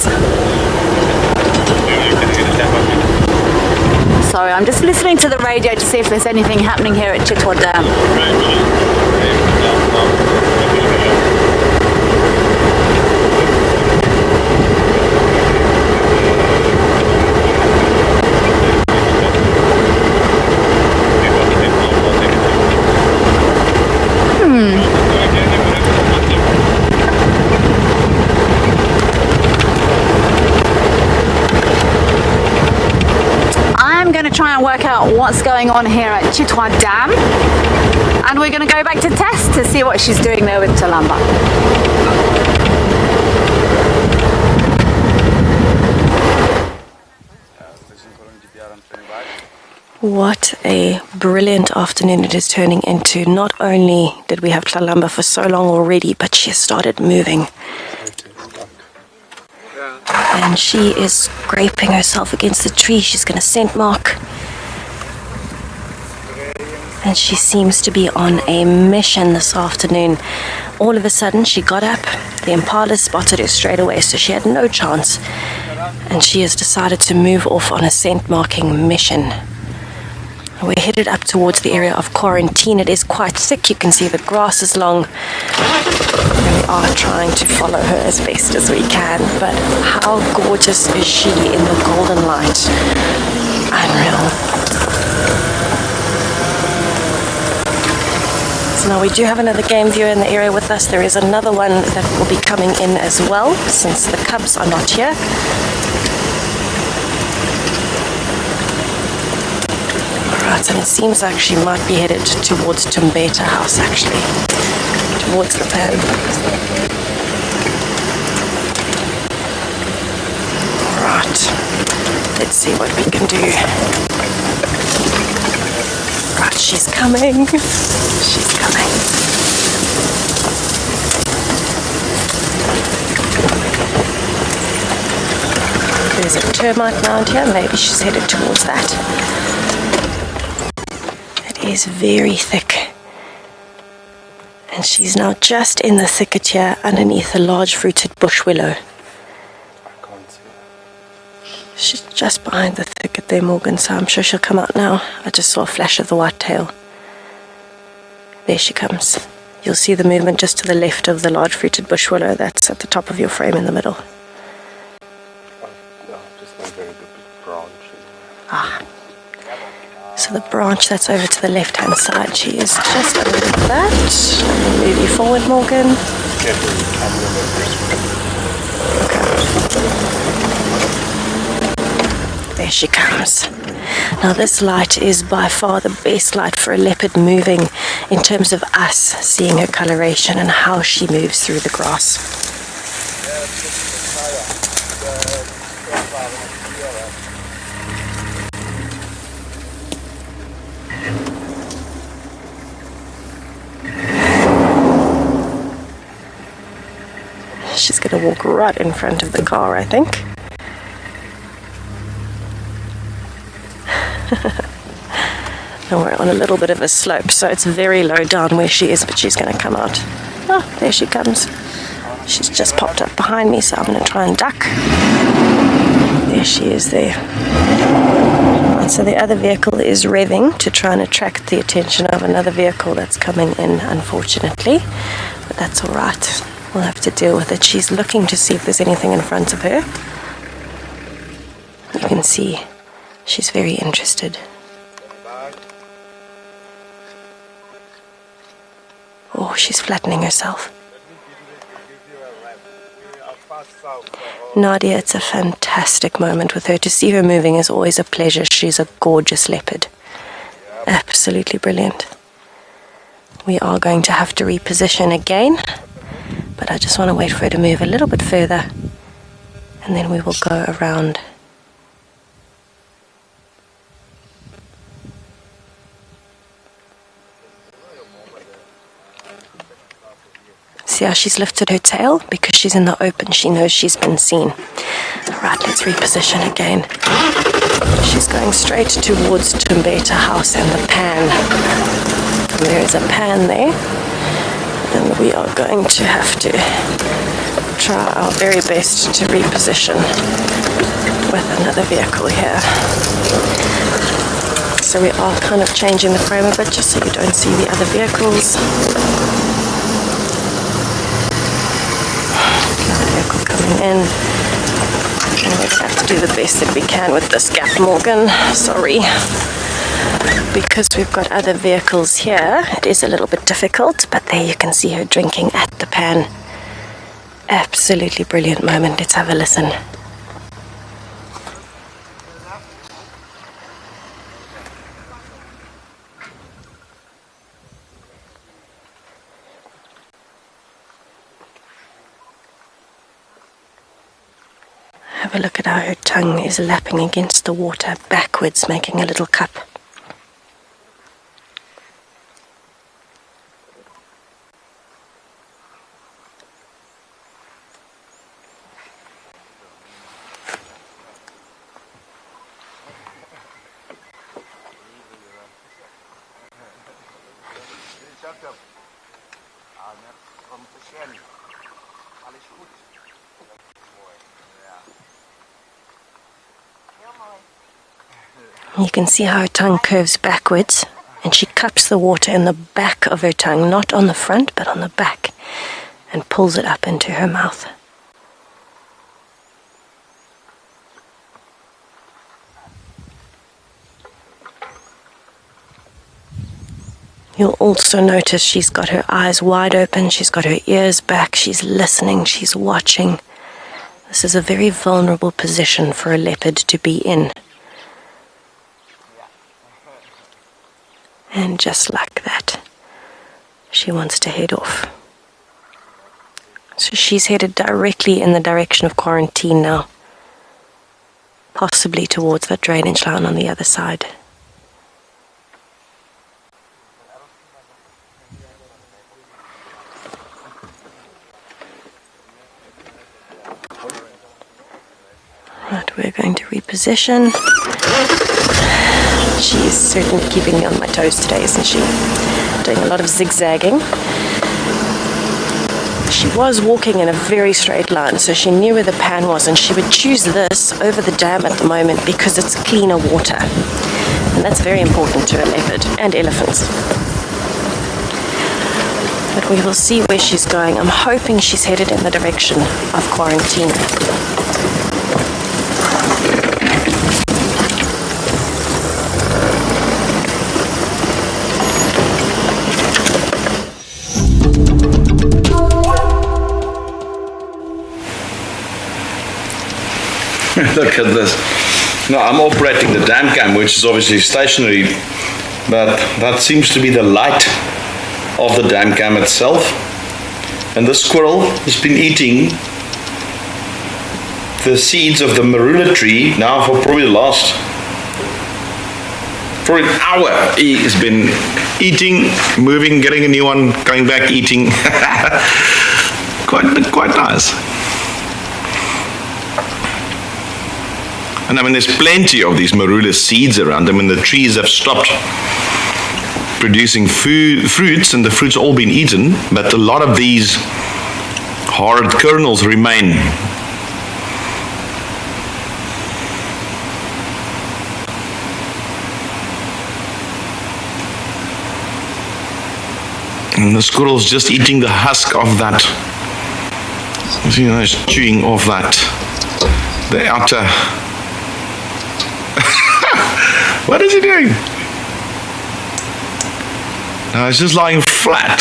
Sorry, I'm just listening to the radio to see if there's anything happening here at Chitwa Dam. I'm going to try and work out what's going on here at Chitwa Dam, and we're going to go back to Tess to see what she's doing there with Talamba. What a brilliant afternoon it is turning into. Not only did we have Talamba for so long already, but she has started moving. And she is scraping herself against the tree. She's going to scent mark. And she seems to be on a mission this afternoon. All of a sudden, she got up. The impala spotted her straight away, so she had no chance. And she has decided to move off on a scent marking mission. We're headed up towards the area of quarantine. It is quite thick. You can see the grass is long. And we are trying to follow her as best as we can. But how gorgeous is she in the golden light? Unreal. So now we do have another game viewer in the area with us. There is another one that will be coming in as well, since the cubs are not here. Alright, and it seems like she might be headed towards Tumbeta House, actually. Towards the pan. Alright, let's see what we can do. Right, she's coming. She's coming. There's a termite mound here. Maybe she's headed towards that. It is very thick. And she's now just in the thicket here underneath a large fruited bush willow. She's just behind the thicket there, Morgan, so I'm sure she'll come out now. I just saw a flash of the white tail. There she comes. You'll see the movement just to the left of the large fruited bush willow that's at the top of your frame in the middle. Just a very big branch. Ah. So the branch that's over to the left-hand side, she is just underneath that. Let me move you forward, Morgan. There she comes. Now this light is by far the best light for a leopard moving in terms of us seeing her coloration and how she moves through the grass. She's going to walk right in front of the car, I think. Now we're on a little bit of a slope, so it's very low down where she is, but she's going to come out. Oh, there she comes. She's just popped up behind me, so I'm going to try and duck. There she is there. And so the other vehicle is revving to try and attract the attention of another vehicle that's coming in, unfortunately. But that's all right. We'll have to deal with it. She's looking to see if there's anything in front of her. You can see she's very interested. Oh, she's flattening herself. Nadia, it's a fantastic moment with her. To see her moving is always a pleasure. She's a gorgeous leopard. Absolutely brilliant. We are going to have to reposition again, but I just want to wait for her to move a little bit further, and then we will go around. See how she's lifted her tail? Because she's in the open, she knows she's been seen. Alright, let's reposition again. She's going straight towards Tumbeta House and the pan. And there is a pan there. And we are going to have to try our very best to reposition with another vehicle here. So we are kind of changing the frame a bit just so you don't see the other vehicles. Vehicle coming in, and we're going to have to do the best that we can with this gap, Morgan. Sorry, because we've got other vehicles here, it is a little bit difficult, but there you can see her drinking at the pan. Absolutely brilliant moment. Let's have a listen. Have a look at how her tongue is lapping against the water backwards, making a little cup. You can see how her tongue curves backwards, and she cups the water in the back of her tongue, not on the front, but on the back, and pulls it up into her mouth. You'll also notice she's got her eyes wide open, she's got her ears back, she's listening, she's watching. This is a very vulnerable position for a leopard to be in. And just like that, she wants to head off. So she's headed directly in the direction of quarantine now, possibly towards that drainage line on the other side. Right, we're going to reposition. She's certainly keeping me on my toes today, isn't she? Doing a lot of zigzagging. She was walking in a very straight line, so she knew where the pan was, and she would choose this over the dam at the moment because it's cleaner water. And that's very important to a leopard and elephants. But we will see where she's going. I'm hoping she's headed in the direction of quarantine. Look at this. Now I'm operating the dam cam, which is obviously stationary, but that seems to be the light of the dam cam itself. And the squirrel has been eating the seeds of the marula tree now for probably the last, for an hour. He has been eating, moving, getting a new one, coming back, eating. quite nice. And I mean, there's plenty of these marula seeds around. I mean, the trees have stopped producing fruits, and the fruits all been eaten, but a lot of these hard kernels remain. And the squirrel's just eating the husk of that. You know, it's chewing off that, the outer. What is he doing? No, it's just lying flat.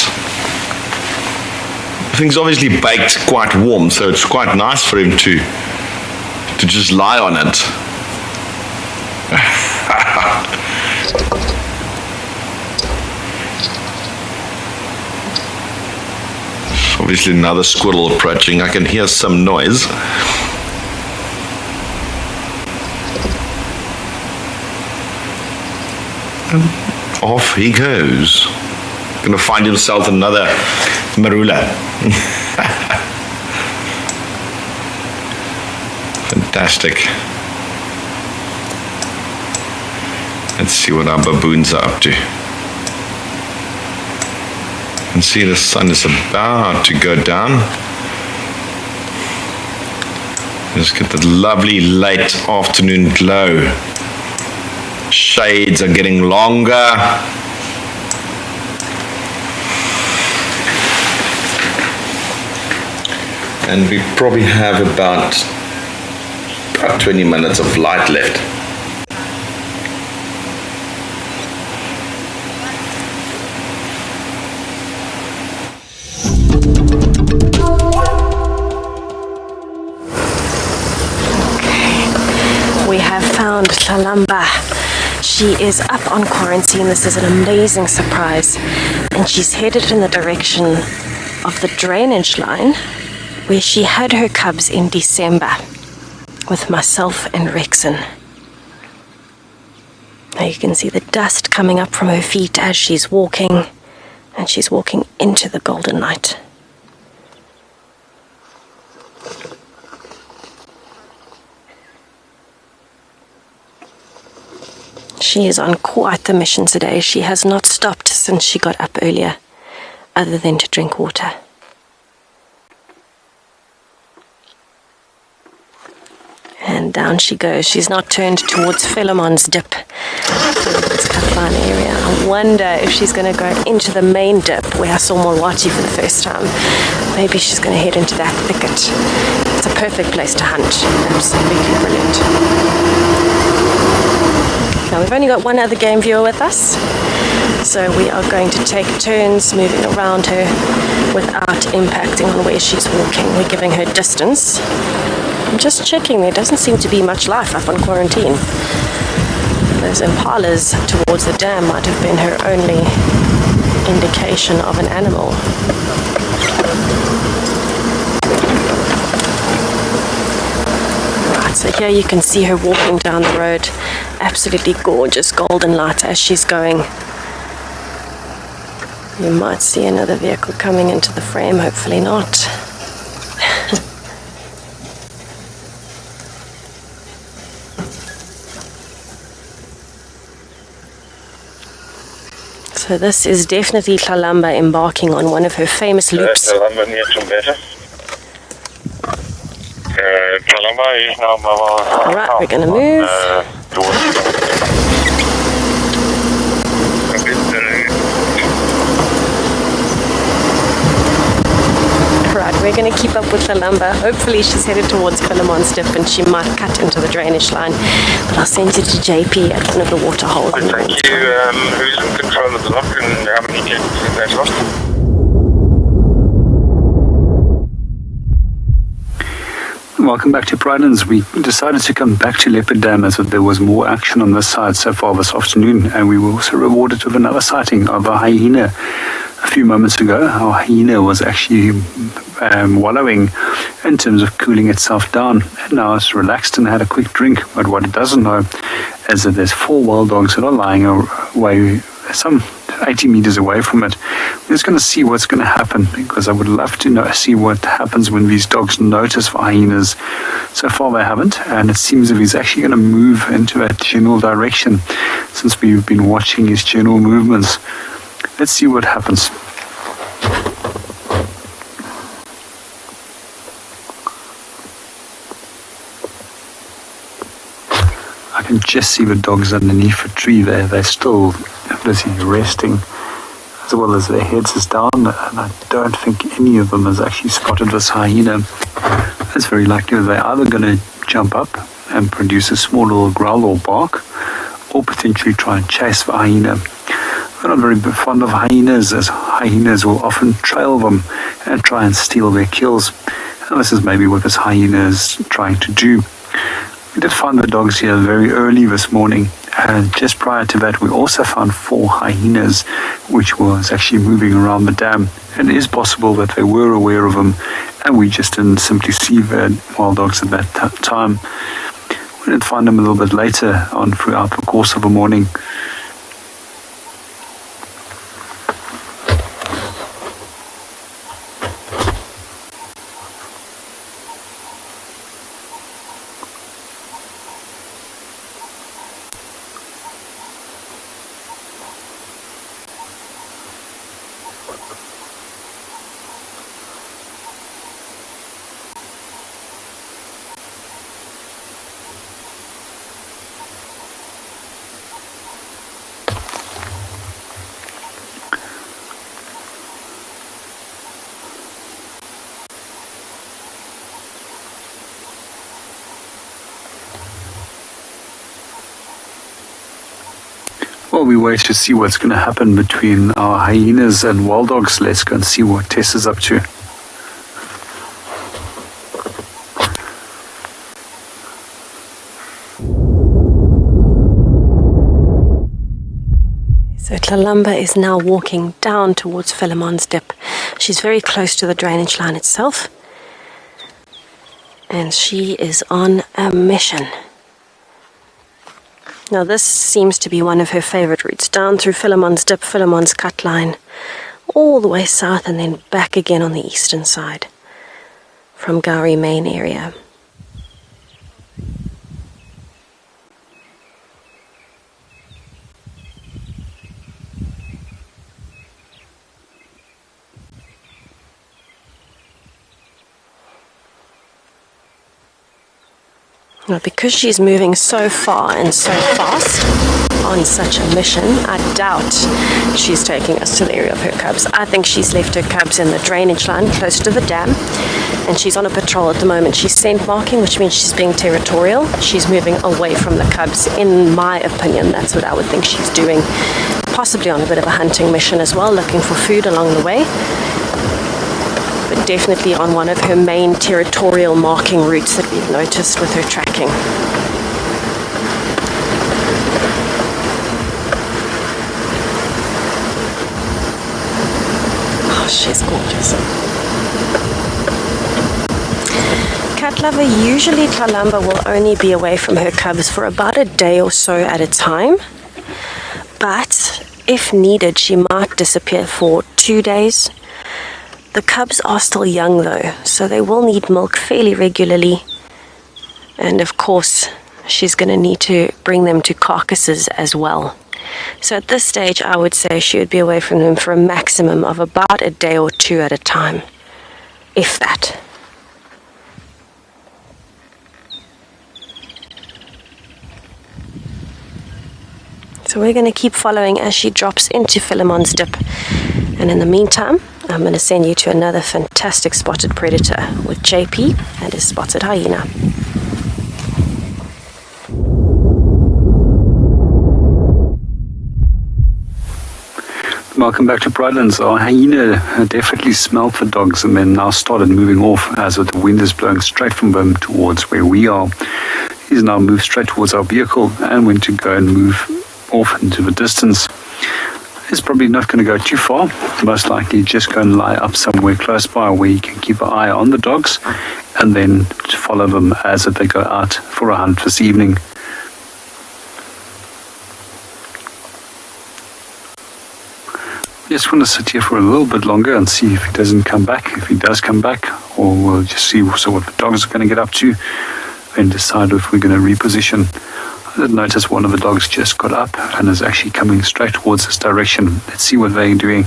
The thing's obviously baked quite warm, so it's quite nice for him to just lie on it. Obviously another squirrel approaching. I can hear some noise. And off he goes. Gonna find himself another marula. Fantastic. Let's see what our baboons are up to. And see, the sun is about to go down. Just get that lovely late afternoon glow. Shades are getting longer. And we probably have about 20 minutes of light left. We have found Chalamba. She is up on quarantine. This is an amazing surprise. And she's headed in the direction of the drainage line where she had her cubs in December with myself and Rexon. Now you can see the dust coming up from her feet as she's walking, and she's walking into the golden light. She is on quite the mission today. She has not stopped since she got up earlier. other than to drink water. And down she goes. She's not turned towards Philemon's dip, Philemon's cutline area. I wonder if she's going to go into the main dip where I saw Molwati for the first time. Maybe she's going to head into that thicket. It's a perfect place to hunt. Absolutely brilliant. Now we've only got one other game viewer with us, so we are going to take turns moving around her without impacting on where she's walking. We're giving her distance. I'm just checking, there doesn't seem to be much life up on quarantine. Those impalas towards the dam might have been her only indication of an animal. Right, so here you can see her walking down the road. Absolutely gorgeous golden light as she's going. You might see another vehicle coming into the frame, hopefully not. So this is definitely Tlalamba embarking on one of her famous loops. Tlalamba near Tumbeta. Tlalamba is now Alright, we're going to move. Right, we're going to keep up with Tlalamba. Hopefully she's headed towards Philemon's dip and she might cut into the drainage line. But I'll send you to JP at one of the water holes. Thank you. Who's in control of the lock and how many kids is that lost? Welcome back to Pridelands. We decided to come back to Leopard Dam as there was more action on this side so far this afternoon, and we were also rewarded with another sighting of a hyena. A few moments ago, our hyena was actually wallowing in terms of cooling itself down, and now it's relaxed and had a quick drink. But what it doesn't know is that there's 4 wild dogs that are lying away some 80 meters away from it. We're just going to see what's going to happen, because I would love to see what happens when these dogs notice for hyenas. So far they haven't, and it seems that he's actually going to move into a general direction since we've been watching his general movements. Let's see what happens. I can just see the dogs underneath a tree there. They're still busy resting, as well as their heads is down, and I don't think any of them has actually spotted this hyena. It's very likely that they're either going to jump up and produce a small little growl or bark, or potentially try and chase the hyena. They're not very fond of hyenas, as hyenas will often trail them and try and steal their kills. And this is maybe what this hyena is trying to do. We did find the dogs here very early this morning, and just prior to that we also found 4 hyenas which was actually moving around the dam, and it is possible that they were aware of them and we just didn't simply see the wild dogs at that time. We did find them a little bit later on throughout the course of the morning. While we wait to see what's going to happen between our hyenas and wild dogs, let's go and see what Tess is up to. So Tlalamba is now walking down towards Philemon's dip. She's very close to the drainage line itself, and she is on a mission. Now this seems to be one of her favorite routes, down through Philemon's dip, Philemon's cut line, all the way south and then back again on the eastern side from Gowrie main area. Now, because she's moving so far and so fast on such a mission, I doubt she's taking us to the area of her cubs. I think she's left her cubs in the drainage line close to the dam, and she's on a patrol at the moment. She's scent marking, which means she's being territorial. She's moving away from the cubs. In my opinion, that's what I would think she's doing. Possibly on a bit of a hunting mission as well, looking for food along the way. But definitely on one of her main territorial marking routes that we've noticed with her tracking. Oh, she's gorgeous. Cat lover, usually Kalamba will only be away from her cubs for about a day or so at a time. But if needed, she might disappear for 2 days. The cubs are still young though, so they will need milk fairly regularly. And of course, she's going to need to bring them to carcasses as well. So at this stage, I would say she would be away from them for a maximum of about a day or 2 at a time, if that. So we're going to keep following as she drops into Philemon's dip. And in the meantime, I'm going to send you to another fantastic spotted predator with JP and his spotted hyena. Welcome back to Pridelands. Our hyena definitely smelled the dogs and then now started moving off as the wind is blowing straight from them towards where we are. He's now moved straight towards our vehicle and went to go and move off into the distance. He's probably not going to go too far. Most likely just go and lie up somewhere close by where you can keep an eye on the dogs and then follow them as they go out for a hunt this evening. Just want to sit here for a little bit longer and see if he doesn't come back. If he does come back, or we'll just see also what the dogs are going to get up to and decide if we're going to reposition. I did notice one of the dogs just got up and is actually coming straight towards this direction. Let's see what they're doing.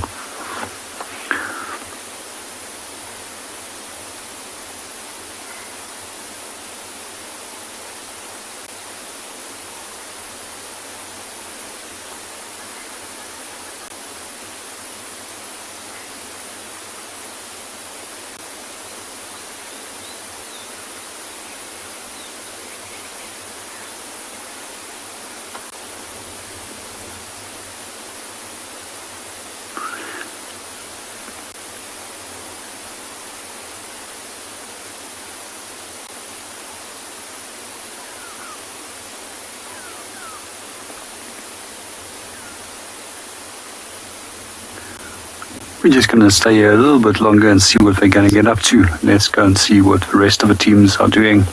We're just going to stay here a little bit longer and see what they're going to get up to. Let's go and see what the rest of the teams are doing.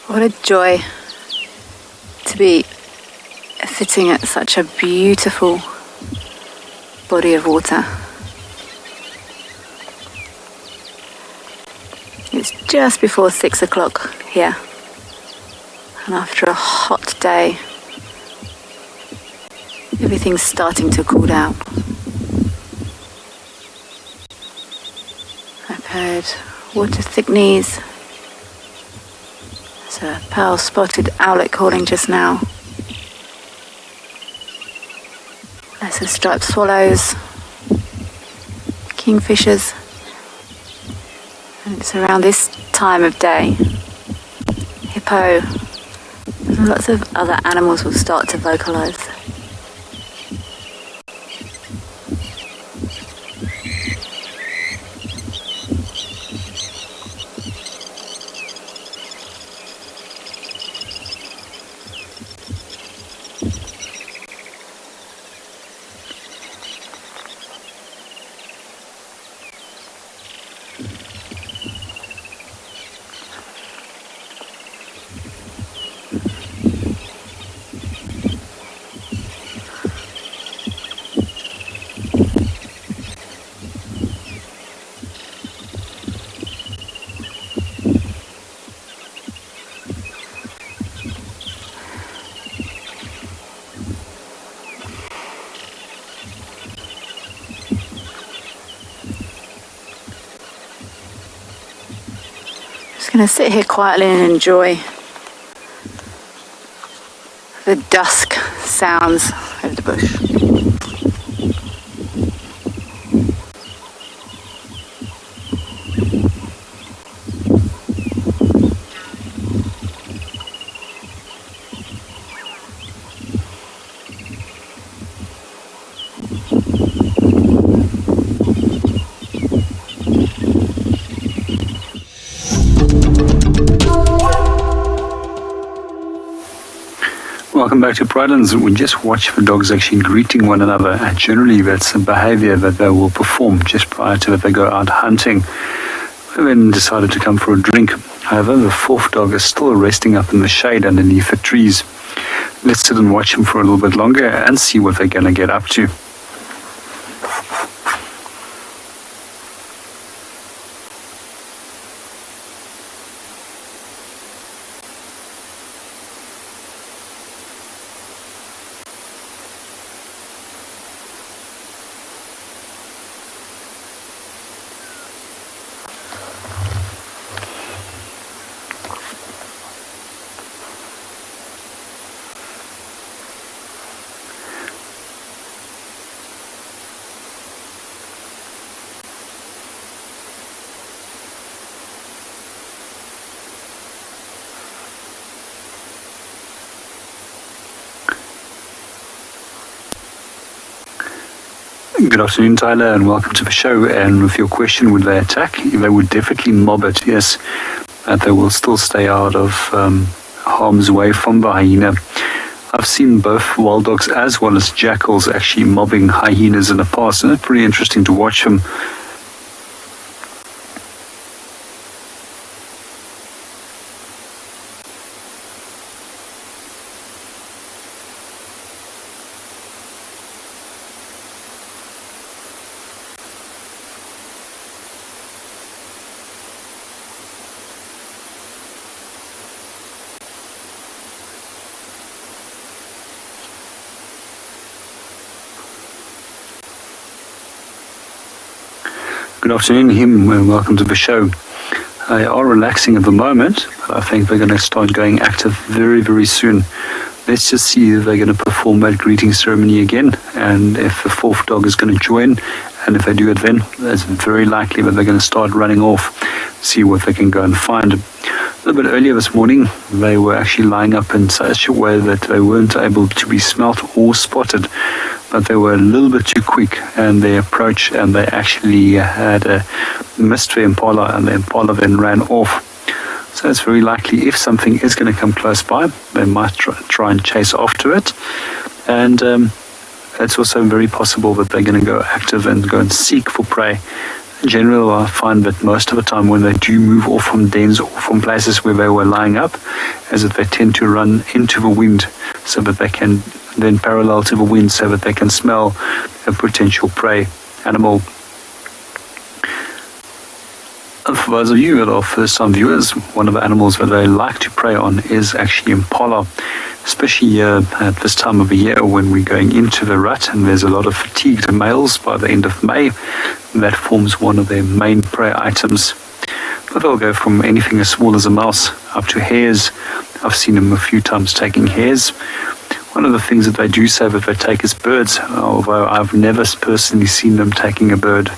What a joy to be sitting at such a beautiful body of water. It's just before 6 o'clock here, and after a hot day, everything's starting to cool down. I've heard water thickneys. There's a pearl spotted owlet calling just now. There's some striped swallows, kingfishers, and it's around this time of day. Hippo and lots of other animals will start to vocalize. Gonna sit here quietly and enjoy the dusk sounds of the bush. Welcome back to Pridelands. We just watch the dogs actually greeting one another, and generally that's a behavior that they will perform just prior to that they go out hunting. They then decided to come for a drink. However, the fourth dog is still resting up in the shade underneath the trees. Let's sit and watch him for a little bit longer and see what they're going to get up to. Good afternoon, Tyler, and welcome to the show. And with your question, would they attack? They would definitely mob it, yes. But they will still stay out of harm's way from the hyena. I've seen both wild dogs as well as jackals actually mobbing hyenas in the past, and it's pretty interesting to watch them. Good afternoon, Him, and welcome to the show. They are relaxing at the moment, but I think they're going to start going active very, very soon. Let's just see if they're going to perform that greeting ceremony again, and if the fourth dog is going to join, and if they do it then, it's very likely that they're going to start running off, see what they can go and find. A little bit earlier this morning, they were actually lying up in such a way that they weren't able to be smelt or spotted, but they were a little bit too quick in their approach, and they actually had missed the impala, and the impala then ran off. So it's very likely if something is going to come close by, they might try and chase after it. And it's also very possible that they're going to go active and go and seek for prey. In general, I find that most of the time when they do move off from dens or from places where they were lying up, is that they tend to run into the wind so that they can then parallel to the wind so that they can smell a potential prey animal. And for those of you that are first-time viewers, one of the animals that they like to prey on is actually impala, especially at this time of the year when we're going into the rut and there's a lot of fatigued males by the end of May. That forms one of their main prey items. But they'll go from anything as small as a mouse up to hares. I've seen them a few times taking hares. One of the things that they do say that they take is birds, although I've never personally seen them taking a bird.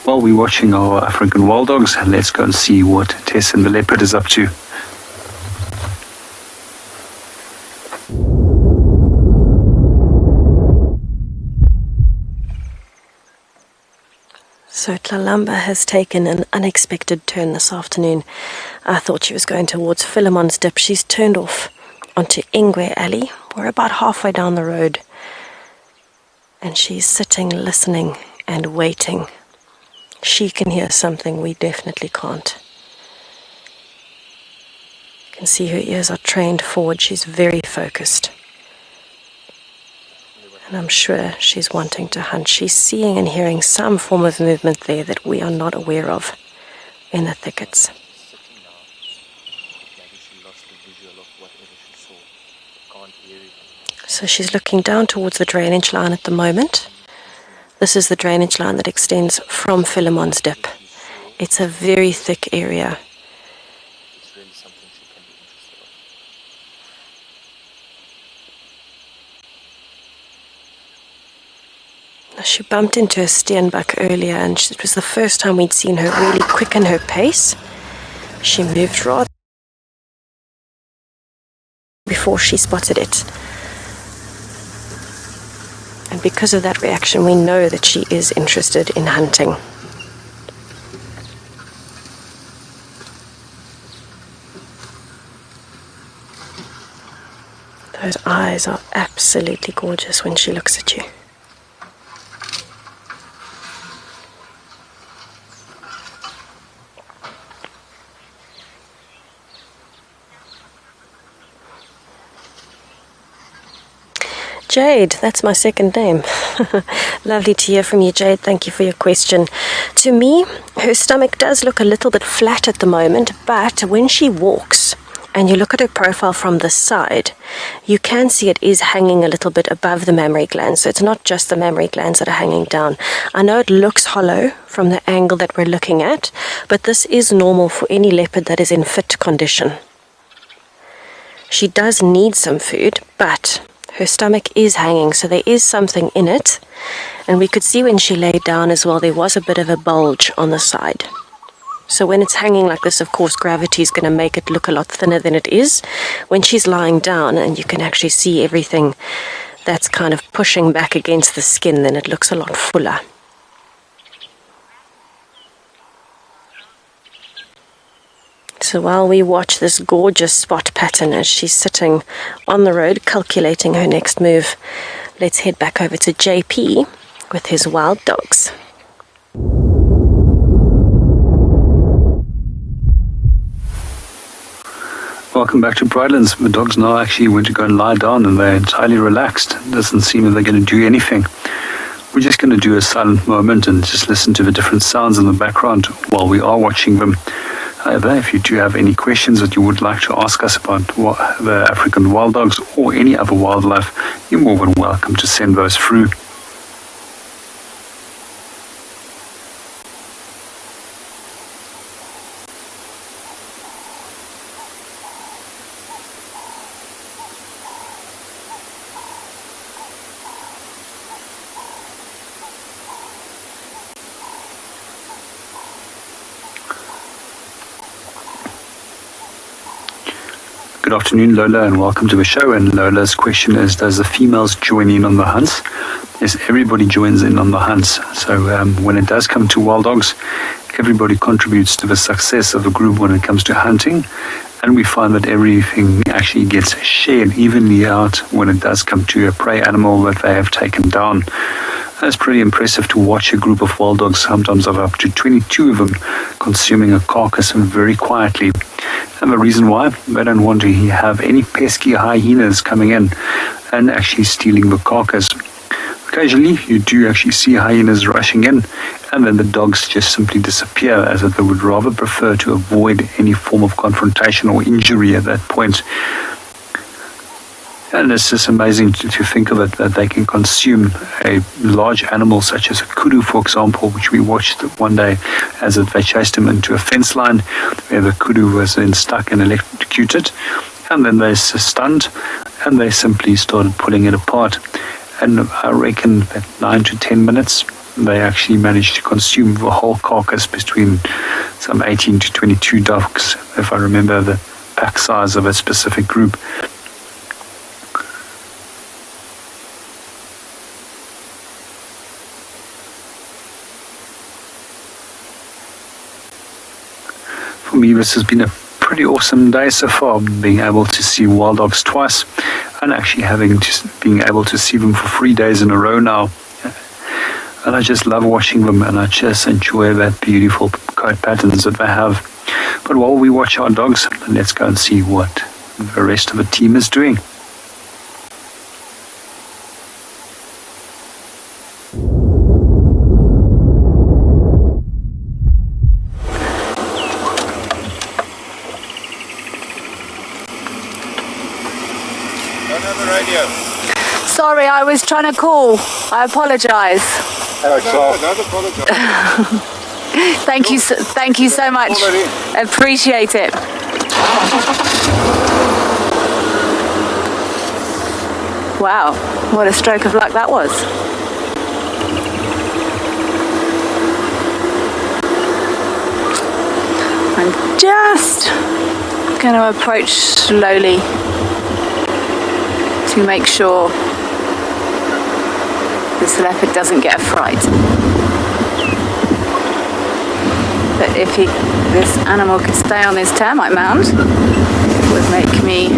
While we're watching our African wild dogs, let's go and see what Tess and the leopard is up to. So Tlalamba has taken an unexpected turn this afternoon. I thought she was going towards Philemon's Dip. She's turned off onto Ingwe Alley. We're about halfway down the road. And she's sitting, listening and waiting. She can hear something we definitely can't. You can see her ears are trained forward. She's very focused. And I'm sure she's wanting to hunt. She's seeing and hearing some form of movement there that we are not aware of in the thickets. So she's looking down towards the drainage line at the moment. This is the drainage line that extends from Philemon's Dip. It's a very thick area. She bumped into a steenbuck earlier, and it was the first time we'd seen her really quicken her pace. She moved rather before she spotted it. And because of that reaction, we know that she is interested in hunting. Those eyes are absolutely gorgeous when she looks at you. Jade, that's my second name. Lovely to hear from you, Jade. Thank you for your question. To me, her stomach does look a little bit flat at the moment, but when she walks and you look at her profile from the side, you can see it is hanging a little bit above the mammary glands. So it's not just the mammary glands that are hanging down. I know it looks hollow from the angle that we're looking at, but this is normal for any leopard that is in fit condition. She does need some food, but her stomach is hanging, so there is something in it. And we could see when she laid down as well, there was a bit of a bulge on the side. So when it's hanging like this, of course, gravity is going to make it look a lot thinner than it is. When she's lying down and you can actually see everything that's kind of pushing back against the skin, then it looks a lot fuller. So while we watch this gorgeous spot pattern as she's sitting on the road calculating her next move, let's head back over to JP with his wild dogs. Welcome back to Bridlands. The dogs now actually went to go and lie down and they're entirely relaxed. It doesn't seem that they're going to do anything. We're just going to do a silent moment and just listen to the different sounds in the background while we are watching them. However, if you do have any questions that you would like to ask us about the African wild dogs or any other wildlife, you're more than welcome to send those through. Good afternoon, Lola, and welcome to the show. And Lola's question is, does the females join in on the hunts? Yes, everybody joins in on the hunts. So when it does come to wild dogs, everybody contributes to the success of the group when it comes to hunting. And we find that everything actually gets shared evenly out when it does come to a prey animal that they have taken down. It's pretty impressive to watch a group of wild dogs, sometimes of up to 22 of them, consuming a carcass very quietly. And the reason why? They don't want to have any pesky hyenas coming in and actually stealing the carcass. Occasionally, you do actually see hyenas rushing in, and then the dogs just simply disappear, as if they would rather prefer to avoid any form of confrontation or injury at that point. And it's just amazing to think of it, that they can consume a large animal such as a kudu, for example, which we watched one day as they chased him into a fence line where the kudu was then stuck and electrocuted. And then they stunned and they simply started pulling it apart. And I reckon that 9 to 10 minutes, they actually managed to consume the whole carcass between some 18 to 22 dogs, if I remember the pack size of a specific group. For me, this has been a pretty awesome day so far, being able to see wild dogs twice and actually being able to see them for 3 days in a row now. And I just love watching them, and I just enjoy that beautiful coat patterns that they have. But while we watch our dogs, let's go and see what the rest of the team is doing. Don't have a radio. sorry, I was trying to call. I apologise. Don't apologize. Thank you so much. Appreciate it. Wow, what a stroke of luck that was. I'm just going to approach slowly to make sure this leopard doesn't get a fright. But if this animal could stay on this termite mound, it would make me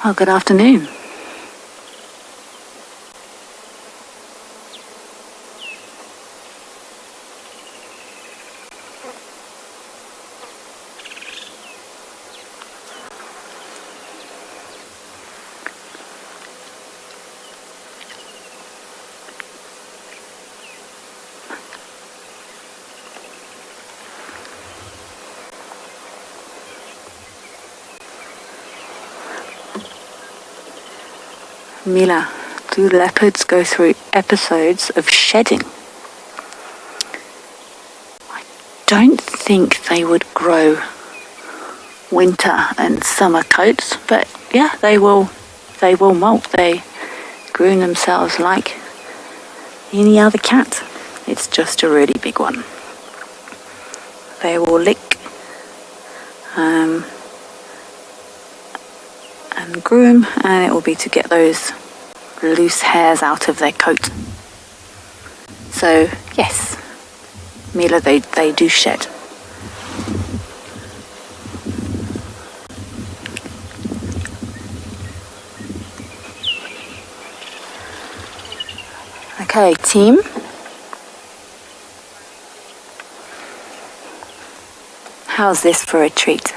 Well, good afternoon. Mila, do leopards go through episodes of shedding? I don't think they would grow winter and summer coats, but yeah, they will molt. They groom themselves like any other cat. It's just a really big one. They will lick and groom, and it will be to get those loose hairs out of their coat. So yes, Mila, they do shed. Okay, team. How's this for a treat?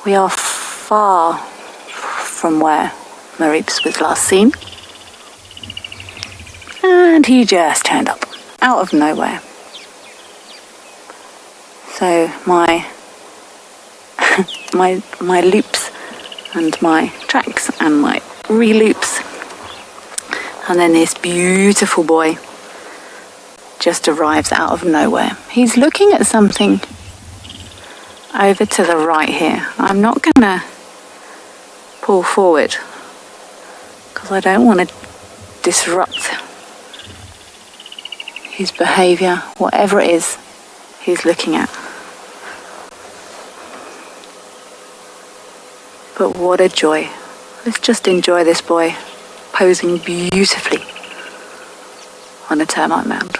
We are far from where Marips was last seen, and he just turned up out of nowhere. So my loops and my tracks and my re-loops, and then this beautiful boy just arrives out of nowhere. He's looking at something over to the right here. I'm not going to pull forward because I don't want to disrupt his behaviour, whatever it is he's looking at. But what a joy. Let's just enjoy this boy posing beautifully on a termite mound.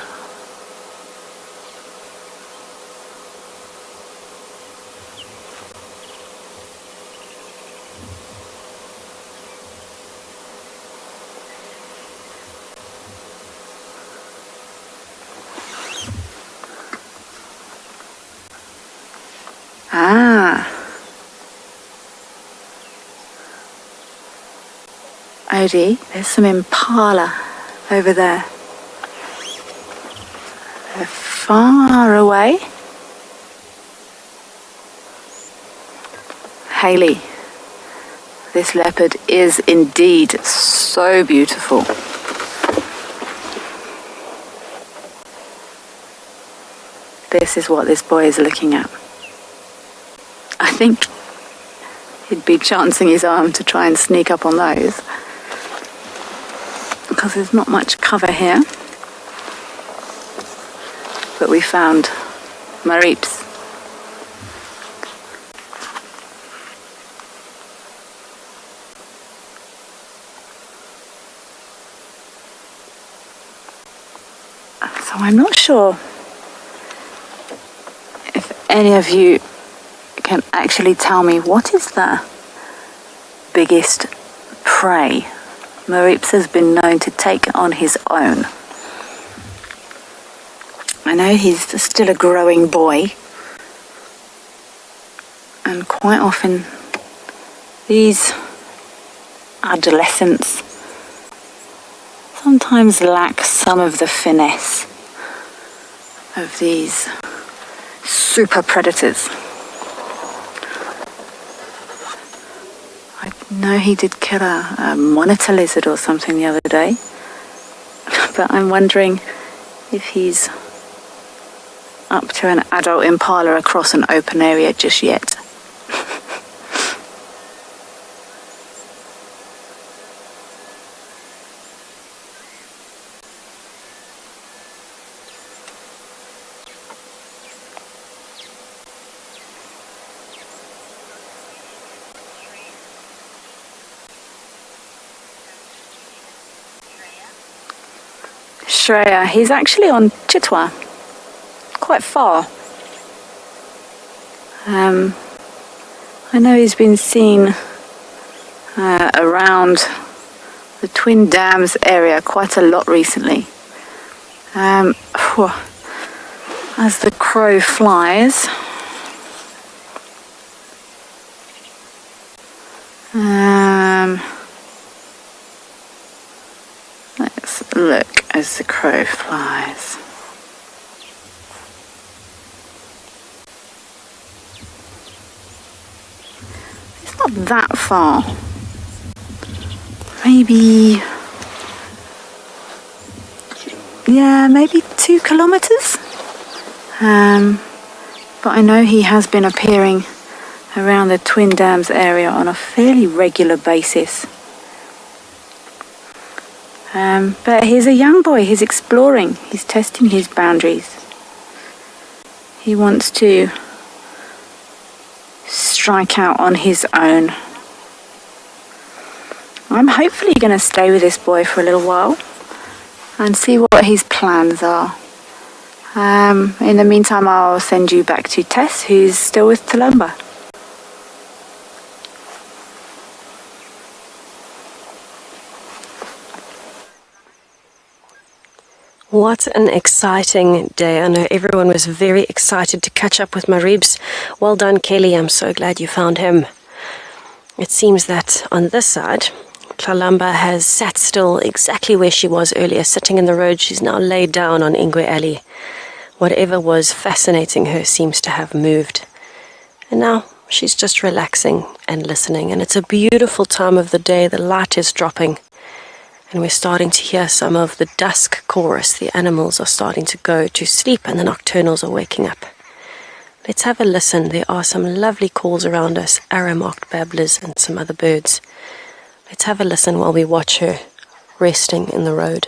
Odie, there's some impala over there. They're far away. Hayley, this leopard is indeed so beautiful. This is what this boy is looking at. I think he'd be chancing his arm to try and sneak up on those, because there's not much cover here. But we found Marips. I'm not sure if any of you can actually tell me what is the biggest prey Marips has been known to take on his own. I know he's still a growing boy, and quite often these adolescents sometimes lack some of the finesse of these super predators. I know he did kill a monitor lizard or something the other day, but I'm wondering if he's up to an adult impala across an open area just yet. Shreya, he's actually on Chitwa, quite far. I know he's been seen around the Twin Dams area quite a lot recently. As the crow flies, let's look as the crow flies. It's not that far. Maybe 2 kilometers. But I know he has been appearing around the Twin Dams area on a fairly regular basis. But he's a young boy, he's exploring, he's testing his boundaries. He wants to strike out on his own. I'm hopefully going to stay with this boy for a little while and see what his plans are. In the meantime, I'll send you back to Tess, who's still with Talumba. What an exciting day. I know everyone was very excited to catch up with Marips. Well done, Kelly. I'm so glad you found him. It seems that on this side, Talumba has sat still exactly where she was earlier, sitting in the road. She's now laid down on Ingwe Alley. Whatever was fascinating her seems to have moved. And now she's just relaxing and listening. And it's a beautiful time of the day. The light is dropping. And we're starting to hear some of the dusk chorus. The animals are starting to go to sleep and the nocturnals are waking up. Let's have a listen. There are some lovely calls around us, arrow-marked babblers and some other birds. Let's have a listen while we watch her resting in the road.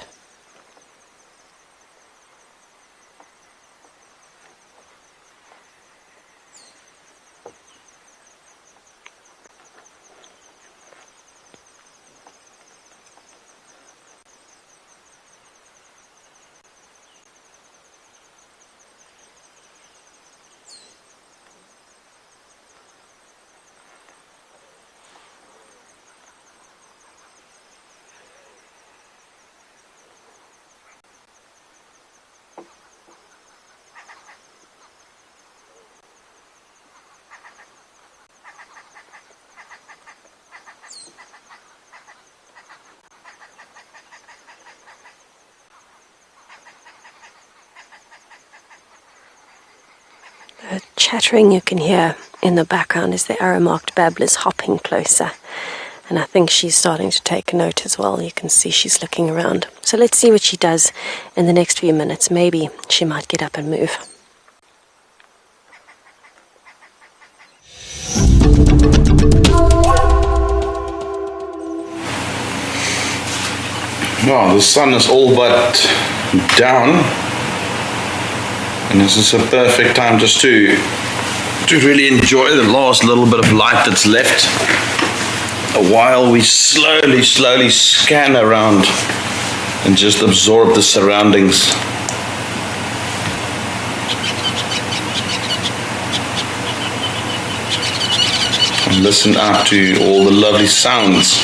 The chattering you can hear in the background is the arrow-marked babblers hopping closer. And I think she's starting to take note as well. You can see she's looking around. So let's see what she does in the next few minutes. Maybe she might get up and move. Well, the sun is all but down. And this is a perfect time just to really enjoy the last little bit of light that's left while we slowly scan around and just absorb the surroundings. listen out to all the lovely sounds.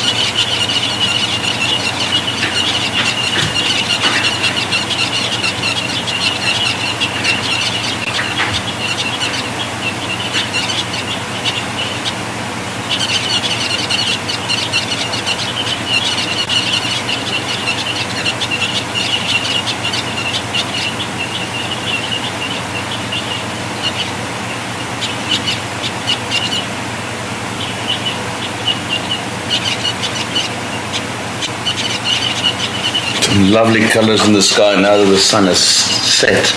Lovely colors in the sky now that the sun has set.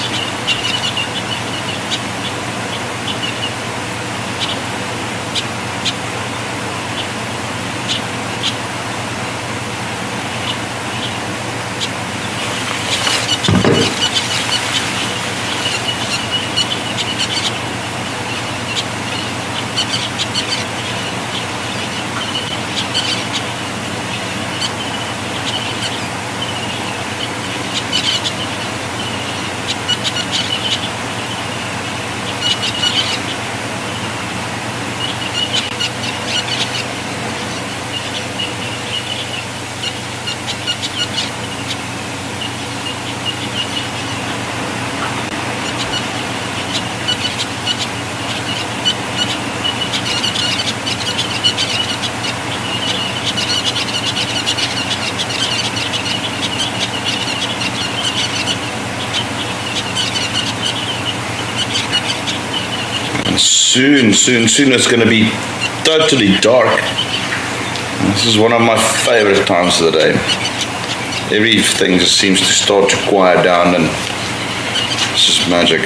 Soon it's going to be totally dark. This is one of my favorite times of the day. Everything just seems to start to quiet down, and it's just magic.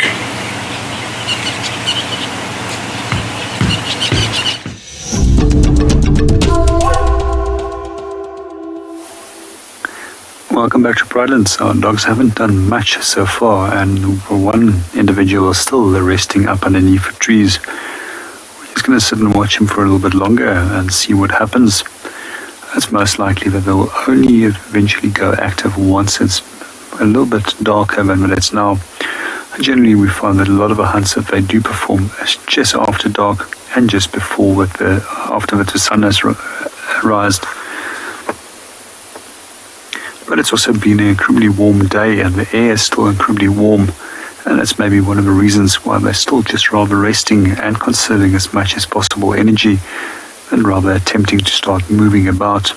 Welcome back to Pridelands. Our dogs haven't done much so far, and one individual is still resting up underneath the trees. We're just going to sit and watch him for a little bit longer and see what happens. It's most likely that they'll only eventually go active once it's a little bit darker than it's now. Generally, we find that a lot of the hunts that they do perform is just after dark and just before after the sun has risen. But it's also been an incredibly warm day, and the air is still incredibly warm, and that's maybe one of the reasons why they're still just rather resting and conserving as much as possible energy, and rather attempting to start moving about.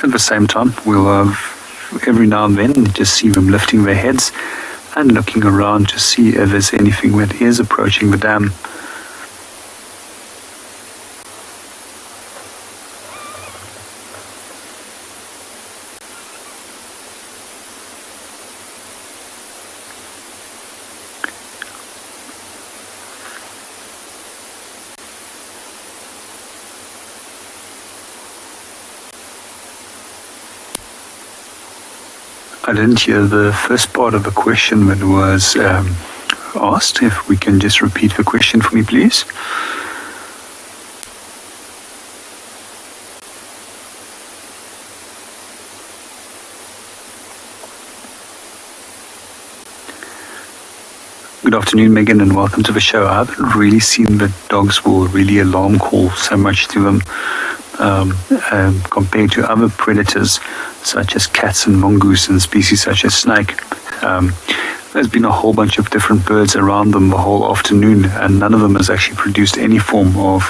At the same time, we'll every now and then just see them lifting their heads and looking around to see if there's anything that is approaching the dam. I didn't hear the first part of the question that was asked. If we can just repeat the question for me, please. Good afternoon, Megan, and welcome to the show. I haven't really seen that dogs will really alarm call so much to them compared to other predators such as cats and mongoose and species such as snake. There's been a whole bunch of different birds around them the whole afternoon, and none of them has actually produced any form of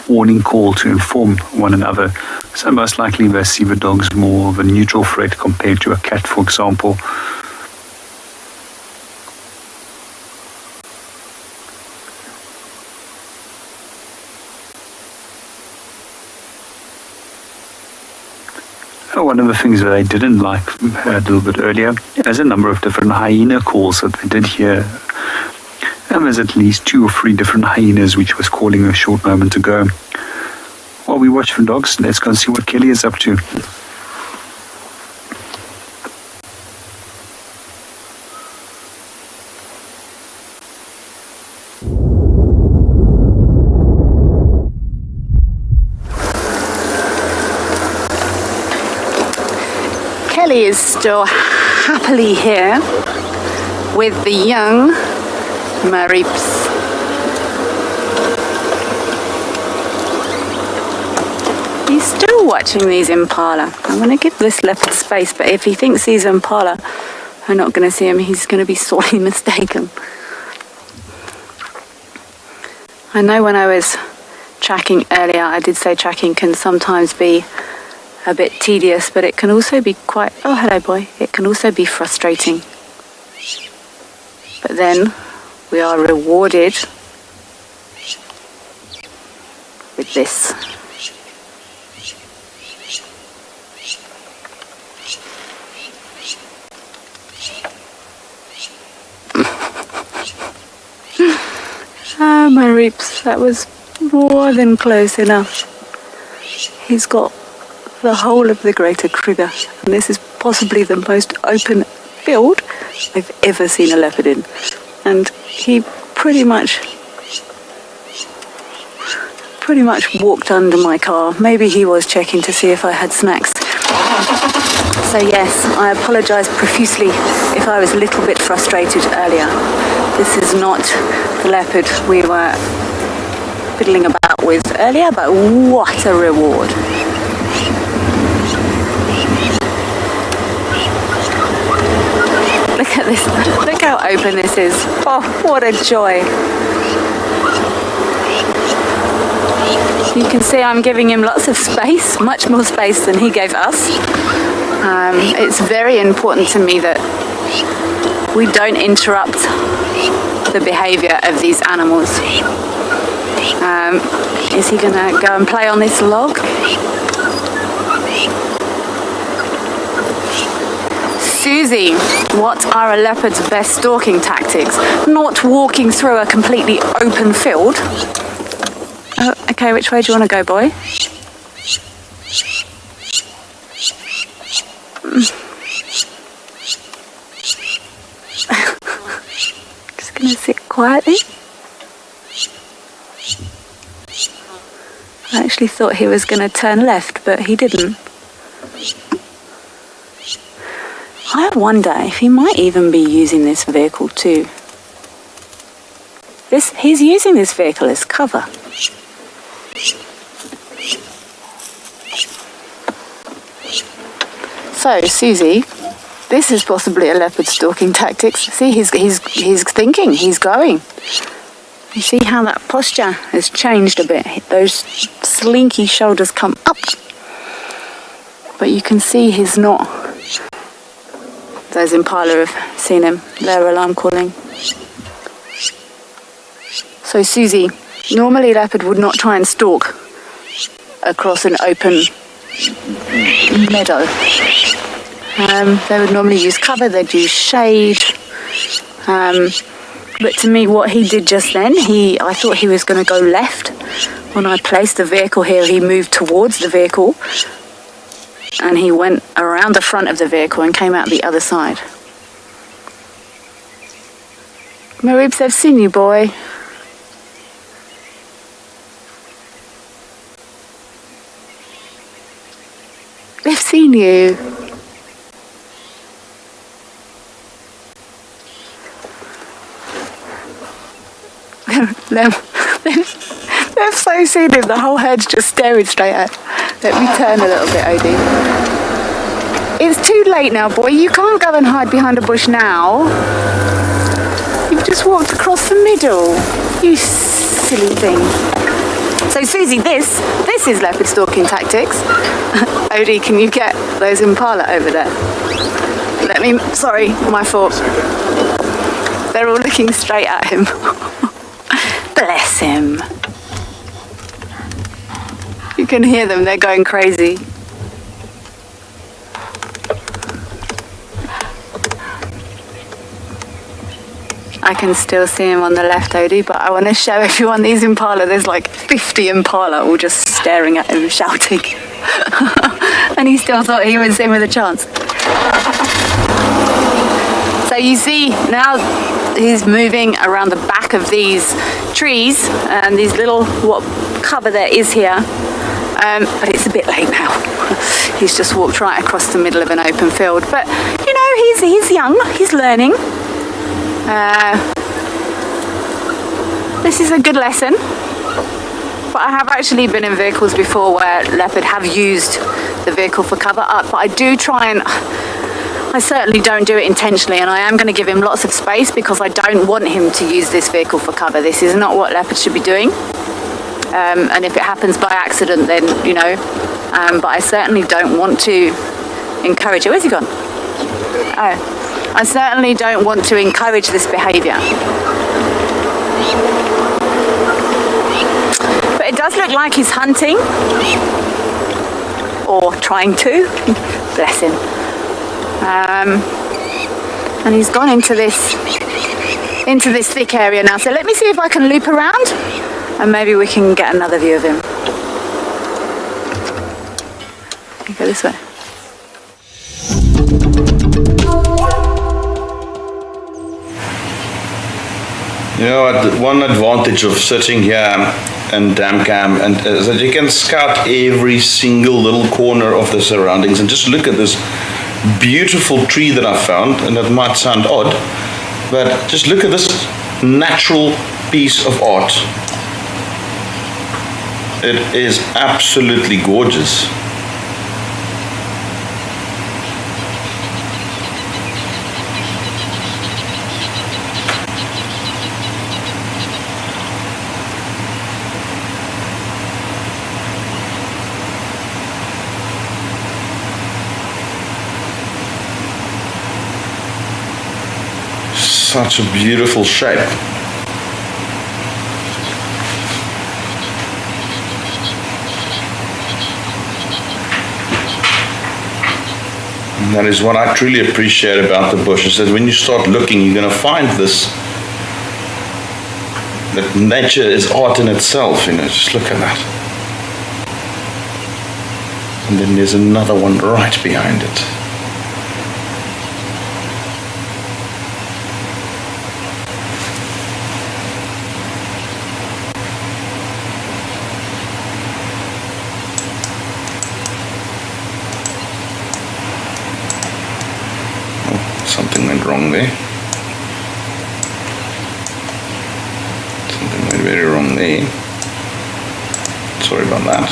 warning call to inform one another. So most likely they see the dogs more of a neutral threat compared to a cat, for example. One of the things that I didn't like a little bit earlier, there's a number of different hyena calls that I did hear. And there's at least 2 or 3 different hyenas which was calling a short moment ago. While we watch for dogs, let's go and see what Kelly is up to. Kelly is still happily here with the young Marips. He's still watching these impala. I'm going to give this leopard space, but if he thinks these impala are not going to see him, he's going to be sorely mistaken. I know when I was tracking earlier, I did say tracking can sometimes be a bit tedious, but it can also be quite, oh hello boy, it can also be frustrating. But then we are rewarded with this. Ah, my reaps, that was more than close enough. He's got the whole of the Greater Kruger, and this is possibly the most open field I've ever seen a leopard in. And he pretty much walked under my car. Maybe he was checking to see if I had snacks. So yes, I apologise profusely if I was a little bit frustrated earlier. This is not the leopard we were fiddling about with earlier, but what a reward. Look at this, look how open this is. Oh, what a joy. You can see I'm giving him lots of space, much more space than he gave us. It's very important to me that we don't interrupt the behaviour of these animals. Is he going to go and play on this log? Susie, what are a leopard's best stalking tactics? Not walking through a completely open field. Oh, okay, which way do you want to go, boy? Just going to sit quietly. I actually thought he was going to turn left, but he didn't. I wonder if he might even be using this vehicle too. He's using this vehicle as cover. So, Susie, this is possibly a leopard stalking tactics. See, he's thinking, he's going. You see how that posture has changed a bit. Those slinky shoulders come up. But you can see he's not. Those impala have seen him. They're alarm calling. So Susie, normally leopard would not try and stalk across an open meadow. They would normally use cover, they'd use shade. But to me, what he did just then, I thought he was going to go left. When I placed the vehicle here, he moved towards the vehicle. And he went around the front of the vehicle and came out the other side. Maribs, they've seen you, boy. They've seen you. They've so seen him, the whole herd's just staring straight at. Let me turn a little bit, Odie. It's too late now, boy. You can't go and hide behind a bush now. You've just walked across the middle. You silly thing. So, Susie, this is leopard stalking tactics. Odie, can you get those impala over there? Sorry, my fault. They're all looking straight at him. Bless him. You can hear them, they're going crazy. I can still see him on the left, Odie, but I want to show everyone these impala. There's like 50 impala all just staring at him, shouting. And he still thought he was in with a chance. So you see, now he's moving around the back of these trees and these little, what cover there is here. But it's a bit late now. He's just walked right across the middle of an open field. But, you know, he's young, he's learning. this is a good lesson. But I have actually been in vehicles before where leopard have used the vehicle for cover up, but I do try and, I certainly don't do it intentionally, and I am going to give him lots of space because I don't want him to use this vehicle for cover. This is not what leopards should be doing. And if it happens by accident, then, you know, but I certainly don't want to encourage it. Where's he gone? Oh, I certainly don't want to encourage this behaviour. But it does look like he's hunting, or trying to. Bless him. And he's gone into this thick area now. So let me see if I can loop around, and maybe we can get another view of him. Go this way. You know, one advantage of sitting here and dam cam is that you can scout every single little corner of the surroundings and just look at this beautiful tree that I found. And that might sound odd, but just look at this natural piece of art. It is absolutely gorgeous. Such a beautiful shape. And that is what I truly appreciate about the bush, is that when you start looking, you're going to find this, that nature is art in itself, you know, just look at that. And then there's another one right behind it. Something went wrong there. Something went very wrong there. Sorry about that.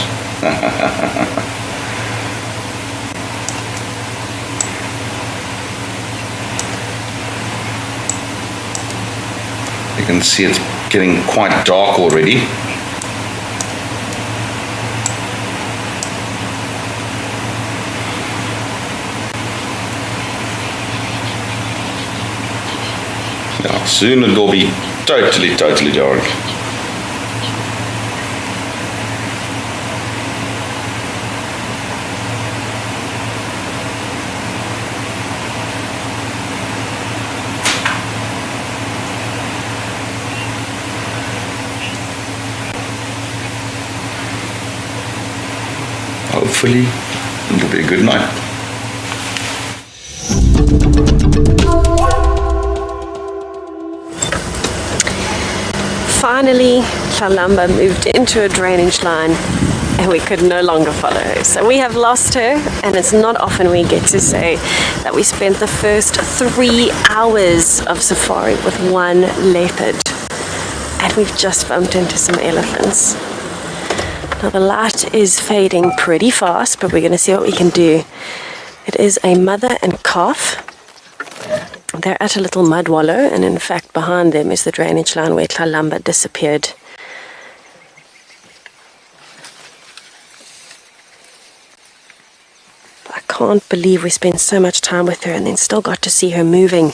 You can see it's getting quite dark already. Soon it will be totally dark. Hopefully it'll be a good night. Finally, Chalamba moved into a drainage line and we could no longer follow her. So we have lost her, and it's not often we get to say that we spent the first 3 hours of safari with one leopard, and we've just bumped into some elephants. Now the light is fading pretty fast, but we're going to see what we can do. It is a mother and calf. They're at a little mud wallow, and in fact behind them is the drainage line where Chalamba disappeared. I can't believe we spent so much time with her and then still got to see her moving.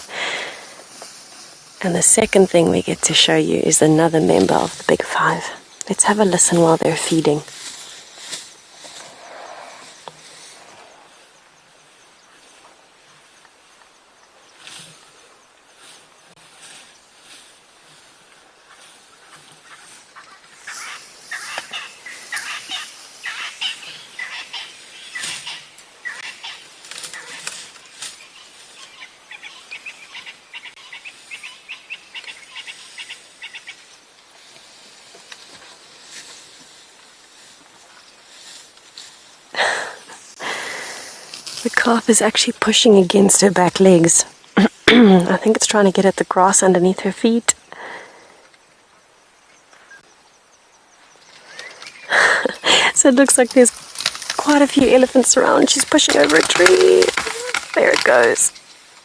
And the second thing we get to show you is another member of the Big Five. Let's have a listen while they're feeding. The calf is actually pushing against her back legs. I think it's trying to get at the grass underneath her feet. So it looks like there's quite a few elephants around. She's pushing over a tree. There it goes.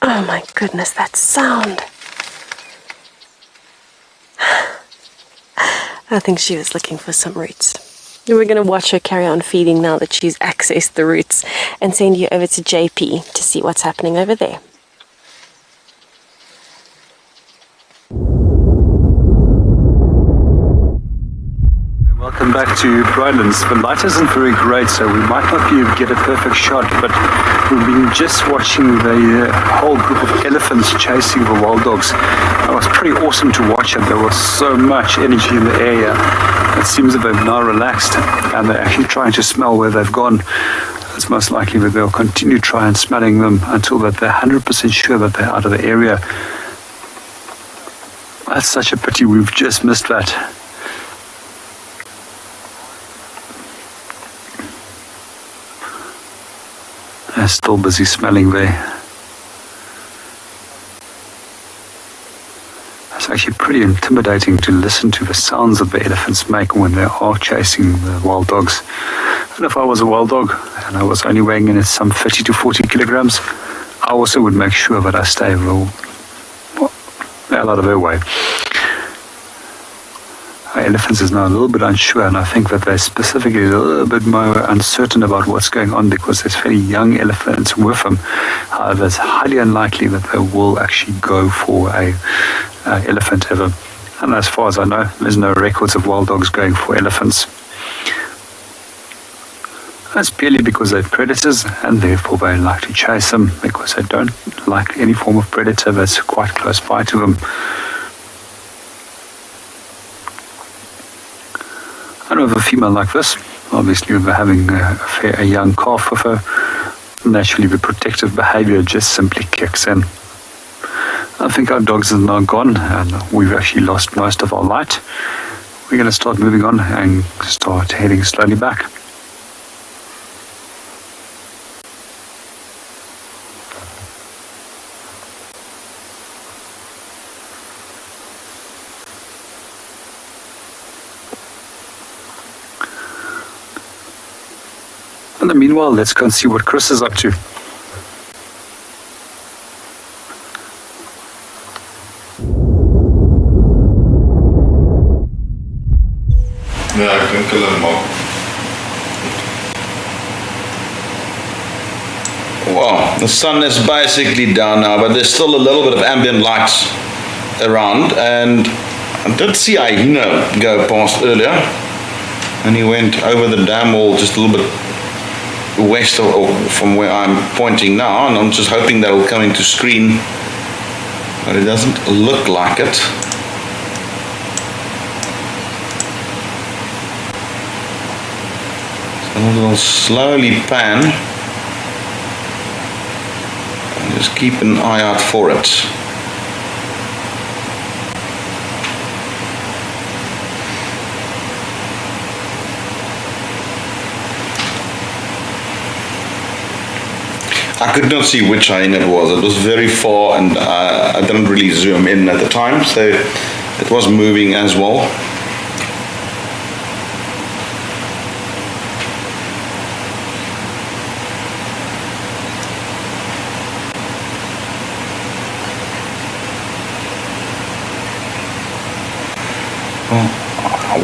Oh my goodness, that sound. I think she was looking for some roots. We're going to watch her carry on feeding now that she's accessed the roots, and send you over to JP to see what's happening over there. Welcome back to Brylands. The light isn't very great, so we might not be able to get a perfect shot, but we've been just watching the whole group of elephants chasing the wild dogs. It was pretty awesome to watch it. There was so much energy in the area. It seems that they've now relaxed, and they're actually trying to smell where they've gone. It's most likely that they'll continue trying smelling them until that they're 100% sure that they're out of the area. That's such a pity we've just missed that. They're still busy smelling there. It's actually pretty intimidating to listen to the sounds that the elephants make when they are chasing the wild dogs. And if I was a wild dog and I was only weighing in at some 30 to 40 kilograms, I also would make sure that I stay the hell out of their way. Elephants is now a little bit unsure, and I think that they're specifically a little bit more uncertain about what's going on because there's very young elephants with them. However, it's highly unlikely that they will actually go for a elephant ever. And as far as I know, there's no records of wild dogs going for elephants. That's purely because they're predators, and therefore they like to chase them because they don't like any form of predator that's quite close by to them. And with a female like this, obviously with having a young calf with her, naturally the protective behavior just simply kicks in. I think our dogs are now gone, and we've actually lost most of our light. We're going to start moving on and start heading slowly back. And meanwhile, let's go and see what Chris is up to. Ja, ek dink hulle maak. Wow, the sun is basically down now, but there's still a little bit of ambient light around, and I did see a hyena go past earlier, and he went over the dam wall just a little bit west of from where I'm pointing now, and I'm just hoping that will come into screen, but it doesn't look like it. So we'll slowly pan and just keep an eye out for it. I could not see which hyena it was. It was very far, and I didn't really zoom in at the time, so it was moving as well.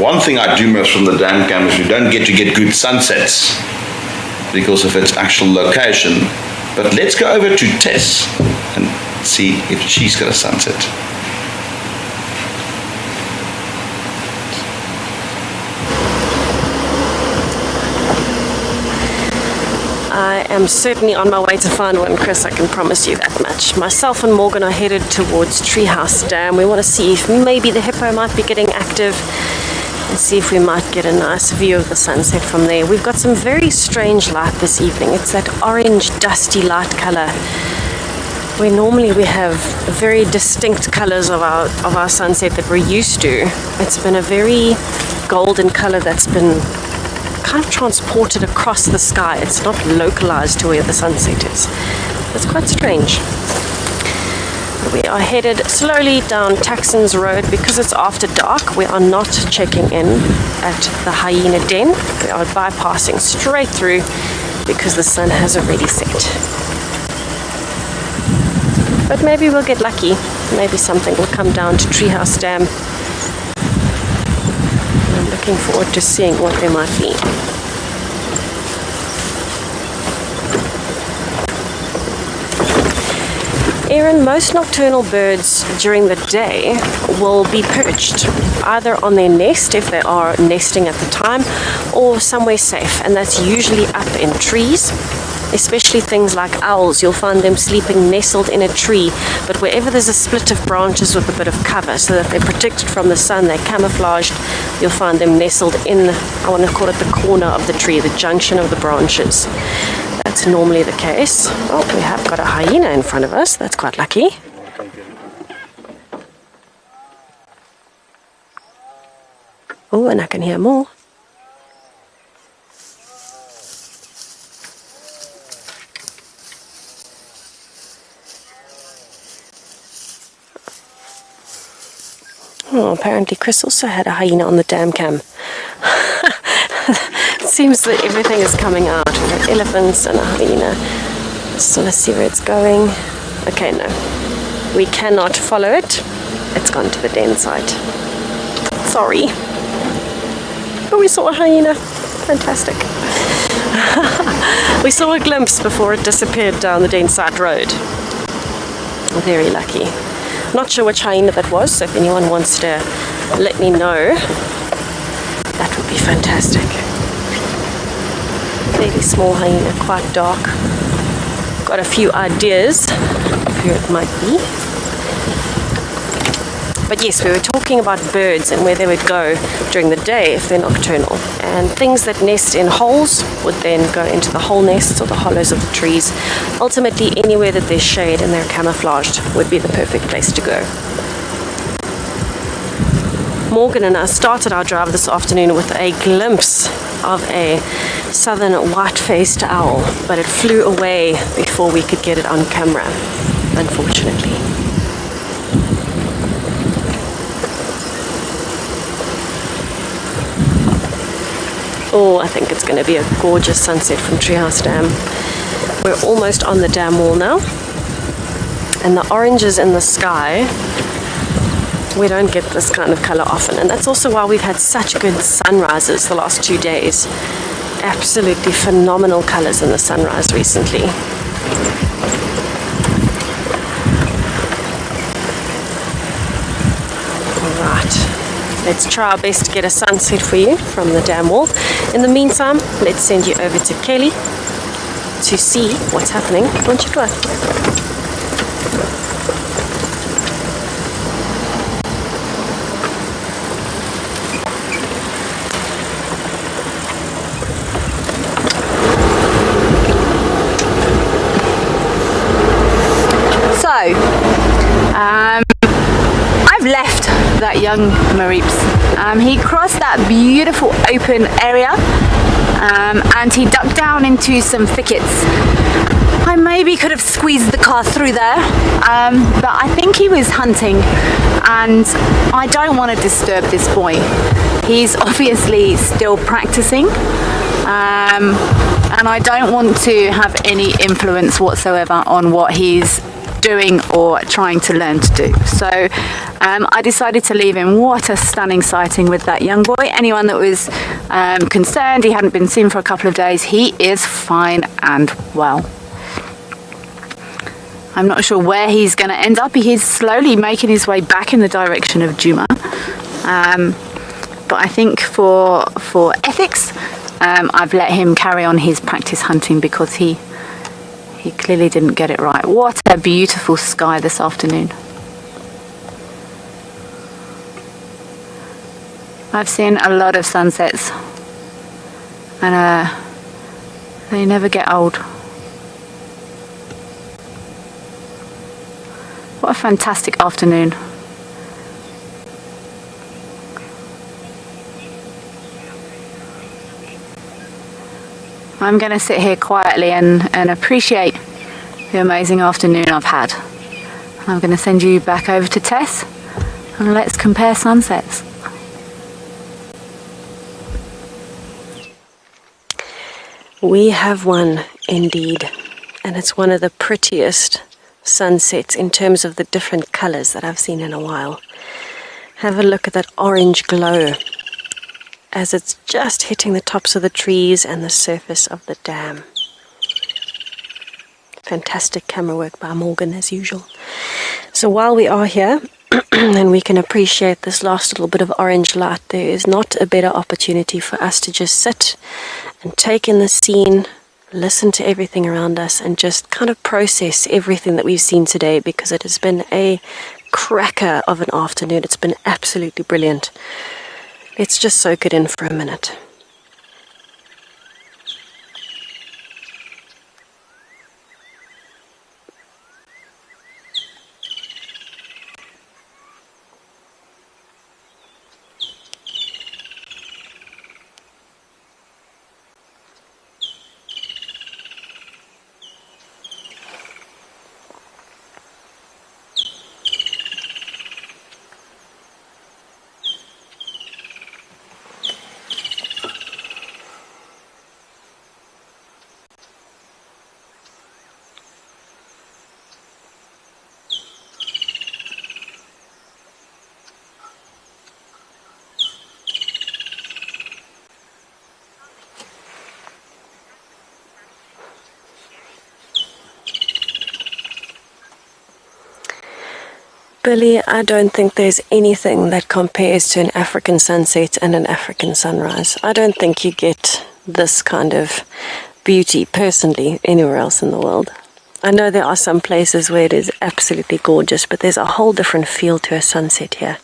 One thing I do miss from the dam cam is you don't get to get good sunsets because of its actual location. But let's go over to Tess and see if she's got a sunset. I am certainly on my way to find one, Chris, I can promise you that much. Myself and Morgan are headed towards Treehouse Dam. We want to see if maybe the hippo might be getting active and see if we might get a nice view of the sunset from there. We've got some very strange light this evening. It's that orange, dusty light color, where normally we have very distinct colors of our sunset that we're used to. It's been a very golden color that's been kind of transported across the sky. It's not localized to where the sunset is. It's quite strange. We are headed slowly down Taxon's Road because it's after dark. We are not checking in at the hyena den. We are bypassing straight through because the sun has already set. But maybe we'll get lucky. Maybe something will come down to Treehouse Dam. I'm looking forward to seeing what there might be. Erin, most nocturnal birds during the day will be perched, either on their nest if they are nesting at the time, or somewhere safe, and that's usually up in trees. Especially things like owls, you'll find them sleeping nestled in a tree, but wherever there's a split of branches with a bit of cover so that they're protected from the sun, they're camouflaged, you'll find them nestled in, I want to call it the corner of the tree, the junction of the branches. That's normally the case. Oh, we have got a hyena in front of us. That's quite lucky. Oh, and I can hear more. Oh, apparently Chris also had a hyena on the dam cam. It seems that everything is coming out. We've got elephants and a hyena. So let's see where it's going. Okay, no. We cannot follow it. It's gone to the den site. Sorry. But we saw a hyena. Fantastic. We saw a glimpse before it disappeared down the den side road. Very lucky. Not sure which hyena that was, so if anyone wants to let me know, that would be fantastic. Fairly small hyena, quite dark. Got a few ideas of who it might be. But yes, we were talking about birds and where they would go during the day if they're nocturnal. And things that nest in holes would then go into the hole nests or the hollows of the trees. Ultimately, anywhere that there's shade and they're camouflaged would be the perfect place to go. Morgan and I started our drive this afternoon with a glimpse of a southern white-faced owl, but it flew away before we could get it on camera, unfortunately. Oh, I think it's going to be a gorgeous sunset from Treehouse Dam. We're almost on the dam wall now, and the oranges in the sky, we don't get this kind of color often, and that's also why we've had such good sunrises the last 2 days. Absolutely phenomenal colors in the sunrise recently. Alright, let's try our best to get a sunset for you from the dam wall. In the meantime, let's send you over to Kelly to see what's happening on Chitwa. I've left that young Marips. He crossed that beautiful open area and he ducked down into some thickets. I maybe could have squeezed the car through there, but I think he was hunting and I don't want to disturb this boy. He's obviously still practicing. And I don't want to have any influence whatsoever on what he's doing or trying to learn to do. So I decided to leave him. What a stunning sighting with that young boy. Anyone that was concerned he hadn't been seen for a couple of days, he is fine and well. I'm not sure where he's going to end up. He's slowly making his way back in the direction of Djuma. But I think for ethics, I've let him carry on his practice hunting because he clearly didn't get it right. What a beautiful sky this afternoon. I've seen a lot of sunsets and they never get old. What a fantastic afternoon. I'm going to sit here quietly and appreciate the amazing afternoon I've had. I'm going to send you back over to Tess and let's compare sunsets. We have one indeed, and it's one of the prettiest sunsets in terms of the different colours that I've seen in a while. Have a look at that orange glow as it's just hitting the tops of the trees and the surface of the dam. Fantastic camera work by Morgan as usual. So while we are here and we can appreciate this last little bit of orange light, there is not a better opportunity for us to just sit and take in the scene, listen to everything around us, and just kind of process everything that we've seen today, because it has been a cracker of an afternoon. It's been absolutely brilliant. Let's just soak it in for a minute. Billy, I don't think there's anything that compares to an African sunset and an African sunrise. I don't think you get this kind of beauty, personally, anywhere else in the world. I know there are some places where it is absolutely gorgeous, but there's a whole different feel to a sunset here.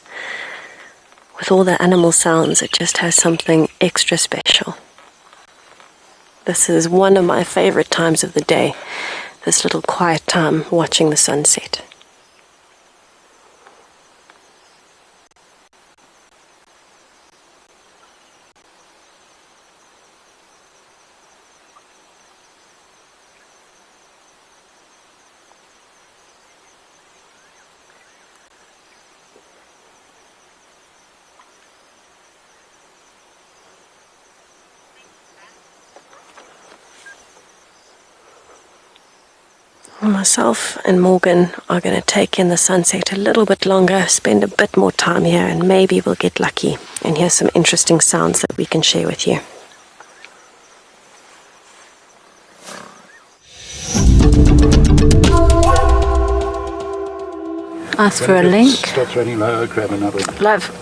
With all the animal sounds, it just has something extra special. This is one of my favorite times of the day, this little quiet time watching the sunset. Myself and Morgan are going to take in the sunset a little bit longer, spend a bit more time here, and maybe we'll get lucky and hear some interesting sounds that we can share with you. Ask for a link. Starts running low, grab another one. Love.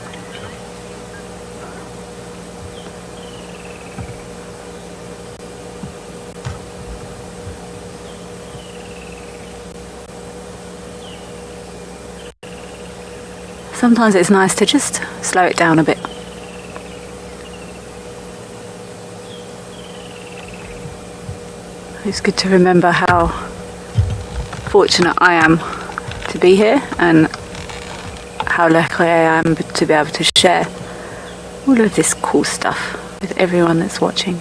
Sometimes it's nice to just slow it down a bit. It's good to remember how fortunate I am to be here and how lucky I am to be able to share all of this cool stuff with everyone that's watching.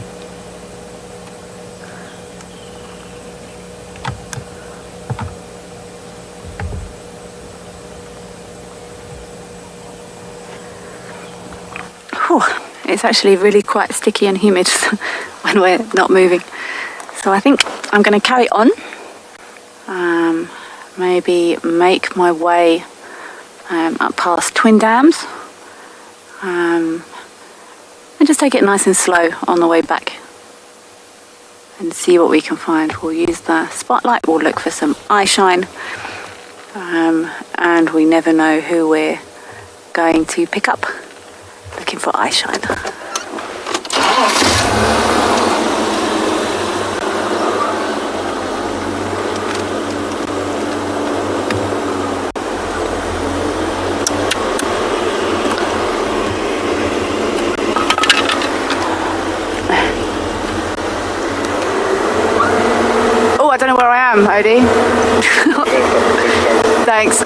It's actually really quite sticky and humid when we're not moving. So I think I'm going to carry on. Maybe make my way up past Twin Dams. And just take it nice and slow on the way back. And see what we can find. We'll use the spotlight. We'll look for some eye shine. And we never know who we're going to pick up. Looking for eye shine. Oh, I don't know where I am, Odie. Thanks.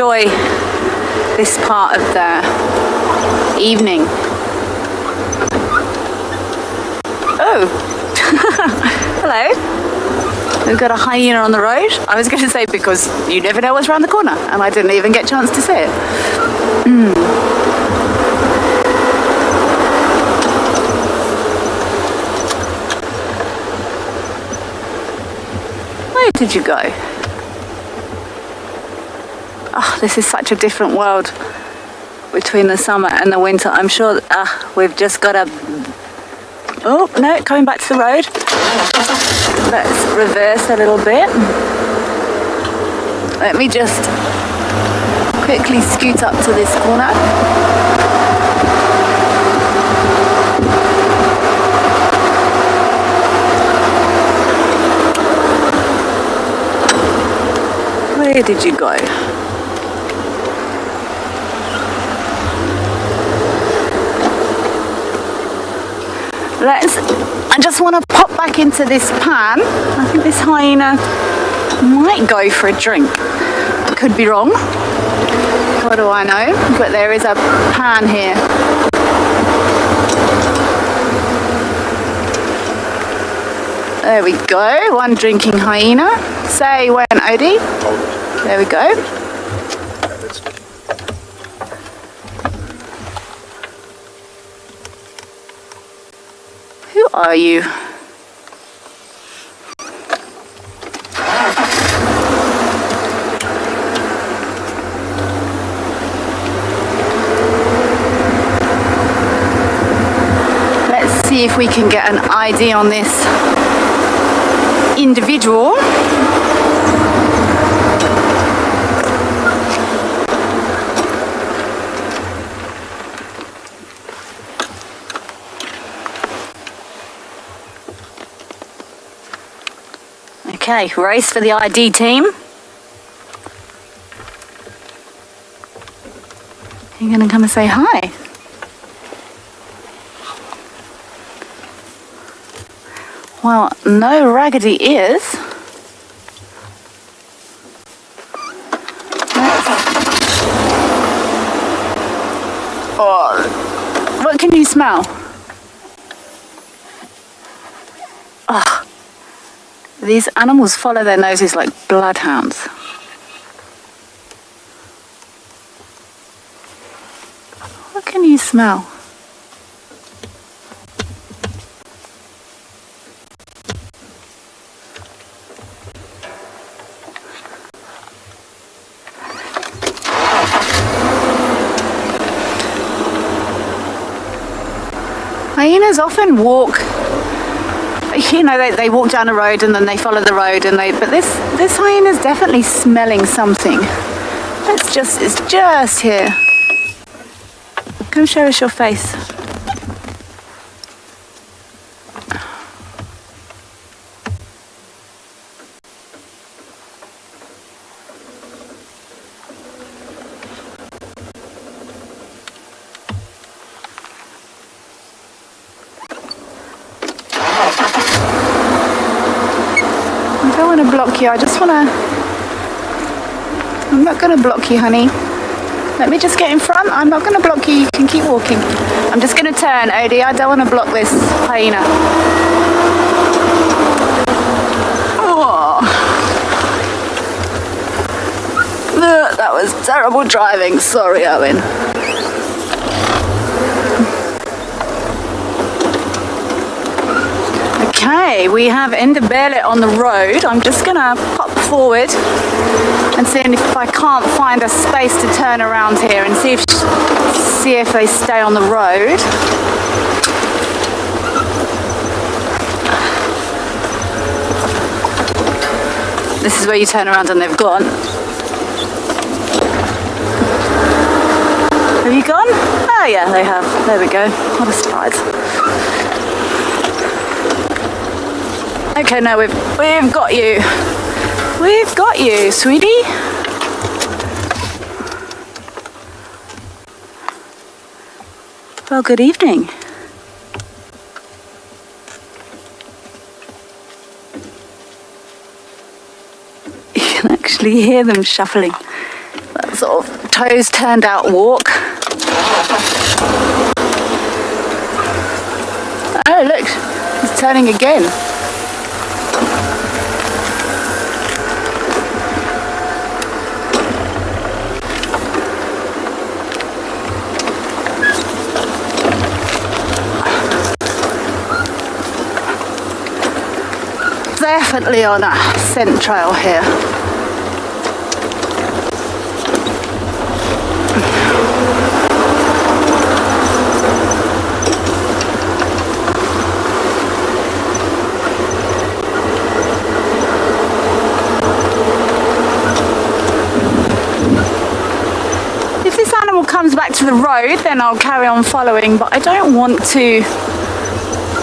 enjoy this part of the evening. Oh, hello. We've got a hyena on the road. I was going to say because you never know what's around the corner, and I didn't even get a chance to see it. Where did you go? Oh, this is such a different world between the summer and the winter. I'm sure we've just got a... Oh, no, coming back to the road. Let's reverse a little bit. Let me just quickly scoot up to this corner. Where did you go? I just want to pop back into this pan. I think this hyena might go for a drink. I could be wrong. What do I know? But there is a pan here. There we go. One drinking hyena. Say when, Odie? There we go. Who are you? Let's see if we can get an ID on this individual. Okay, race for the ID team. You're gonna come and say hi. Well, no raggedy ears. Oh, what can you smell? Oh, these animals follow their noses like bloodhounds. What can you smell? Hyenas often walk, you know, they walk down a road and then they follow the road but this hyena is definitely smelling something. It's just here. Come show us your face. I don't want to block you, I'm not going to block you, honey. Let me just get in front. I'm not going to block you, you can keep walking. I'm just going to turn, Odie. I don't want to block this hyena. Oh. That was terrible driving. Sorry, Owen. Okay, we have Indabele on the road. I'm just gonna pop forward and see if I can't find a space to turn around here and see if they stay on the road. This is where you turn around and they've gone. Have you gone? Oh yeah, they have. There we go. What a surprise. Okay, no, we've got you. We've got you, sweetie. Well, good evening. You can actually hear them shuffling. sort of toes turned out walk. Oh look, it's turning again. Definitely on a scent trail here. If this animal comes back to the road, then I'll carry on following, but I don't want to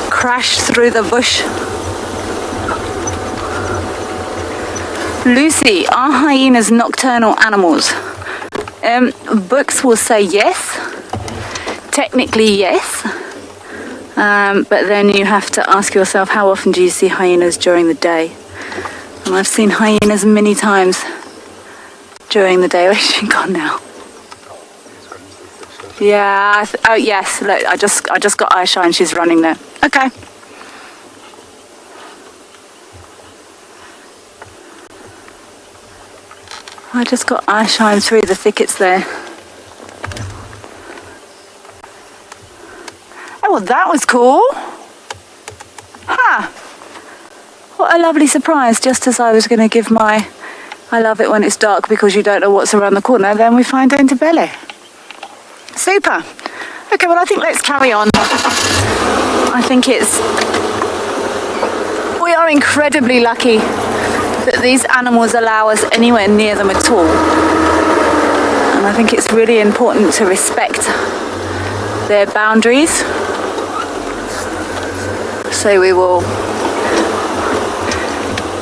crash through the bush. Lucy, are hyenas nocturnal animals? Books will say yes. Technically yes. But then you have to ask yourself, how often do you see hyenas during the day? And I've seen hyenas many times during the day. Where's she gone now? Yeah, oh yes, look, I just got eye shine, she's running there. Okay. I just got eye shine through the thickets there. Oh, well, that was cool. Ha! What a lovely surprise. Just as I was going to give my I love it when it's dark because you don't know what's around the corner, then we find Entebbe. Super. Okay, well, I think let's carry on. I think we are incredibly lucky that these animals allow us anywhere near them at all. And I think it's really important to respect their boundaries. So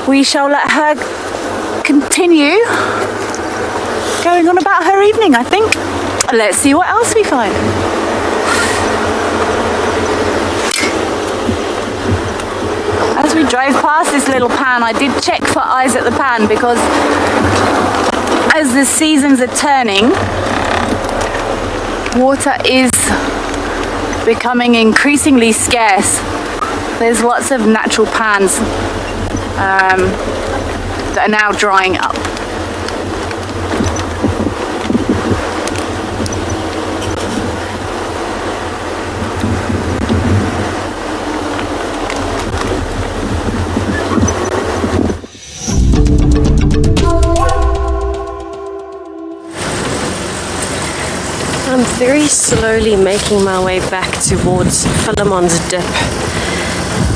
we shall let her continue going on about her evening, I think. Let's see what else we find. As we drove past this little pan, I did check for eyes at the pan because as the seasons are turning, water is becoming increasingly scarce. There's lots of natural pans that are now drying up. I'm very slowly making my way back towards Philemon's Dip.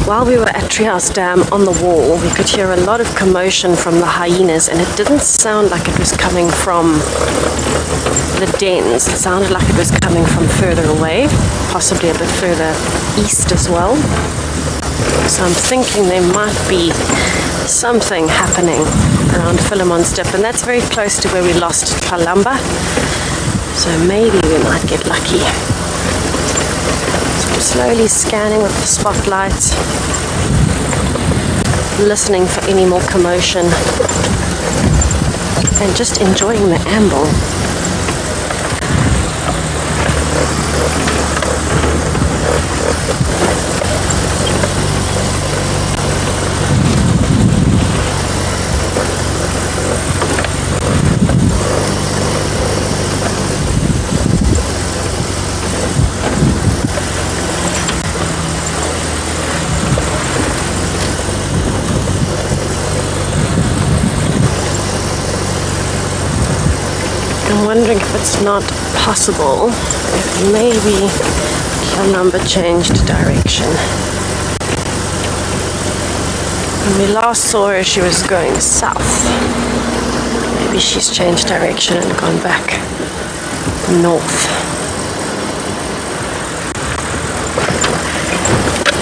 While we were at Treehouse Dam on the wall, we could hear a lot of commotion from the hyenas, and it didn't sound like it was coming from the dens. It sounded like it was coming from further away, possibly a bit further east as well. So I'm thinking there might be something happening around Philemon's Dip, and that's very close to where we lost Kalamba. So maybe we might get lucky. So I'm slowly scanning with the spotlight, listening for any more commotion, and just enjoying the amble. I'm wondering if it's not possible if maybe Kalamba changed direction. When we last saw her, she was going south. Maybe she's changed direction and gone back north.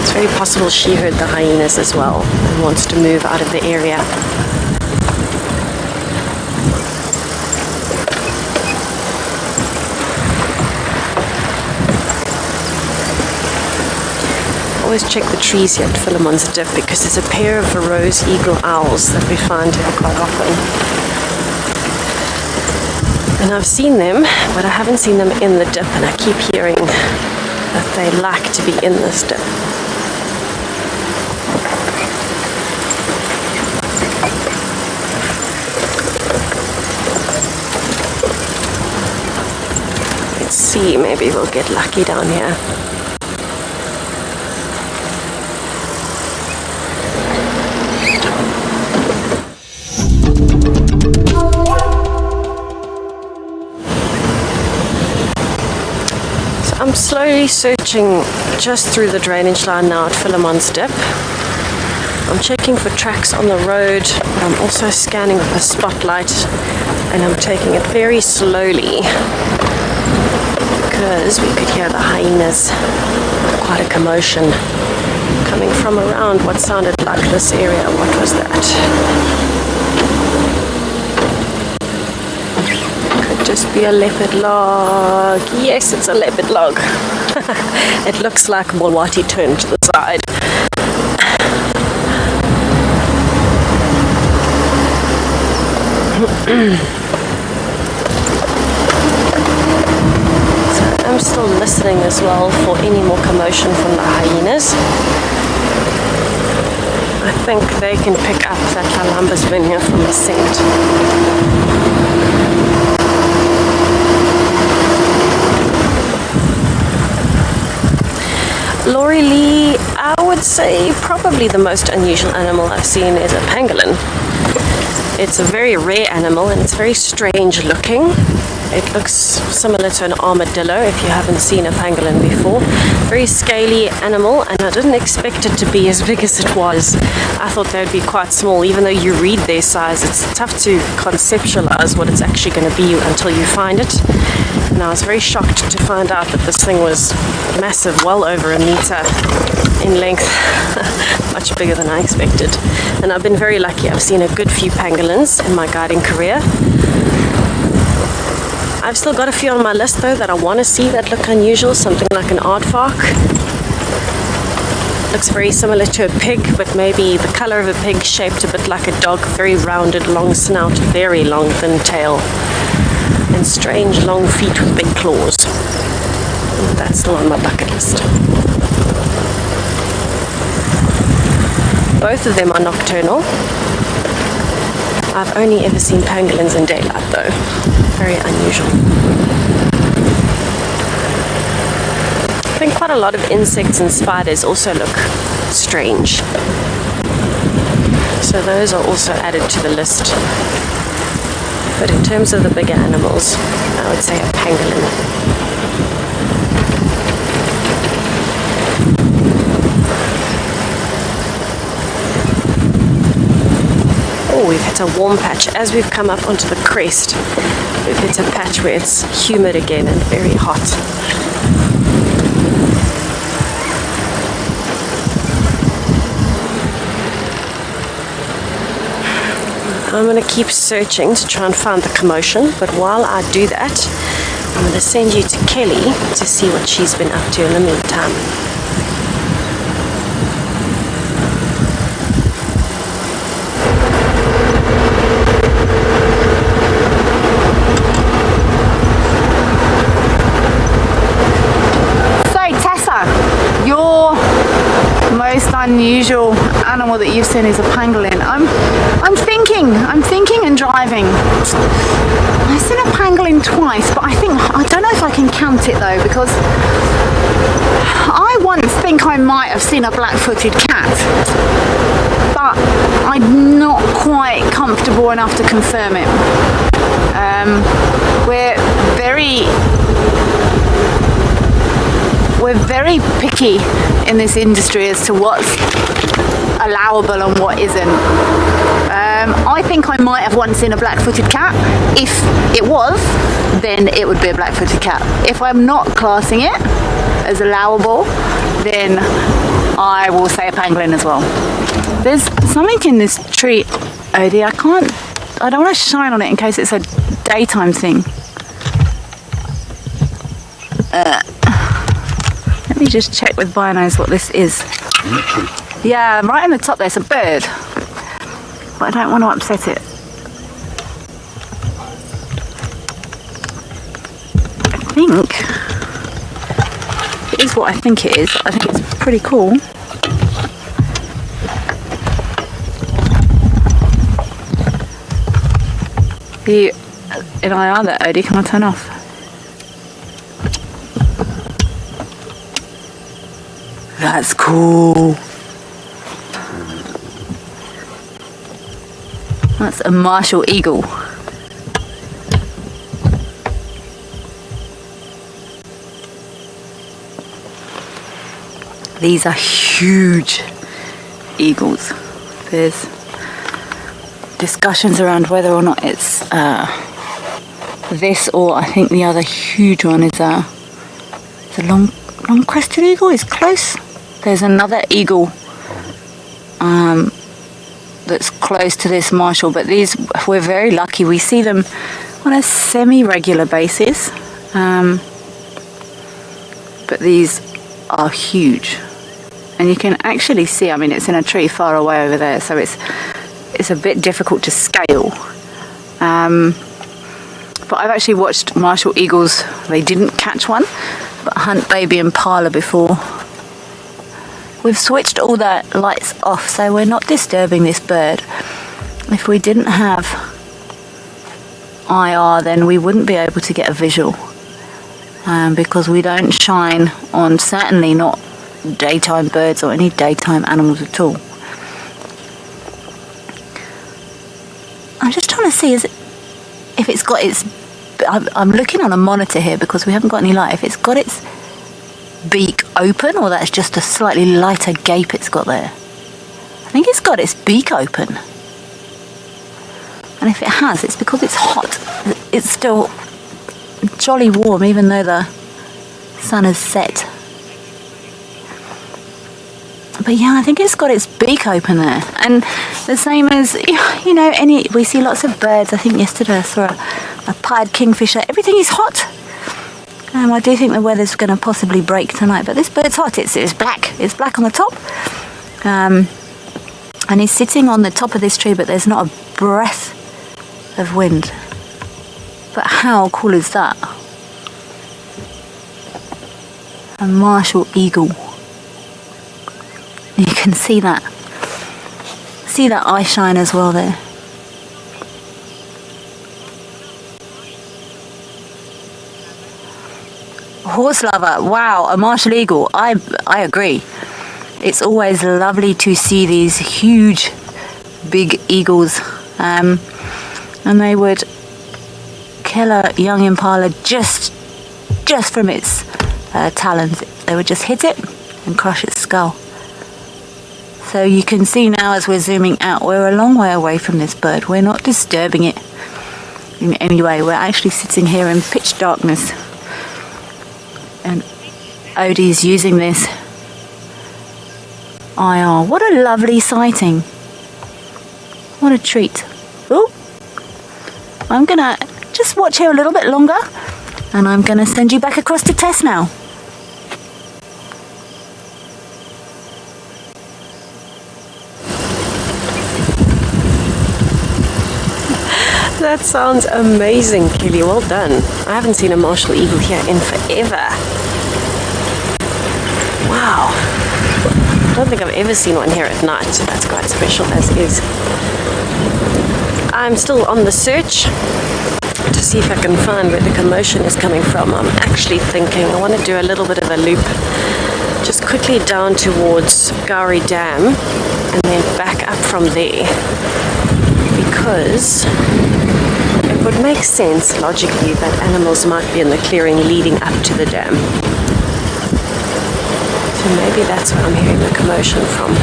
It's very possible she heard the hyenas as well and wants to move out of the area. Always check the trees here at Philemon's Dip because there's a pair of rose eagle owls that we find here quite often. And I've seen them, but I haven't seen them in the dip, and I keep hearing that they like to be in this dip. Let's see, maybe we'll get lucky down here. I'm slowly searching just through the drainage line now at Philemon's Dip. I'm checking for tracks on the road, but I'm also scanning with a spotlight, and I'm taking it very slowly because we could hear the hyenas. Quite a commotion coming from around what sounded like this area. What was that? Just be a leopard log. Yes, it's a leopard log. It looks like Mulwati turned to the side. So I'm still listening as well for any more commotion from the hyenas. I think they can pick up that Lalamba's been here from the scent. Laurie Lee, I would say probably the most unusual animal I've seen is a pangolin. It's a very rare animal and it's very strange looking. It looks similar to an armadillo if you haven't seen a pangolin before. Very scaly animal, and I didn't expect it to be as big as it was. I thought they would be quite small. Even though you read their size, it's tough to conceptualize what it's actually going to be until you find it. And I was very shocked to find out that this thing was massive, well over a meter in length. Much bigger than I expected. And I've been very lucky. I've seen a good few pangolins in my guiding career. I've still got a few on my list though that I want to see that look unusual, something like an aardvark. Looks very similar to a pig, but maybe the color of a pig, shaped a bit like a dog, very rounded, long snout, very long thin tail, and strange long feet with big claws. That's still on my bucket list. Both of them are nocturnal. I've only ever seen pangolins in daylight though. Very unusual. I think quite a lot of insects and spiders also look strange. So those are also added to the list. But in terms of the bigger animals, I would say a pangolin. Oh, we've hit a warm patch. As we've come up onto the crest, we've hit a patch where it's humid again and very hot. I'm going to keep searching to try and find the commotion, but while I do that, I'm going to send you to Kelly to see what she's been up to in the meantime. Most unusual animal that you've seen is a pangolin. I'm thinking and driving. I've seen a pangolin twice, but I don't know if I can count it though, because I once think I might have seen a black-footed cat, but I'm not quite comfortable enough to confirm it. We're very picky in this industry as to what's allowable and what isn't. I think I might have once seen a black-footed cat. If it was, then it would be a black-footed cat. If I'm not classing it as allowable, then I will say a pangolin as well. There's something in this tree, Odie. I don't want to shine on it in case it's a daytime thing. Let me just check with binos what this is. Yeah, right in the top there's a bird, but I don't want to upset it. think it is what I think it is. I think it's pretty cool. You in IR there, Odie, can I turn off? That's cool. That's a Marshall eagle. These are huge eagles. There's discussions around whether or not it's this, or I think the other huge one is a long-crested eagle. Is close. There's another eagle that's close to this Marshall, but these, we're very lucky. We see them on a semi-regular basis, but these are huge. And you can actually see, I mean, it's in a tree far away over there, so it's a bit difficult to scale. But I've actually watched Marshall eagles, they didn't catch one, but hunt baby impala before. We've switched all the lights off, so we're not disturbing this bird. If we didn't have IR, then we wouldn't be able to get a visual, because we don't shine on, certainly not daytime birds or any daytime animals at all. I'm just trying to see if it's got its, I'm looking on a monitor here because we haven't got any light, if it's got its beak open, or that's just a slightly lighter gape it's got there. I think it's got its beak open, and if it has, it's because it's hot. It's still jolly warm even though the sun has set. But yeah, I think it's got its beak open there. And the same as, you know, we see lots of birds. I think yesterday I saw a pied kingfisher. Everything is hot. I do think the weather's going to possibly break tonight, but this bird's hot. It's black. It's black on the top. And he's sitting on the top of this tree, but there's not a breath of wind. But how cool is that? A Marshall eagle. You can see that eye shine as well there. Horse lover, wow, a Marshall eagle. I agree. It's always lovely to see these huge, big eagles, and they would kill a young impala just from its talons. They would just hit it and crush its skull. So you can see now as we're zooming out, we're a long way away from this bird. We're not disturbing it in any way. We're actually sitting here in pitch darkness. And Odie's using this IR. What a lovely sighting. What a treat. Oh, I'm going to just watch here a little bit longer, and I'm going to send you back across to Tess now. That sounds amazing, Kelly. Well done. I haven't seen a Marshall eagle here in forever. Wow. I don't think I've ever seen one here at night, so that's quite special as is. I'm still on the search to see if I can find where the commotion is coming from. I'm actually thinking I want to do a little bit of a loop, just quickly down towards Gowrie Dam and then back up from there, because it would make sense logically that animals might be in the clearing leading up to the dam. So maybe that's where I'm hearing the commotion from.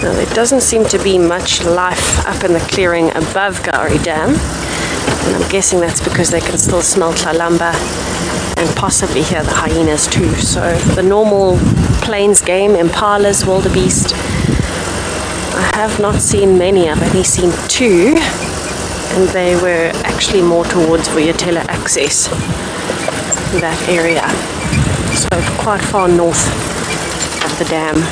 Now there doesn't seem to be much life up in the clearing above Gowrie Dam, and I'm guessing that's because they can still smell tlalamba and possibly hear the hyenas too. So the normal plains game, impalas, wildebeest, I have not seen many. I've only seen 2, and they were actually more towards Vuyatela access, that area, so quite far north of the dam.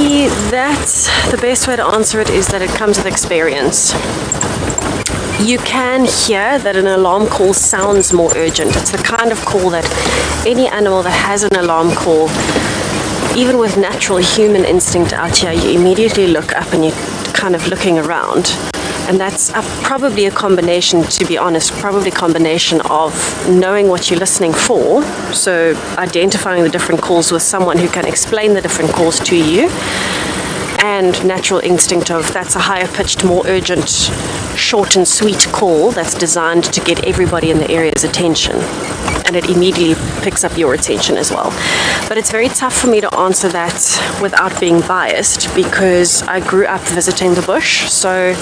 Nikki, that's the best way to answer it is that it comes with experience. You can hear that an alarm call sounds more urgent. It's the kind of call that any animal that has an alarm call, even with natural human instinct out here, you immediately look up and you're kind of looking around. And that's probably a combination, to be honest, probably a combination of knowing what you're listening for, so identifying the different calls with someone who can explain the different calls to you, and natural instinct of that's a higher pitched, more urgent, short and sweet call that's designed to get everybody in the area's attention. And it immediately picks up your attention as well. But it's very tough for me to answer that without being biased because I grew up visiting the bush. So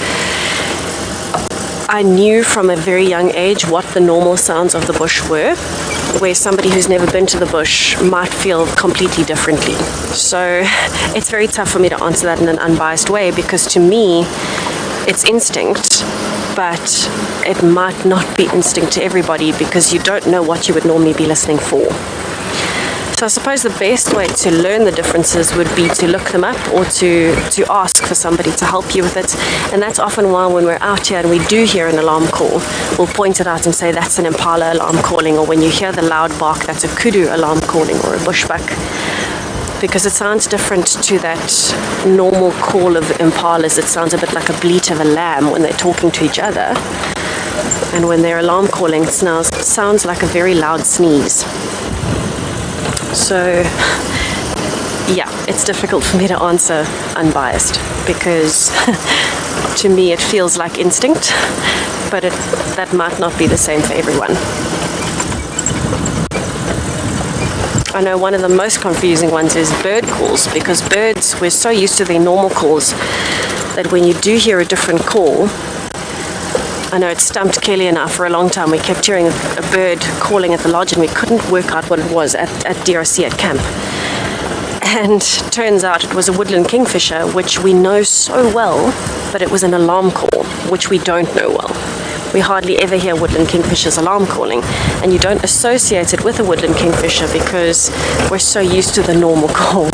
I knew from a very young age what the normal sounds of the bush were, where somebody who's never been to the bush might feel completely differently. So it's very tough for me to answer that in an unbiased way because to me, it's instinct, but it might not be instinct to everybody because you don't know what you would normally be listening for. So I suppose the best way to learn the differences would be to look them up or to ask for somebody to help you with it. And that's often why when we're out here and we do hear an alarm call, we'll point it out and say that's an impala alarm calling, or when you hear the loud bark, that's a kudu alarm calling or a bushbuck. Because it sounds different to that normal call of impalas. It sounds a bit like a bleat of a lamb when they're talking to each other. And when they're alarm calling, it sounds like a very loud sneeze. So, yeah, it's difficult for me to answer unbiased because to me it feels like instinct, but that might not be the same for everyone. I know one of the most confusing ones is bird calls, because birds, we're so used to their normal calls that when you do hear a different call, I know it stumped Kelly and I for a long time. We kept hearing a bird calling at the lodge and we couldn't work out what it was at DRC at camp. And turns out it was a woodland kingfisher, which we know so well, but it was an alarm call, which we don't know well. We hardly ever hear woodland kingfishers alarm calling, and you don't associate it with a woodland kingfisher because we're so used to the normal call.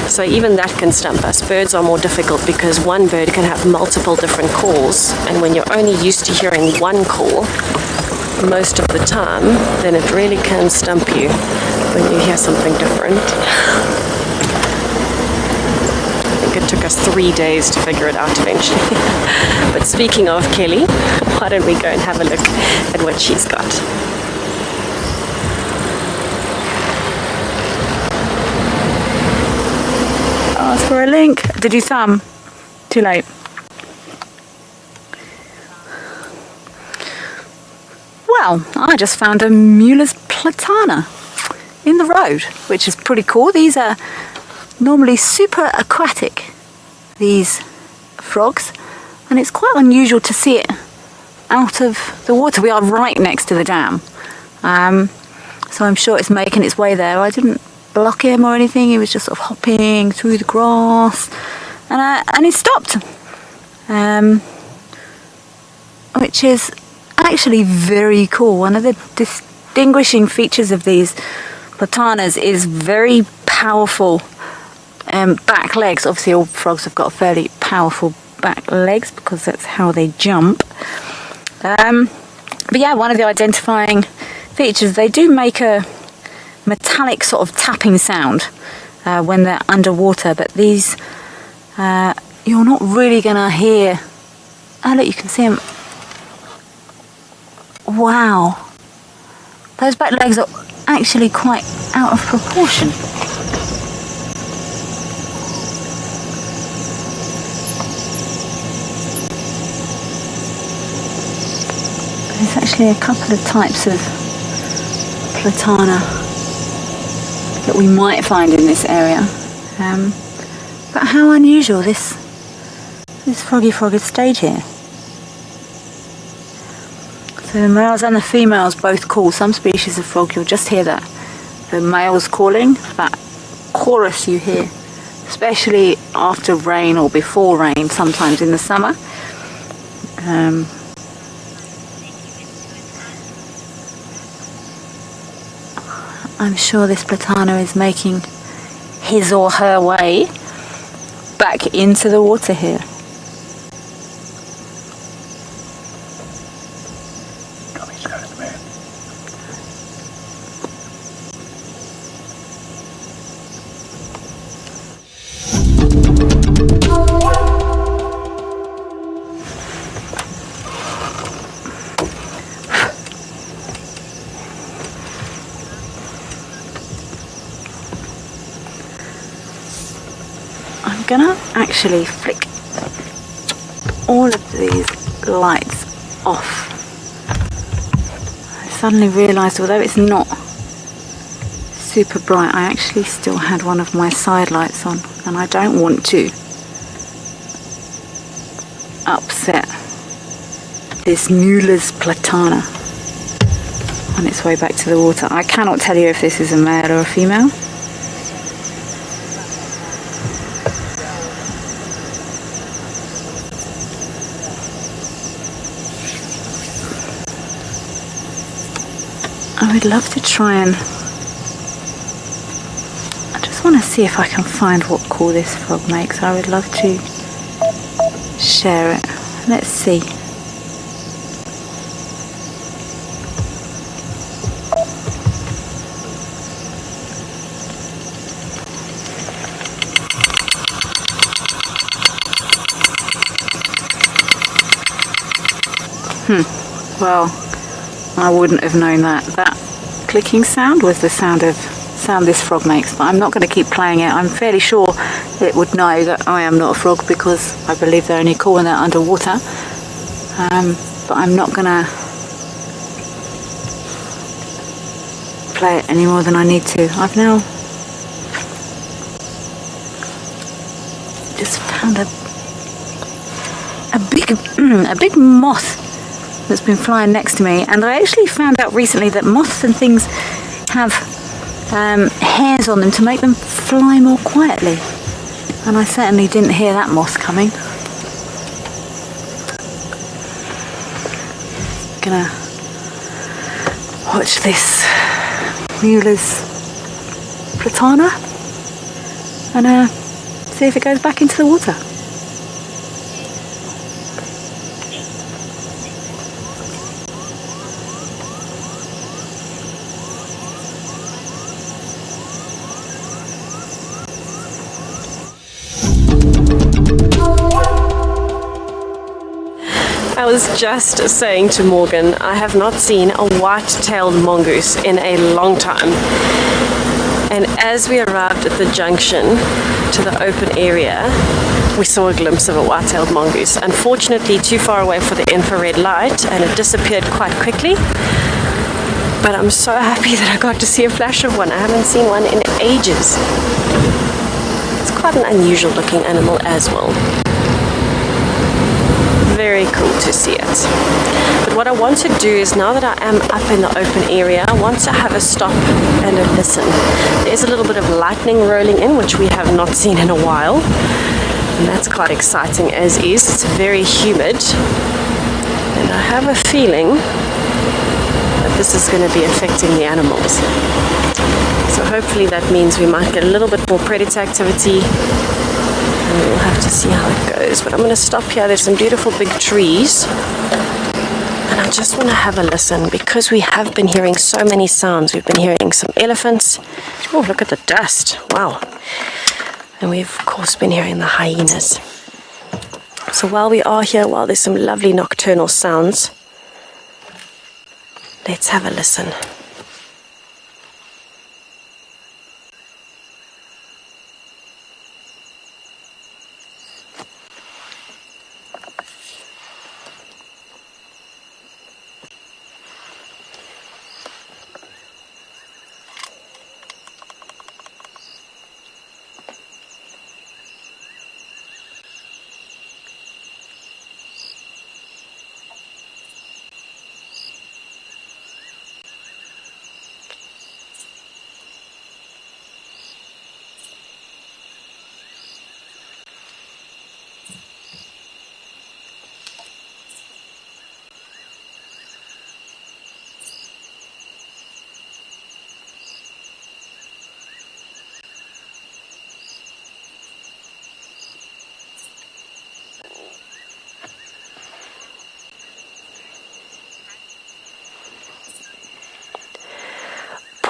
So even that can stump us. Birds are more difficult because one bird can have multiple different calls, and when you're only used to hearing one call most of the time, then it really can stump you when you hear something different. It took us 3 days to figure it out eventually. But speaking of Kelly, why don't we go and have a look at what she's got. Ask for a link. Did you thumb? Too late. Well, I just found a Mueller's platana in the road, which is pretty cool. These are normally super aquatic, these frogs, and it's quite unusual to see it out of the water. We are right next to the dam, so I'm sure it's making its way there. I didn't block him or anything. He was just sort of hopping through the grass, and he stopped, which is actually very cool. One of the distinguishing features of these platanas is very powerful back legs. Obviously all frogs have got fairly powerful back legs because that's how they jump. But yeah, one of the identifying features, they do make a metallic sort of tapping sound when they're underwater, but these you're not really gonna hear. Oh look, you can see them. Wow, those back legs are actually quite out of proportion. There's actually a couple of types of platana that we might find in this area, but how unusual this froggy frog has stayed here. So the males and the females both call. Some species of frog you'll just hear the males calling, that chorus you hear, especially after rain or before rain, sometimes in the summer. I'm sure this platana is making his or her way back into the water here. Come, he's got it, man. I'm gonna actually flick all of these lights off. I suddenly realised, although it's not super bright, I actually still had one of my side lights on, and I don't want to upset this Mueller's platana on its way back to the water. I cannot tell you if this is a male or a female. I would love to try and... I just want to see if I can find what call this frog makes. I would love to share it. Let's see. Well, I wouldn't have known that. That clicking sound was the sound this frog makes, but I'm not going to keep playing it. I'm fairly sure it would know that I am not a frog because I believe they only call when they're underwater. But I'm not going to play it any more than I need to. I've now just found a big moth that's been flying next to me, and I actually found out recently that moths and things have hairs on them to make them fly more quietly, and I certainly didn't hear that moth coming. Gonna watch this Mueller's platana and see if it goes back into the water. I was just saying to Morgan, I have not seen a white-tailed mongoose in a long time. And as we arrived at the junction to the open area, we saw a glimpse of a white-tailed mongoose. Unfortunately, too far away for the infrared light, and it disappeared quite quickly. But I'm so happy that I got to see a flash of one. I haven't seen one in ages. It's quite an unusual looking animal as well. Very cool to see it. But what I want to do is, now that I am up in the open area, I want to have a stop and a listen. There's a little bit of lightning rolling in, which we have not seen in a while, and that's quite exciting as is. It's very humid, and I have a feeling that this is going to be affecting the animals. So hopefully that means we might get a little bit more predator activity, and we'll have to see how it goes. But I'm going to stop here. There's some beautiful big trees, and I just want to have a listen, because we have been hearing so many sounds. We've been hearing some elephants. Oh, look at the dust. Wow. And we've of course been hearing the hyenas. So while we are here, while there's some lovely nocturnal sounds, let's have a listen.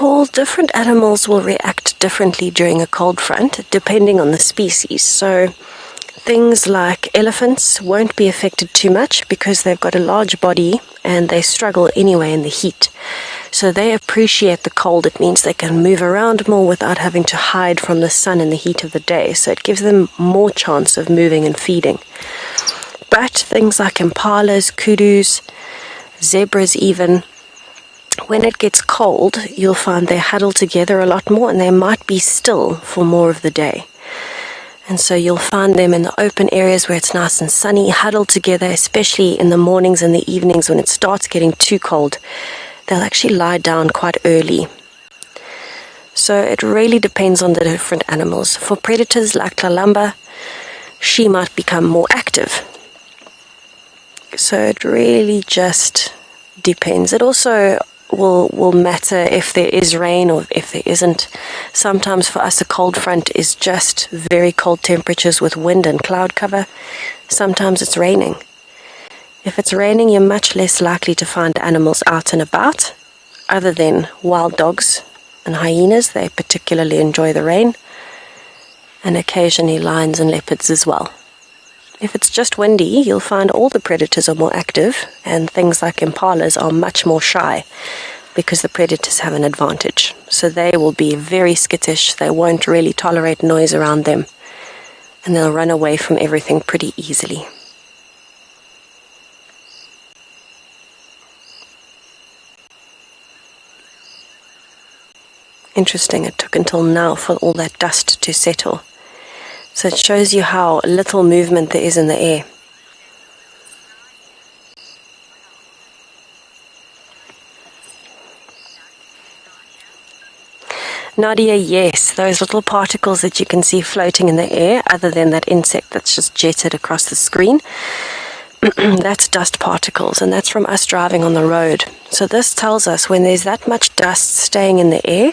Paul, different animals will react differently during a cold front, depending on the species. So things like elephants won't be affected too much because they've got a large body and they struggle anyway in the heat. So they appreciate the cold. It means they can move around more without having to hide from the sun in the heat of the day. So it gives them more chance of moving and feeding. But things like impalas, kudus, zebras even, when it gets cold, you'll find they huddle together a lot more and they might be still for more of the day. And so you'll find them in the open areas where it's nice and sunny, huddled together, especially in the mornings and the evenings when it starts getting too cold. They'll actually lie down quite early. So it really depends on the different animals. For predators like Tlalamba, she might become more active. So it really just depends. It also will matter if there is rain or if there isn't. Sometimes for us a cold front is just very cold temperatures with wind and cloud cover. Sometimes it's raining. If it's raining, you're much less likely to find animals out and about, other than wild dogs and hyenas. They particularly enjoy the rain, and occasionally lions and leopards as well. If it's just windy, you'll find all the predators are more active, and things like impalas are much more shy because the predators have an advantage. So they will be very skittish, they won't really tolerate noise around them, and they'll run away from everything pretty easily. Interesting, it took until now for all that dust to settle. So it shows you how little movement there is in the air. Nadia, yes, those little particles that you can see floating in the air, other than that insect that's just jetted across the screen, that's dust particles, and that's from us driving on the road. So this tells us when there's that much dust staying in the air,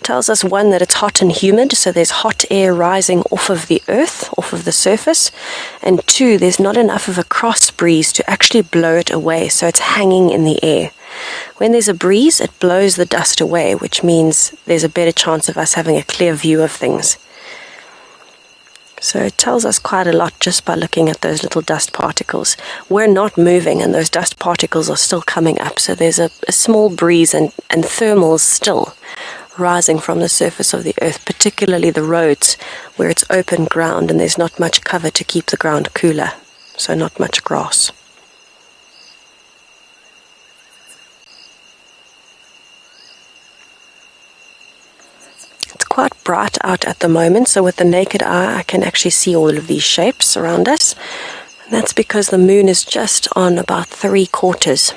tells us, one, that it's hot and humid, so there's hot air rising off of the earth, off of the surface, and two, there's not enough of a cross breeze to actually blow it away, so it's hanging in the air. When there's a breeze, it blows the dust away, which means there's a better chance of us having a clear view of things. So it tells us quite a lot just by looking at those little dust particles. We're not moving and those dust particles are still coming up. So there's a small breeze and thermals still rising from the surface of the earth, particularly the roads where it's open ground and there's not much cover to keep the ground cooler. So not much grass. Quite bright out at the moment, so with the naked eye I can actually see all of these shapes around us, and that's because the moon is just on about 3/4.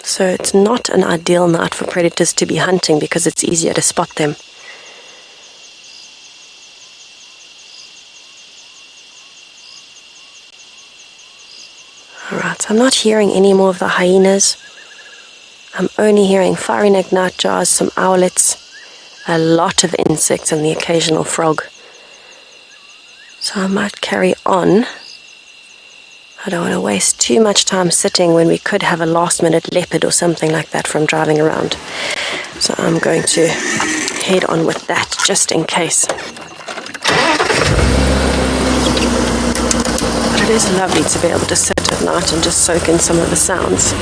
So it's not an ideal night for predators to be hunting because it's easier to spot them. Alright, I'm not hearing any more of the hyenas. I'm only hearing fiery-necked nightjars, some owlets, a lot of insects and the occasional frog. So I might carry on. I don't want to waste too much time sitting when we could have a last-minute leopard or something like that from driving around. So I'm going to head on with that just in case. But it is lovely to be able to sit at night and just soak in some of the sounds.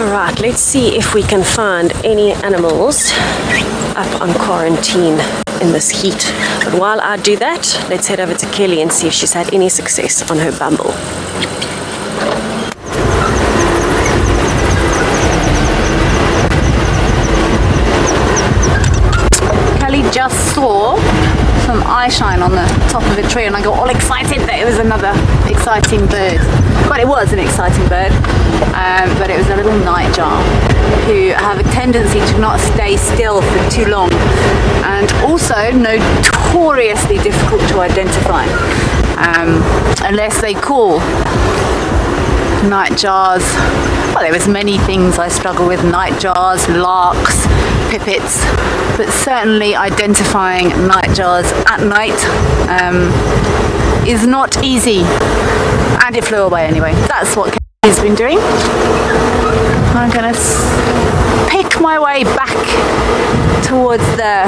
Alright, let's see if we can find any animals up on quarantine in this heat. But while I do that, let's head over to Kelly and see if she's had any success on her Bumble. Kelly just saw some eye shine on the top of a tree and I got all excited that it was another exciting bird. Well, it was an exciting bird, but it was a little nightjar who have a tendency to not stay still for too long and also notoriously difficult to identify unless they call. Nightjars, well, there was many things I struggle with, nightjars, larks, pipits, but certainly identifying nightjars at night is not easy And it flew away anyway. That's what he's been doing. I'm gonna pick my way back towards the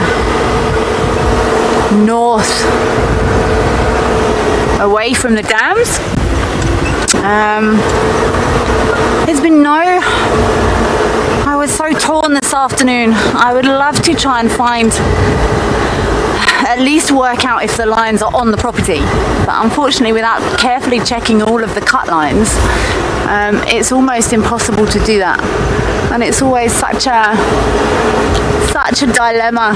north, away from the dams. There's been I was so torn this afternoon. I would love to try and find, at least work out if the lines are on the property, but unfortunately without carefully checking all of the cut lines, it's almost impossible to do that, and it's always such a dilemma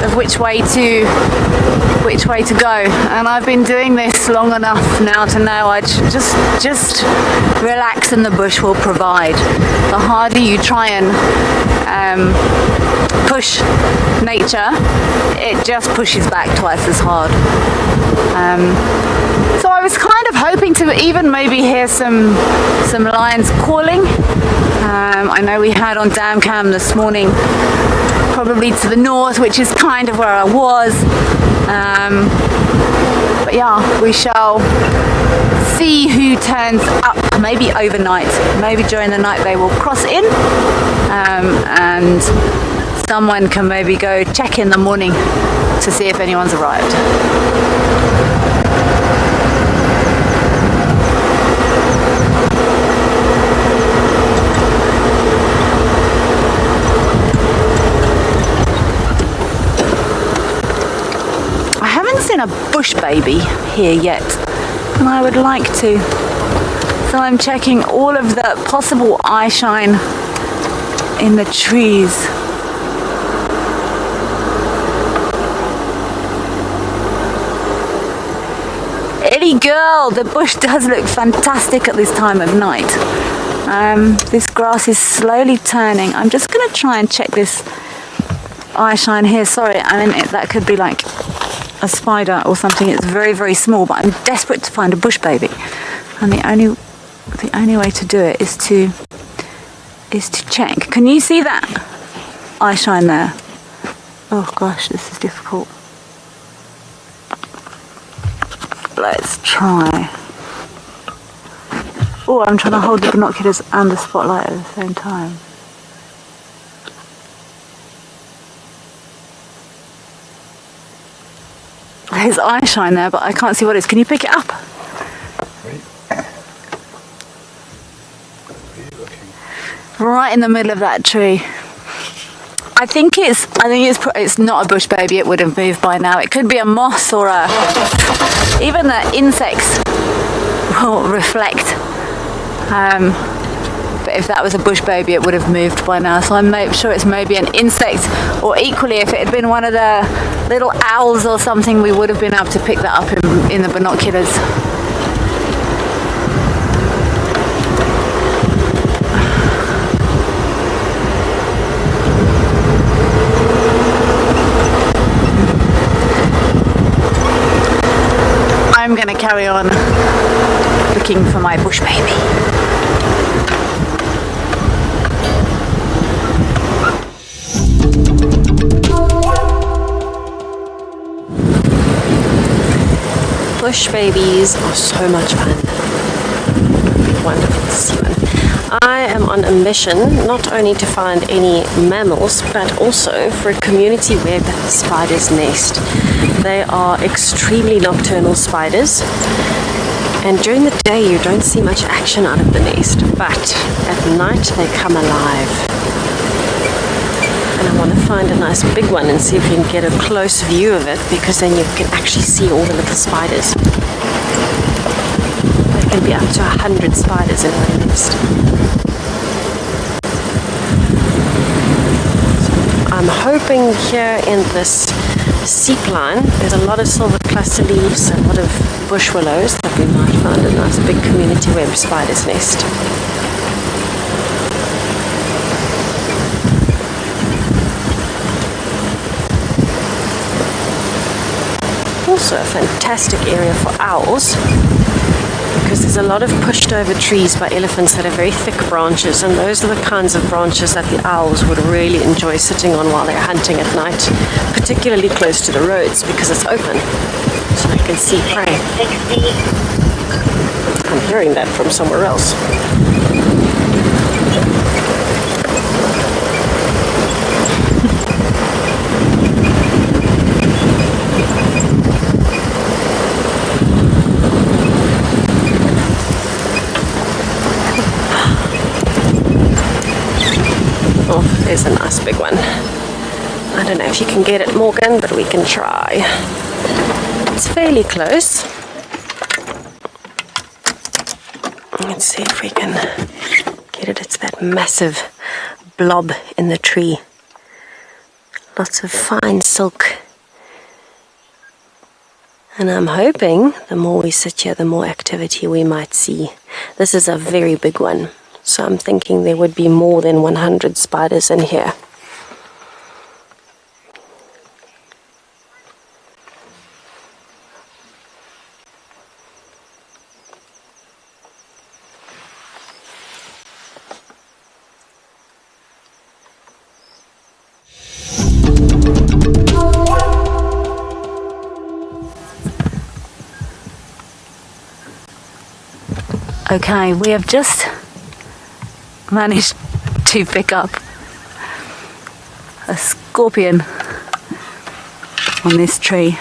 of which way to go. And I've been doing this long enough now to know I just relax and the bush will provide. The harder you try and push nature, it just pushes back twice as hard. So I was kind of hoping to even maybe hear some lions calling. I know we had on dam cam this morning, probably to the north, which is kind of where I was. But yeah, we shall see who turns up, maybe overnight. Maybe during the night they will cross in, and someone can maybe go check in the morning to see if anyone's arrived. A bush baby here yet, and I would like to, so I'm checking all of the possible eye shine in the trees. Eddie girl, the bush does look fantastic at this time of night. This grass is slowly turning. I'm just going to try and check this eye shine here. Sorry, I mean that could be like a spider or something. It's very, very small, but I'm desperate to find a bush baby, and the only way to do it is to check. Can you see that eye shine there? Oh gosh, this is difficult. Let's try. Oh, I'm trying to hold the binoculars and the spotlight at the same time. There's eye shine there, but I can't see what it is. Can you pick it up? Right in the middle of that tree. I think it's not a bush baby. It would have moved by now. It could be a moth or even the insects will reflect. But if that was a bush baby, it would have moved by now. So I'm sure it's maybe an insect, or equally, if it had been one of the little owls or something, we would have been able to pick that up in the binoculars. I'm going to carry on looking for my bush baby. Bush babies are so much fun. Wonderful to see one. I am on a mission not only to find any mammals, but also for a community web spider's nest. They are extremely nocturnal spiders, and during the day you don't see much action out of the nest, but at night they come alive. And I want to find a nice big one and see if we can get a close view of it, because then you can actually see all the little spiders. There can be up to 100 spiders in one nest. So I'm hoping here in this seep line there's a lot of silver cluster leaves, a lot of bush willows, that we might find a nice big community web spider's nest. Also a fantastic area for owls, because there's a lot of pushed over trees by elephants that have very thick branches, and those are the kinds of branches that the owls would really enjoy sitting on while they're hunting at night, particularly close to the roads because it's open. so I can see prey. I'm hearing that from somewhere else. Oh, there's a nice big one. I don't know if you can get it, Morgan, but we can try. It's fairly close. Let's see if we can get it. It's that massive blob in the tree. Lots of fine silk. And I'm hoping the more we sit here, the more activity we might see. This is a very big one. So I'm thinking there would be more than 100 spiders in here. Okay, we have just managed to pick up a scorpion on this tree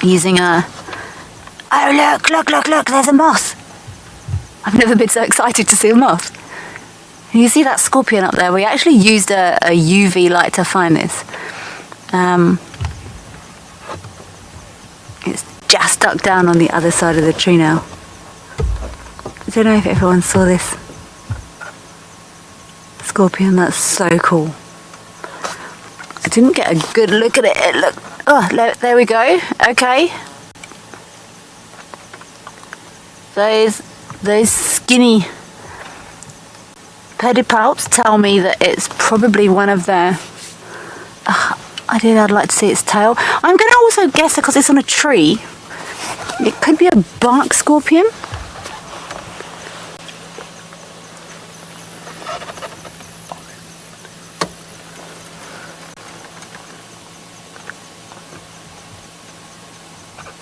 using a... Oh look, there's a moth. I've never been so excited to see a moth. You see that scorpion up there? We actually used a UV light to find this. It's just stuck down on the other side of the tree now. I don't know if everyone saw this scorpion. That's so cool. I didn't get a good look at it. Look, oh, there we go. Okay. Those skinny pedipalps tell me that it's probably one of their... I'd like to see its tail. I'm going to also guess, because it's on a tree, it could be a bark scorpion.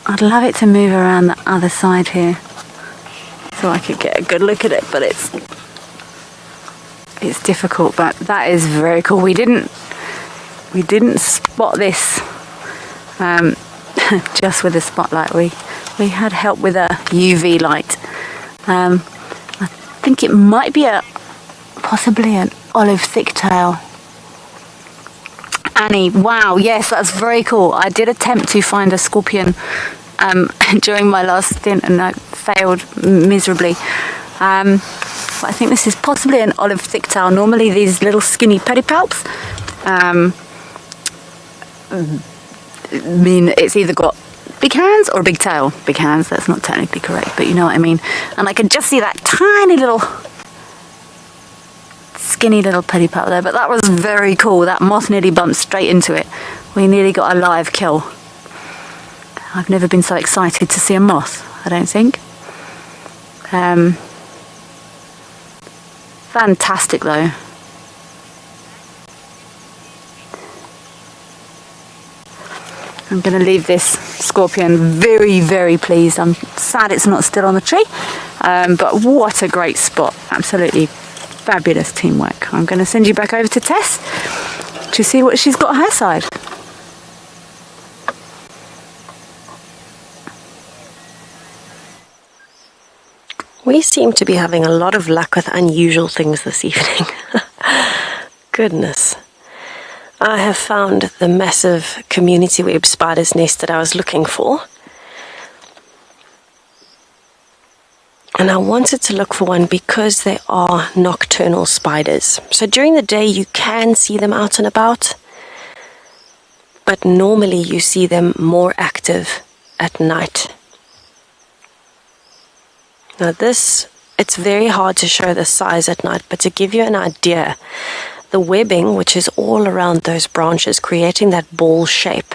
I'd love it to move around the other side here so I could get a good look at it, but it's difficult. But that is very cool. We didn't spot this just with a spotlight. We had help with a UV light. I think it might be possibly an olive thicktail. Annie, wow, yes, that's very cool. I did attempt to find a scorpion during my last stint and I failed miserably. But I think this is possibly an olive thicktail. Normally these little skinny pedipalps mean it's either got big hands or a big tail. Big hands, that's not technically correct, but you know what I mean. And I could just see that tiny little skinny little pedipalp there, but that was very cool. That moth nearly bumped straight into it. We nearly got a live kill. I've never been so excited to see a moth, I don't think. Fantastic though. I'm going to leave this scorpion very, very pleased. I'm sad it's not still on the tree, but what a great spot. Absolutely fabulous teamwork. I'm going to send you back over to Tess to see what she's got on her side. We seem to be having a lot of luck with unusual things this evening. Goodness. I have found the massive community web spider's nest that I was looking for. And I wanted to look for one because they are nocturnal spiders. So during the day you can see them out and about, but normally you see them more active at night. Now it's very hard to show the size at night, but to give you an idea, the webbing, which is all around those branches, creating that ball shape,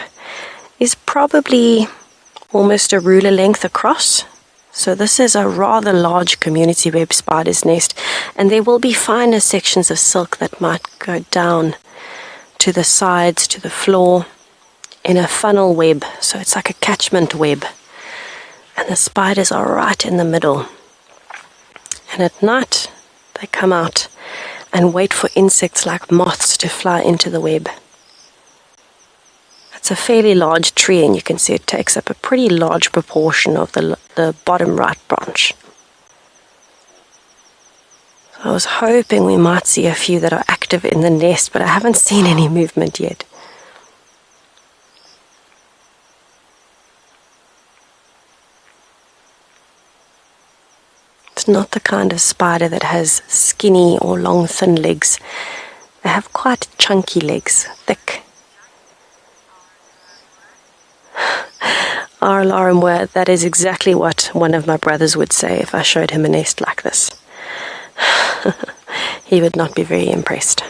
is probably almost a ruler length across. So this is a rather large community web spider's nest, and there will be finer sections of silk that might go down to the sides, to the floor, in a funnel web, so it's like a catchment web. And the spiders are right in the middle. And at night, they come out and wait for insects like moths to fly into the web. It's a fairly large tree, and you can see it takes up a pretty large proportion of the bottom right branch. I was hoping we might see a few that are active in the nest, but I haven't seen any movement yet. It's not the kind of spider that has skinny or long, thin legs. They have quite chunky legs, thick. Our alarm word, that is exactly what one of my brothers would say if I showed him a nest like this. He would not be very impressed.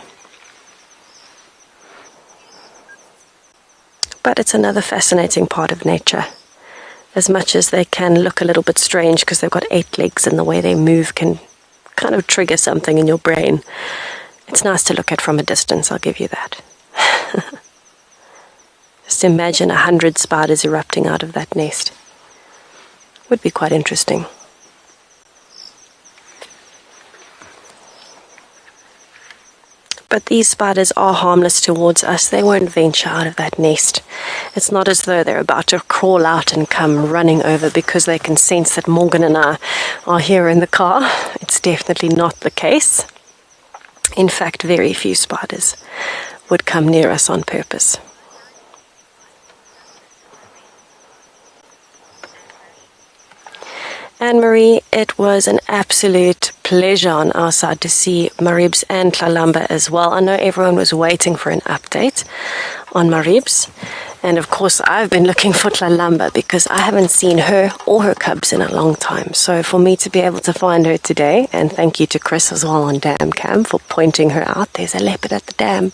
But it's another fascinating part of nature. As much as they can look a little bit strange because they've got 8 legs and the way they move can kind of trigger something in your brain, it's nice to look at from a distance, I'll give you that. Just imagine 100 spiders erupting out of that nest. Would be quite interesting. But these spiders are harmless towards us. They won't venture out of that nest. It's not as though they're about to crawl out and come running over because they can sense that Morgan and I are here in the car. It's definitely not the case. In fact, very few spiders would come near us on purpose. Anne-Marie, it was an absolute pleasure on our side to see Maribs and Tlalamba as well. I know everyone was waiting for an update on Maribs. And of course, I've been looking for Tlalamba because I haven't seen her or her cubs in a long time. So for me to be able to find her today, and thank you to Chris as well on Dam Cam for pointing her out. There's a leopard at the dam.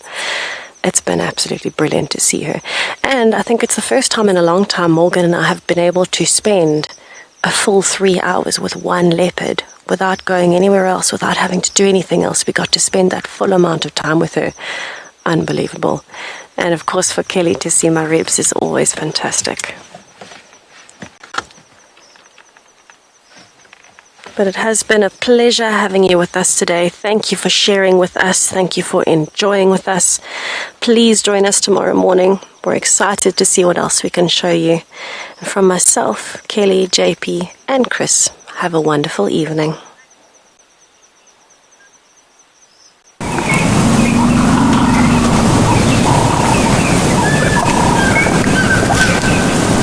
It's been absolutely brilliant to see her. And I think it's the first time in a long time Morgan and I have been able to spend a full 3 hours with one leopard without going anywhere else, without having to do anything else. We got to spend that full amount of time with her. Unbelievable. And of course for Kelly to see my ribs is always fantastic. But it has been a pleasure having you with us today. Thank you for sharing with us. Thank you for enjoying with us. Please join us tomorrow morning. We're excited to see what else we can show you. And from myself, Kelly, JP, and Chris, have a wonderful evening.